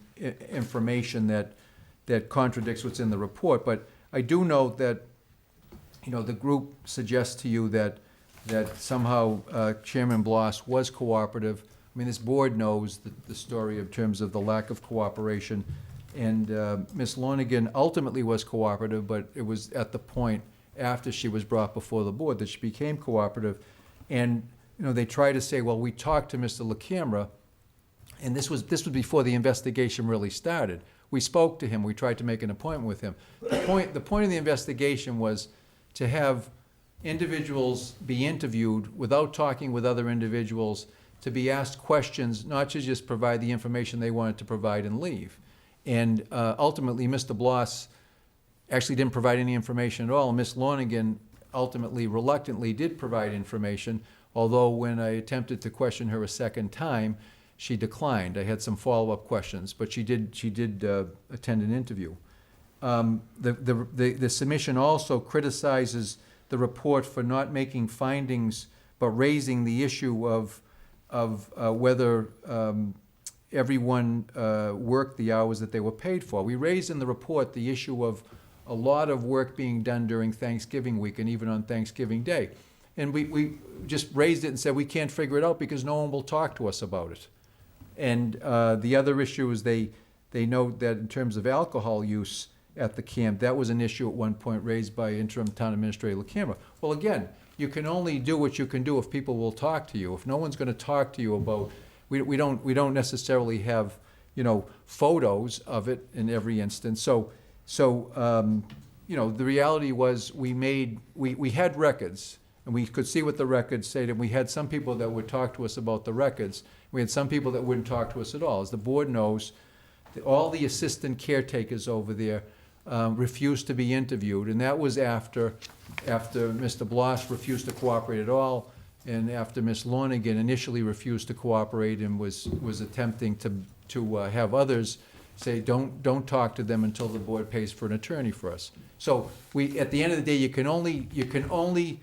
information that contradicts what's in the report. But I do note that, you know, the group suggests to you that somehow Chairman Bloss was cooperative. I mean, this board knows the story in terms of the lack of cooperation. And Ms. Lonigan ultimately was cooperative, but it was at the point after she was brought before the board that she became cooperative. And, you know, they try to say, well, we talked to Mr. LaCamera, and this was before the investigation really started. We spoke to him, we tried to make an appointment with him. The point of the investigation was to have individuals be interviewed without talking with other individuals, to be asked questions, not to just provide the information they wanted to provide and leave. And ultimately, Mr. Bloss actually didn't provide any information at all. And Ms. Lonigan ultimately, reluctantly, did provide information, although when I attempted to question her a second time, she declined. I had some follow-up questions, but she did attend an interview. The submission also criticizes the report for not making findings, but raising the issue of whether everyone worked the hours that they were paid for. We raised in the report the issue of a lot of work being done during Thanksgiving week and even on Thanksgiving Day. And we just raised it and said we can't figure it out because no one will talk to us about it. And the other issue is they note that in terms of alcohol use at the camp, that was an issue at one point raised by interim town administrator LaCamera. Well, again, you can only do what you can do if people will talk to you. If no one's going to talk to you about, we don't necessarily have, you know, photos of it in every instance. So you know, the reality was we had records, and we could see what the records said, and we had some people that would talk to us about the records. We had some people that wouldn't talk to us at all. As the board knows, all the assistant caretakers over there refused to be interviewed, and that was after Mr. Bloss refused to cooperate at all, and after Ms. Lonigan initially refused to cooperate and was attempting to have others say, don't talk to them until the board pays for an attorney for us. So at the end of the day, you can only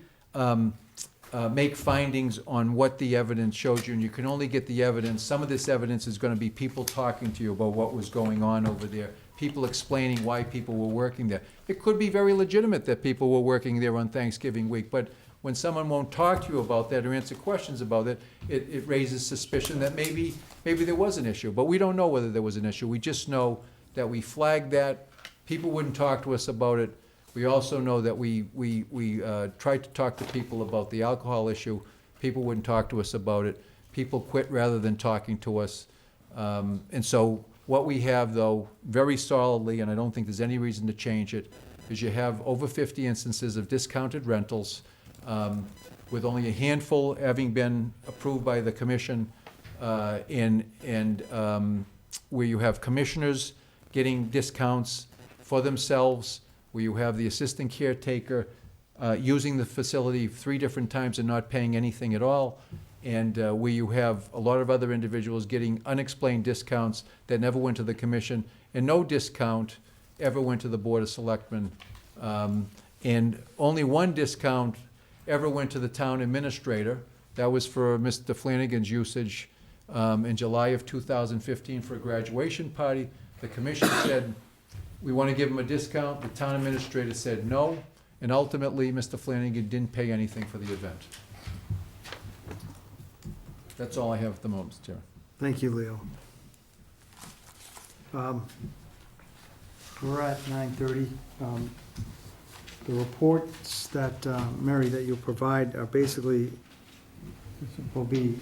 make findings on what the evidence shows you, and you can only get the evidence. Some of this evidence is going to be people talking to you about what was going on over there, people explaining why people were working there. It could be very legitimate that people were working there on Thanksgiving week, but when someone won't talk to you about that or answer questions about it, it raises suspicion that maybe there was an issue. But we don't know whether there was an issue. We just know that we flagged that. People wouldn't talk to us about it. We also know that we tried to talk to people about the alcohol issue. People wouldn't talk to us about it. People quit rather than talking to us. And so what we have, though, very solidly, and I don't think there's any reason to change it, is you have over 50 instances of discounted rentals, with only a handful having been approved by the commission, and where you have commissioners getting discounts for themselves, where you have the assistant caretaker using the facility 3 different times and not paying anything at all, and where you have a lot of other individuals getting unexplained discounts that never went to the commission, and no discount ever went to the Board of Selectmen, and only one discount ever went to the town administrator. That was for Mr. Flanagan's usage in July of 2015 for a graduation party. The commission said, we want to give him a discount. The town administrator said no, and ultimately, Mr. Flanagan didn't pay anything for the event. That's all I have at the moment, Mr. Chairman. Thank you, Leo. We're at 9:30. The reports that, Mary, that you'll provide are basically, will be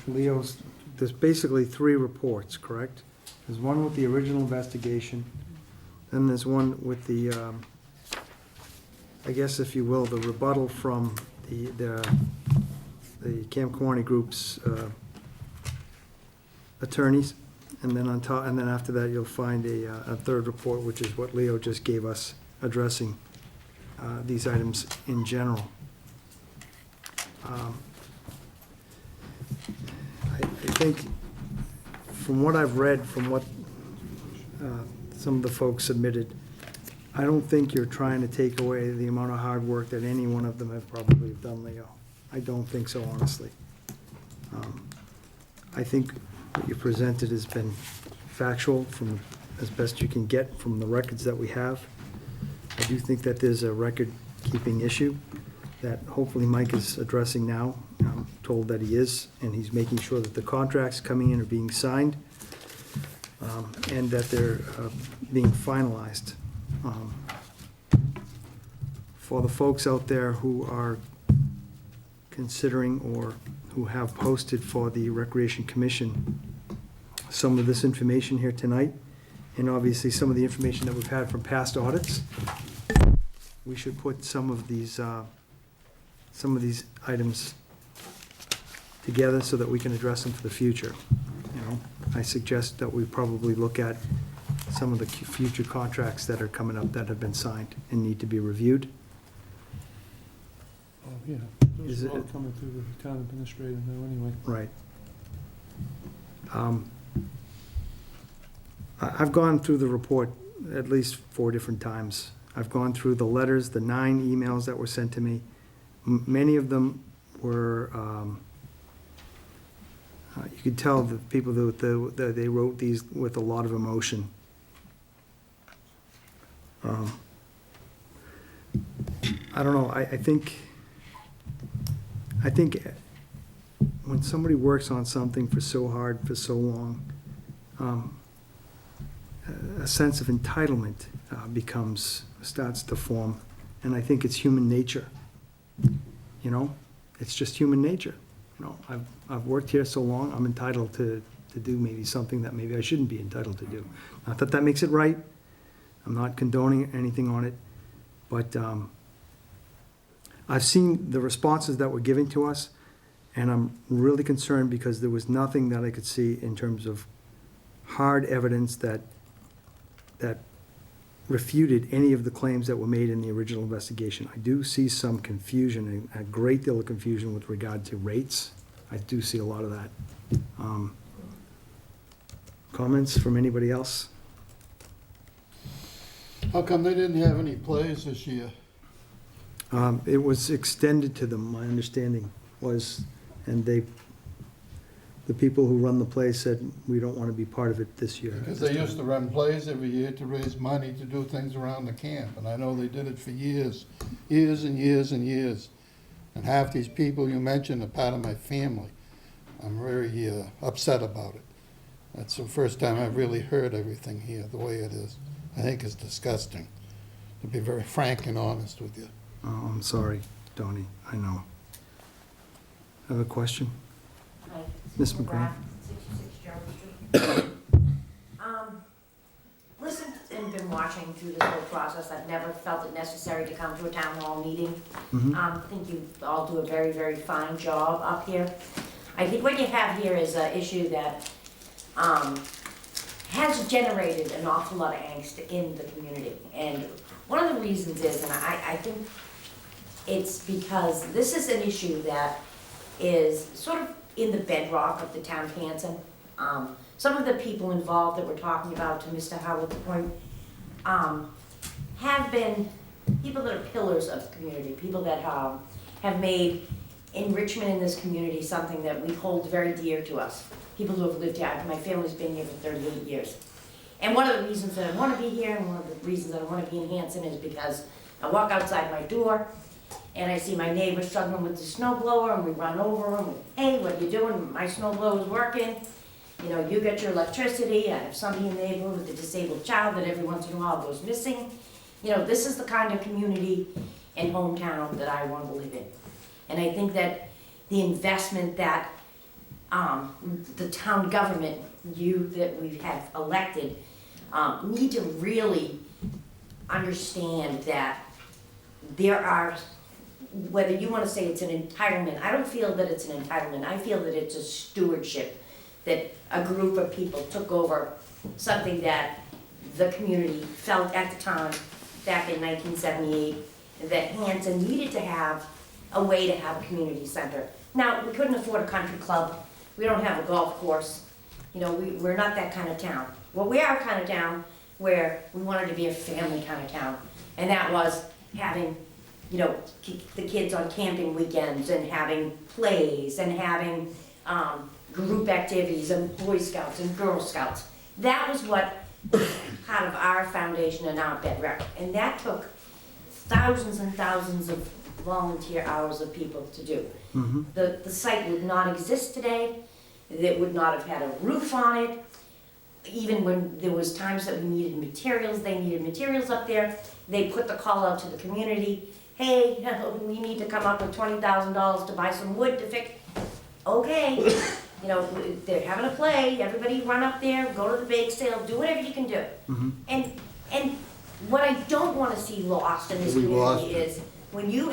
Leo's, there's basically 3 reports, correct? There's one with the original investigation, then there's one with the, I guess if you will, the rebuttal from the Camp Kewaunee Group's attorneys, and then on top, and then after that, you'll find a 3rd report, which is what Leo just gave us, addressing these items in general. I think from what I've read, from what some of the folks submitted, I don't think you're trying to take away the amount of hard work that any one of them have probably done, Leo. I don't think so, honestly. I think what you presented has been factual from as best you can get from the records that we have. I do think that there's a record-keeping issue that hopefully Mike is addressing now. I'm told that he is, and he's making sure that the contracts coming in are being signed, and that they're being finalized. For the folks out there who are considering or who have posted for the Recreation Commission, some of this information here tonight, and obviously some of the information that we've had from past audits, we should put some of these items together so that we can address them for the future. You know, I suggest that we probably look at some of the future contracts that are coming up that have been signed and need to be reviewed. Oh, yeah. Is Those are all it- coming through the town administrator now anyway. Right. I've gone through the report at least 4 different times. I've gone through the letters, the 9 emails that were sent to me. Many of them were, you could tell the people that they wrote these with a lot of emotion. I don't know, I think when somebody works on something for so hard, for so long, a sense of entitlement starts to form, and I think it's human nature. You know, it's just human nature. You know, I've worked here so long, I'm entitled to do maybe something that maybe I shouldn't be entitled to do. Not that that makes it right, I'm not condoning anything on it, but I've seen the responses that were given to us, and I'm really concerned because there was nothing that I could see in terms of hard evidence that refuted any of the claims that were made in the original investigation. I do see some confusion, a great deal of confusion with regard to rates. I do see a lot of that. Comments from anybody else? How come they didn't have any plays this year? It was extended to them, my understanding was, and the people who run the place said, we don't want to be part of it this year. Because they used to run plays every year to raise money to do things around the camp, and I know they did it for years, years and years and years. And half these people you mentioned are part of my family. I'm very upset about it. That's the first time I've really heard everything here the way it is. I think it's disgusting, to be very frank and honest with you. Oh, I'm sorry, Donnie, I know. Have a question? Hi, Ms. Susan McGrath. 66 Gerald Street. Listened and been watching through this whole process. I've never felt it necessary to come to a town hall meeting. Mhm. I think you all do a very, very fine job up here. I think what you have here is an issue that has generated an awful lot of angst in the community. And one of the reasons is, and I think it's because this is an issue that is sort of in the bedrock of the town of Hanson. Some of the people involved that we're talking about, to Mr. Howard's point, have been people that are pillars of the community, people that have made enrichment in this community something that we hold very dear to us. People who have lived here. My family's been here for 38 years. And one of the reasons that I want to be here, and one of the reasons that I want to be in Hanson, is because I walk outside my door and I see my neighbor struggling with the snow blower, and we run over them. Hey, what are you doing? My snow blower's working. You know, you get your electricity. I have somebody in the neighborhood with a disabled child that every once in a while goes missing. You know, this is the kind of community and hometown that I want to live in. And I think that the investment that the town government, you that we have elected, need to really understand that there are, whether you want to say it's an entitlement, I don't feel that it's an entitlement. I feel that it's a stewardship, that a group of people took over something that the community felt at the time, back in 1978, that Hanson needed to have a way to have a community center. Now, we couldn't afford a country club. We don't have a golf course. You know, we're not that kind of town. Well, we are kind of town where we wanted to be a family kind of town. And that was having, the kids on camping weekends and having plays and having group activities and Boy Scouts and Girl Scouts. That was what part of our foundation and our bedrock. And that took thousands and thousands of volunteer hours of people to do. The site would not exist today. It would not have had a roof on it. Even when there was times that we needed materials, they needed materials up there. They put the call out to the community. Hey, we need to come up with $20,000 to buy some wood to fix. Okay, they're having a play. Everybody run up there, go to the bake sale, do whatever you can do. And what I don't want to see lost in this We lost community is when you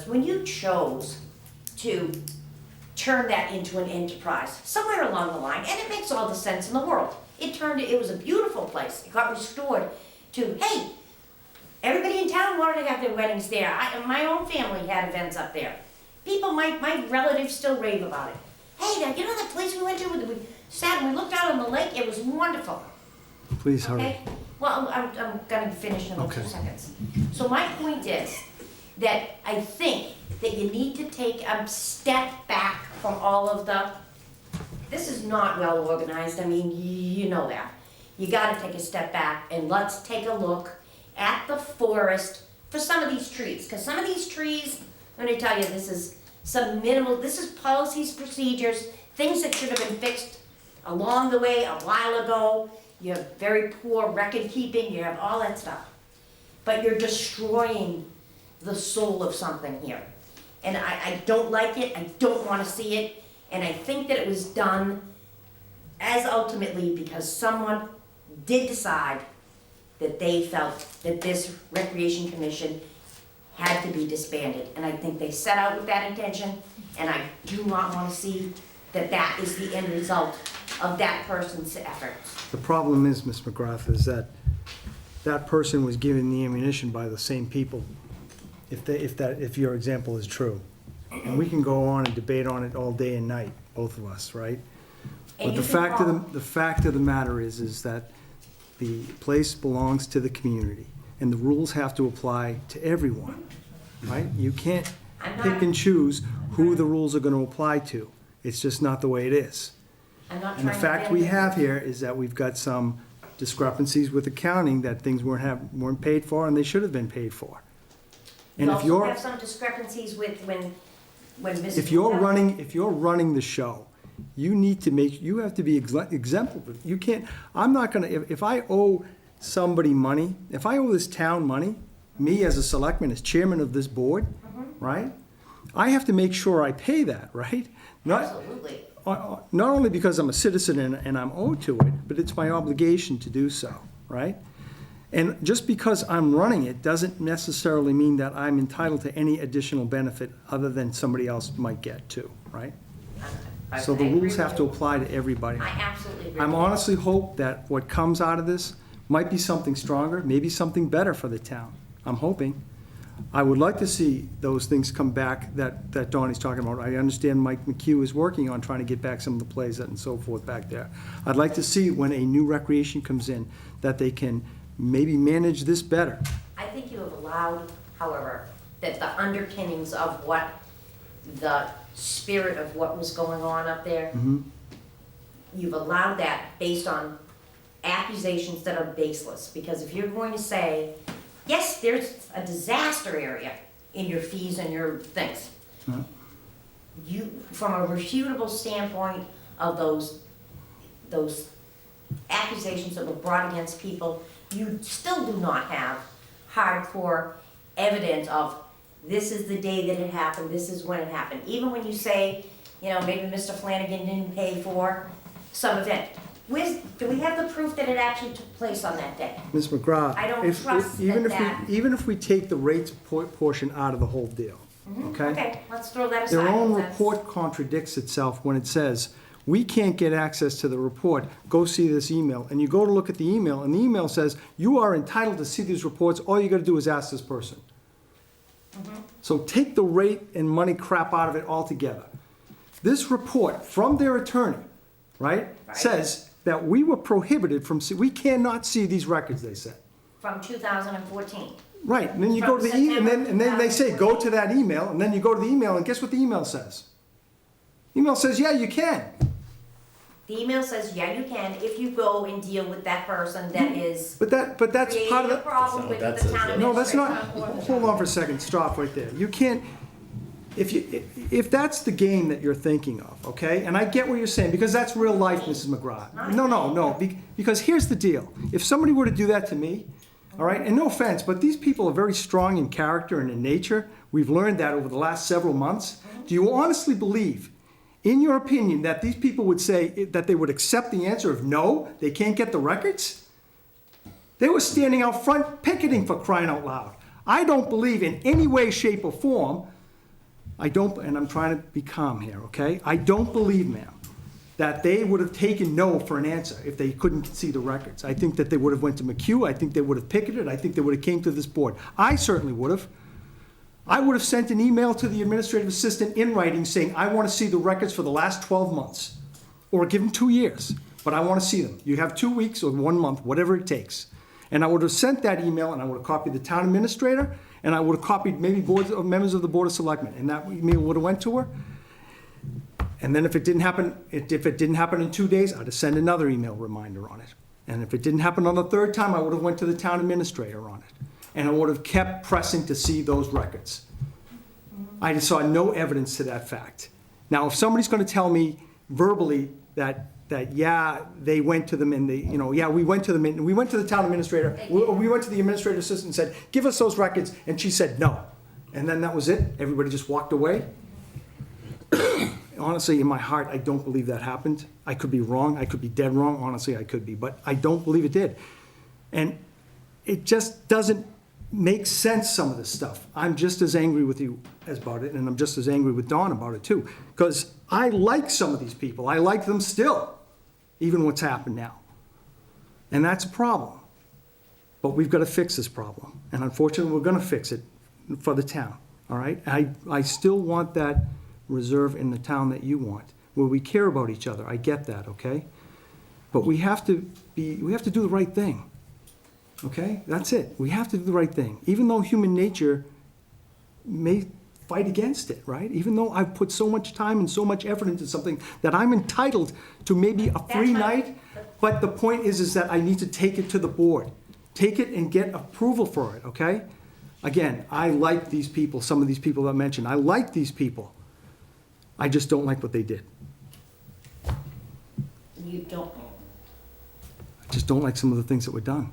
when you chose to turn that into an enterprise somewhere along the line, and it makes all the sense in the world. It was a beautiful place. It got restored to, hey, everybody in town wanted to have their weddings there. My own family had events up there. People, my relatives still rave about it. Hey, now, you know that place we went to? We sat and we looked out on the lake. It was wonderful. Please hurry. Okay? Well, I'm gonna finish in about 2 seconds. So my point is that I think that you need to take a step back from all of this is not well organized. I mean, you know that. You gotta take a step back and let's take a look at the forest for some of these trees. Because some of these trees, I'm gonna tell you, this is policies, procedures, things that should have been fixed along the way a while ago. You have very poor record keeping, you have all that stuff. But you're destroying the soul of something here. And I don't like it, I don't wanna see it, and I think that it was done as ultimately because someone did decide that they felt that this Recreation Commission had to be disbanded. And I think they set out with that intention, and I do not wanna see that that is the end result of that person's efforts. The problem is, Ms. McGrath, is that that person was given the ammunition by the same people, if your example is true. And we can go on and debate on it all day and night, both of us, right? But the fact of the matter is that the place belongs to the community, and the rules have to apply to everyone, right? You can't pick and choose who the rules are gonna apply to. It's just not the way it is. I'm not And the trying to fact bend we it. have here is that we've got some discrepancies with accounting, that things weren't paid for, and they should have been paid for. And We if also you're, have some discrepancies with when Mrs. if you're running the show, you have to be exemplary. You can't, I'm not gonna, if I owe somebody money, if I owe this town money, me as a selectman, as chairman of this board, right? I have to make sure I pay that, right? Absolutely. Not only because I'm a citizen and I'm owed to it, but it's my obligation to do so, right? And just because I'm running it doesn't necessarily mean that I'm entitled to any additional benefit other than somebody else might get too, right? So the I agree rules have with to you. apply to everybody. I absolutely agree. I'm with you. honestly hope that what comes out of this might be something stronger, maybe something better for the town. I'm hoping. I would like to see those things come back that Donnie's talking about. I understand Mike McHugh is working on trying to get back some of the plays and so forth back there. I'd like to see when a new recreation comes in, that they can maybe manage this better. I think you have allowed, however, that the underpinnings of what the spirit of what was going on up there, you've allowed that based on accusations that are baseless. Because if you're going to say, yes, there's a disaster area in your fees and your things, you, from a refutable standpoint of those accusations that were brought against people, you still do not have hardcore evidence of this is the day that it happened, this is when it happened. Even when you say, maybe Mr. Flanagan didn't pay for some event. Do we have the proof that it actually took place on that day? Ms. McGrath, I don't trust that. even if we take the rates portion out of the whole deal, okay? Okay, let's throw that aside. Their own That's- report contradicts itself when it says, we can't get access to the report, go see this email. And you go to look at the email, and the email says, you are entitled to see these reports, all you gotta do is ask this person. So take the rate and money crap out of it altogether. This report from their attorney, right, says that we were prohibited from, we cannot see these records, they said. From 2014. Right, and then you go to the, and then they say, go to that email, and then you go to the email, and guess what the email says? Email says, yeah, you can. The email says, yeah, you can, if you go and deal with that person that is But that's part creating of a the, problem with the town administrator. no, that's not, hold on for a second, stop right there. You can't, if that's the game that you're thinking of, okay? And I get what you're saying, because that's real life, Mrs. McGrath. No, because here's the deal. If somebody were to do that to me, all right, and no offense, but these people are very strong in character and in nature. We've learned that over the last several months. Do you honestly believe, in your opinion, that these people would say, that they would accept the answer of no, they can't get the records? They were standing out front picketing, for crying out loud. I don't believe in any way, shape, or form, and I'm trying to be calm here, okay? I don't believe, ma'am, that they would have taken no for an answer if they couldn't see the records. I think that they would have went to McHugh, I think they would have picketed, I think they would have came to this board. I certainly would have. I would have sent an email to the administrative assistant in writing saying, I want to see the records for the last 12 months, or give them 2 years, but I want to see them. You have 2 weeks or 1 month, whatever it takes. And I would have sent that email, and I would have copied the town administrator, and I would have copied maybe members of the Board of Selectmen, and that email would have went to her. And then if it didn't happen, in 2 days, I'd have sent another email reminder on it. And if it didn't happen on the third time, I would have went to the town administrator on it. And I would have kept pressing to see those records. I saw no evidence to that fact. Now, if somebody's gonna tell me verbally that yeah, they went to them and we went to them and we went to the town administrator, we went to the administrative assistant and said, give us those records, and she said no. And then that was it, everybody just walked away. Honestly, in my heart, I don't believe that happened. I could be wrong, I could be dead wrong, honestly, I could be, but I don't believe it did. And it just doesn't make sense, some of this stuff. I'm just as angry with you about it, and I'm just as angry with Dawn about it too, because I like some of these people, I like them still, even what's happened now. And that's a problem. But we've got to fix this problem, and unfortunately, we're gonna fix it for the town, all right? I still want that reserve in the town that you want, where we care about each other, I get that, okay? But we have to do the right thing, okay? That's it, we have to do the right thing, even though human nature may fight against it, right? Even though I've put so much time and so much effort into something that I'm entitled to maybe a free night, but the point is that I need to take it to the board. Take it and get approval for it, okay? Again, I like these people, some of these people that I mentioned, I like these people. I just don't like what they did. You don't. I just don't like some of the things that were done.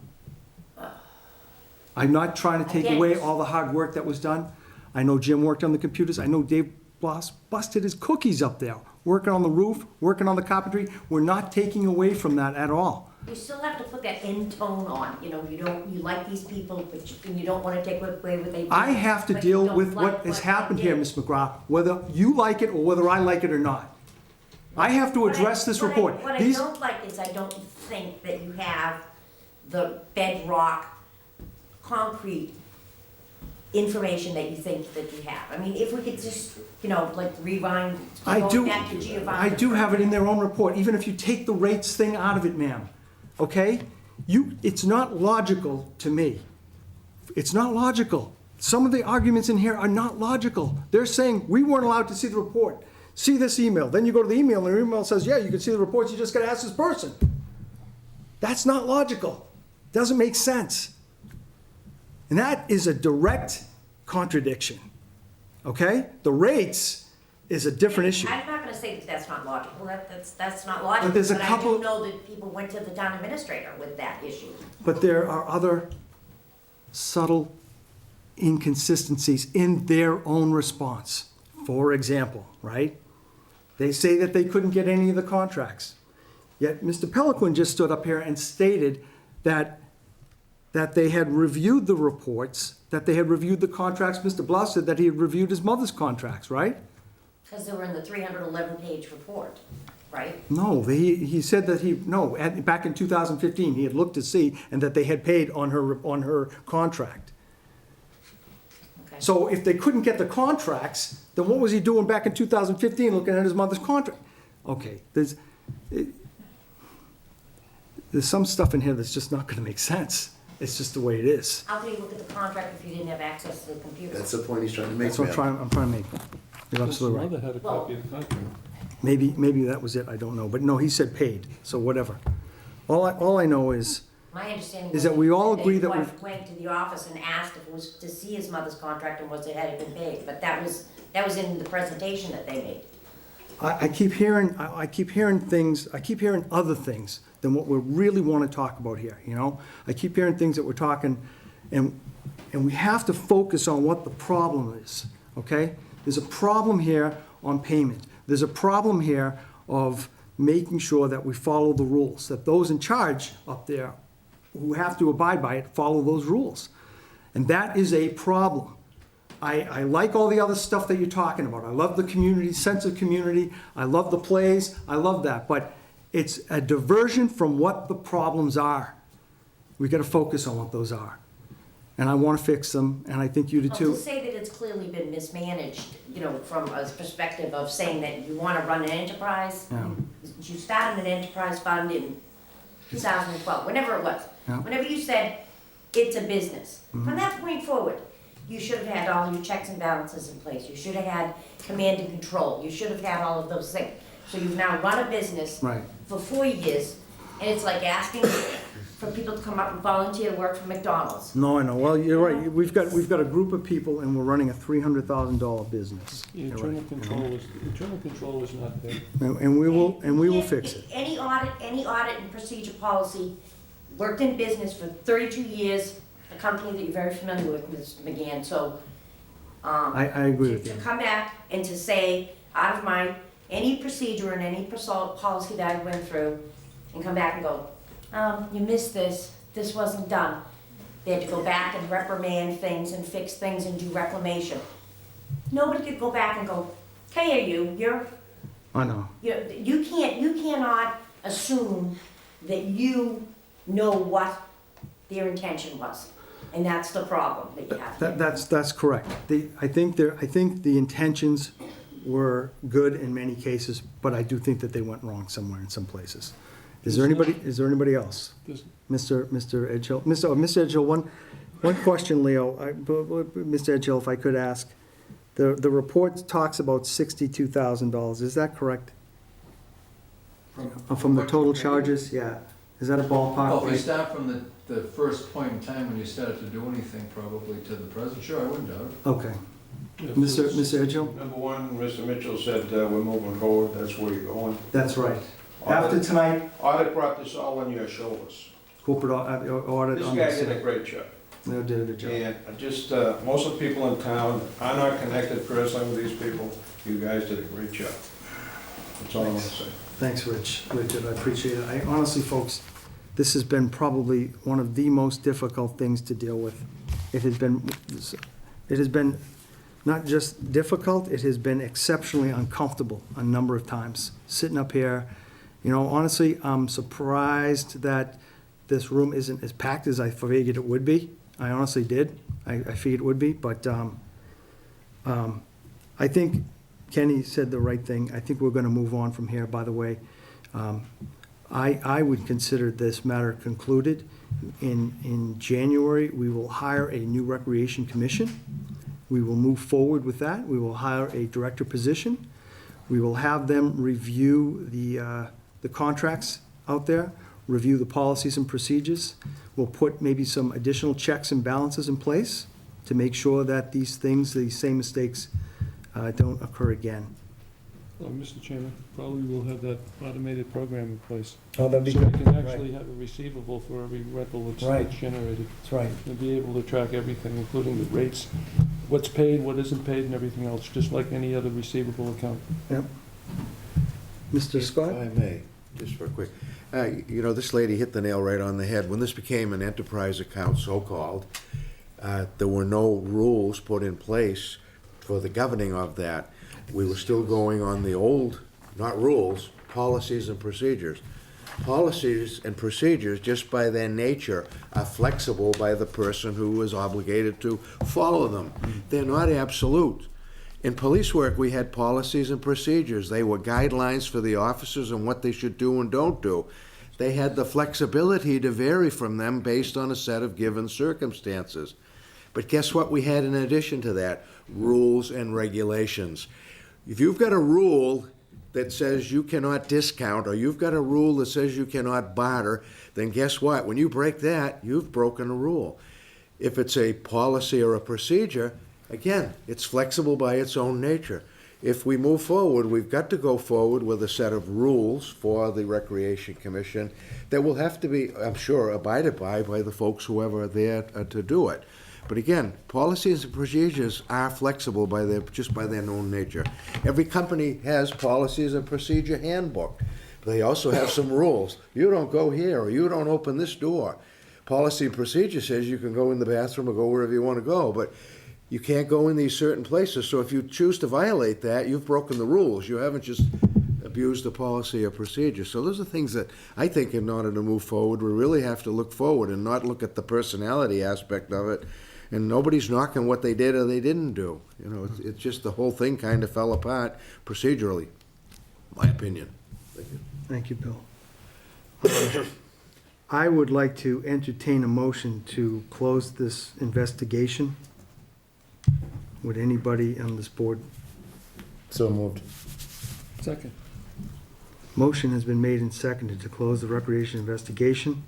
I'm not trying to take away all the hard work that was done. I know Jim worked on the computers. I know Dave Bloss busted his cookies up there, working on the roof, working on the carpentry. We're not taking away from that at all. You still have to put that in tone on, you like these people, but you don't wanna take away what they do. I have to but you deal don't with like what has they happened here, did. Ms. McGrath, whether you like it or whether I like it or not. I have to address this report. What I These- don't like is I don't think that you have the bedrock, concrete information that you think that you have. I mean, if we could just, like rewind, I go do, back to Giovanni. I do have it in their own report, even if you take the rates thing out of it, ma'am, okay? It's not logical to me. It's not logical. Some of the arguments in here are not logical. They're saying, we weren't allowed to see the report. See this email. Then you go to the email, and the email says, yeah, you can see the reports, you just gotta ask this person. That's not logical. Doesn't make sense. And that is a direct contradiction, okay? The rates is a different issue. I'm not gonna say that that's not logical, that's not logical, But there's a but I couple- do know that people went to the town administrator with that issue. But there are other subtle inconsistencies in their own response. For example, right? They say that they couldn't get any of the contracts. Yet Mr. Peliquin just stood up here and stated that they had reviewed the reports, that they had reviewed the contracts. Mr. Bloss said that he had reviewed his mother's contracts, right? Because they were in the 311-page report, right? No, he said that back in 2015, he had looked to see and that they had paid on her contract. Okay. So if they couldn't get the contracts, then what was he doing back in 2015 looking at his mother's contract? Okay, there's some stuff in here that's just not gonna make sense. It's just the way it is. How could you look at the contract if you didn't have access to the computer? That's the point he's trying to make, That's what I'm trying to make. You're absolutely right. Mother had a copy of the contract. Maybe that was it, I don't know, but no, he said paid, so whatever. All I know is, My understanding Is was that we all agree his that wife went to the office and asked if it was to see his mother's contract and was it had been paid, but that was in the presentation that they made. I keep hearing things, I keep hearing other things than what we really wanna talk about here, you know? I keep hearing things that we're talking, and we have to focus on what the problem is, okay? There's a problem here on payment. There's a problem here of making sure that we follow the rules, that those in charge up there who have to abide by it, follow those rules. And that is a problem. I like all the other stuff that you're talking about. I love the community, sense of community. I love the plays. I love that. But it's a diversion from what the problems are. We gotta focus on what those are. And I wanna fix them, and I think you do Well, too. to say that it's clearly been mismanaged, you know, from a perspective of saying that you wanna run an enterprise. Yeah. You started an enterprise fund in 2012, whenever it was. Yeah. Whenever you said, it's a business. From that point forward, you should have had all your checks and balances in place. You should have had command and control. You should have had all of those things. So you've now run a business Right. for 4 years, and it's like asking for people to come up and volunteer to work for McDonald's. No, I know. Well, you're right. We've got a group of people, and we're running a $300,000 business. The You're internal right. control is not there. And we will fix it. Any audit and procedure policy, worked in business for 32 years, a company that you're very familiar with, Ms. McGann, so, I agree with you. to come back and to say, out of my, any procedure and any policy that I went through, and come back and go, you missed this wasn't done. They had to go back and reprimand things and fix things and do reclamation. Nobody could go back and go, hey, I know. you cannot assume that you know what their intention was. And that's the problem that you have. That's correct. I think the intentions were good in many cases, but I do think that they went wrong somewhere in some places. Is there anybody else? There's- Mr. Edgehill? Mr. Edgehill, one question, Leo. Mr. Edgehill, if I could ask. The report talks about $62,000. Is that correct? From the total charges? Yeah. Is that a ballpark? Well, if we rate? start from the first point in time when you started to do anything, probably to the present, sure, I wouldn't doubt it. Okay. yeah, Mr. Edgehill? Number one, Mr. Mitchell said we're moving forward, that's where you're going. That's right. After tonight, Audit brought this all on your shoulders. corporate audit This on guy this. did a great job. They did a good job. And I just, most of the people in town are not connected personally with these people. You guys did a great job. That's all I want to say. Thanks, Richard, I appreciate it. I honestly, folks, this has been probably one of the most difficult things to deal with. It has been not just difficult, it has been exceptionally uncomfortable a number of times. Sitting up here, you know, honestly, I'm surprised that this room isn't as packed as I figured it would be. I honestly did. I figured it would be, but I think Kenny said the right thing. I think we're gonna move on from here, by the way. I would consider this matter concluded. In January, we will hire a new recreation commission. We will move forward with that. We will hire a director position. We will have them review the contracts out there, review the policies and procedures. We'll put maybe some additional checks and balances in place to make sure that these things, these same mistakes, don't occur again. Mr. Chairman, probably we'll have that automated program in place. Oh, that'd be So we good. can actually have a receivable for every rental Right. that's generated. That's right. And be able to track everything, including the rates, what's paid, what isn't paid, and everything else, just like any other receivable account. Yep. Mr. Scott? If I may, just for a quick, you know, this lady hit the nail right on the head. When this became an enterprise account, so-called, there were no rules put in place for the governing of that. We were still going on the old, not rules, policies and procedures. Policies and procedures, just by their nature, are flexible by the person who is obligated to follow them. They're not absolute. In police work, we had policies and procedures. They were guidelines for the officers on what they should do and don't do. they had the flexibility to vary from them based on a set of given circumstances. But guess what we had in addition to that? Rules and regulations. If you've got a rule that says you cannot discount, or you've got a rule that says you cannot barter, then guess what? When you break that, you've broken a rule. If it's a policy or a procedure, again, it's flexible by its own nature. If we move forward, we've got to go forward with a set of rules for the Recreation Commission that will have to be, I'm sure, abided by the folks who are there to do it. But again, policies and procedures are flexible just by their own nature. Every company has policies and procedure handbook. They also have some rules. You don't go here, or you don't open this door. Policy and procedure says you can go in the bathroom or go wherever you want to go, but you can't go in these certain places. So if you choose to violate that, you've broken the rules. You haven't just abused the policy or procedure. So those are things that I think in order to move forward, we really have to look forward and not look at the personality aspect of it. And nobody's knocking what they did or they didn't do. You know, it's just the whole thing kind of fell apart procedurally, my opinion. Thank you. Thank you, Bill. I would like to entertain a motion to close this investigation. Would anybody on this board? So moved. Second. Motion has been made and seconded to close the recreation investigation.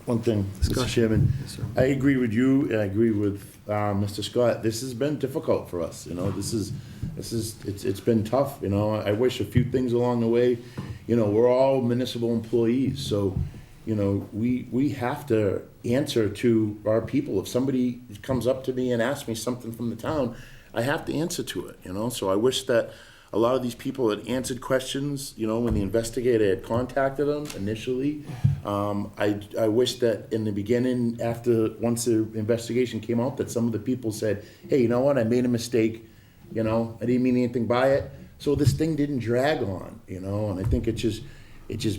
One thing, Mr. Discussion. Chairman. Yes, sir. I agree with you, and I agree with Mr. Scott. This has been difficult for us, you know, it's been tough, you know. I wish a few things along the way, you know, we're all municipal employees, so, you know, we have to answer to our people. If somebody comes up to me and asks me something from the town, I have to answer to it, you know. So I wish that a lot of these people had answered questions, you know, when the investigator had contacted them initially. I wish that in the beginning, once the investigation came out, that some of the people said, hey, you know what, I made a mistake, you know, I didn't mean anything by it. So this thing didn't drag on, you know, and I think it just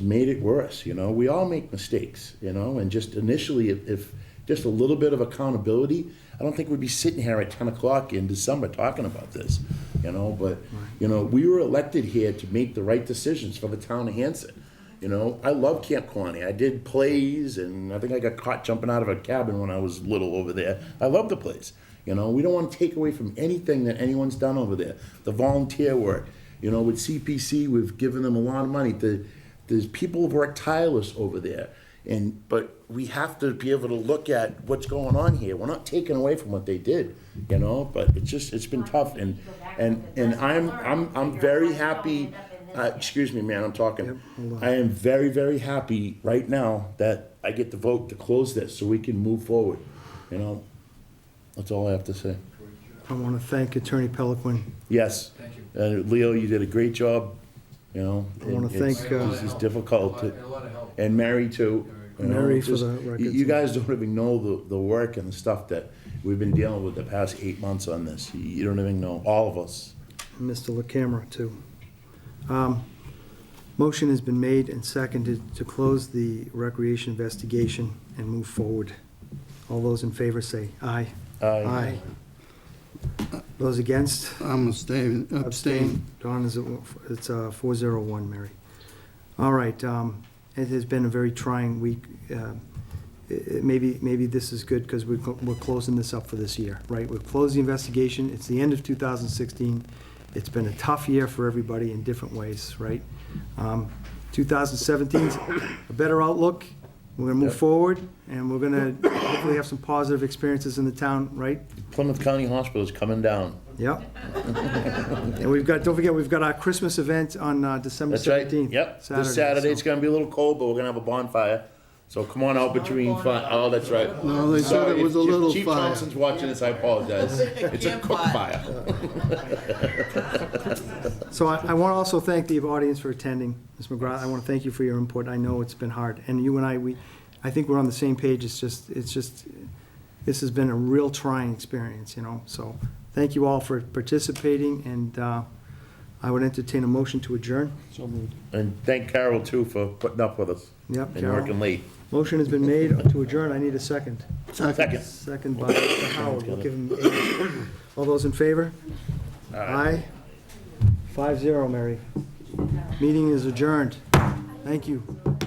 made it worse, you know. We all make mistakes, you know, and just initially, if just a little bit of accountability, I don't think we'd be sitting here at 10 o'clock in December talking about this, you know. But, you know, we were elected here to make the right decisions for the town of Hanson. You know, I love Camp Quaney. I did plays, and I think I got caught jumping out of a cabin when I was little over there. I love the place. You know, we don't want to take away from anything that anyone's done over there. The volunteer work, you know, with CPC, we've given them a lot of money. The people have worked tireless over there. But we have to be able to look at what's going on here. We're not taking away from what they did, you know, but it's been tough, and I'm very happy. Excuse me, man, I'm talking. Yep, hold on. I am very, very happy right now that I get the vote to close this so we can move forward, you know. That's all I have to say. I want to thank Attorney Peliquin. Yes. Thank you. Leo, you did a great job, you know. I wanna It's- thank, This is difficult, A lot of help. and Mary too. You know, Mary it's for just- the records. You guys don't even know the work and the stuff that we've been dealing with the past 8 months on this. You don't even know, all of us. Mr. LaCamera, too. Motion has been made and seconded to close the recreation investigation and move forward. All those in favor say aye. Aye. Those against? I'm abstain. Don, it's 401, Mary. All right, it has been a very trying week. Maybe this is good because we're closing this up for this year, right? We've closed the investigation. It's the end of 2016. It's been a tough year for everybody in different ways, right? 2017's a better outlook. We're gonna move Yep. forward, and we're gonna hopefully have some positive experiences in the town, right? Plymouth County Hospital is coming down. Yep. And don't forget, we've got our Christmas event on December That's right. 17th. Yep. This Saturday, it's gonna be a little cold, but we're gonna have a bonfire. So come on out between five. Oh, that's right. No, they said Sorry, it was a if little Chief fire. Johnson's watching this, I apologize. It's a cook fire. So I want to also thank the audience for attending. Ms. McGrath, I want to thank you for your input. I know it's been hard. And you and I think we're on the same page. It's just, this has been a real trying experience, you know. So thank you all for participating, and I would entertain a motion to adjourn. So moved. And thank Carol too for putting up with us Yep, and Carol. working late. Motion has been made to adjourn. I need a second. Second. Second by Mr. Howard. We'll give him, all those in favor? Aye. 5-0, Mary. Meeting is adjourned. Thank you.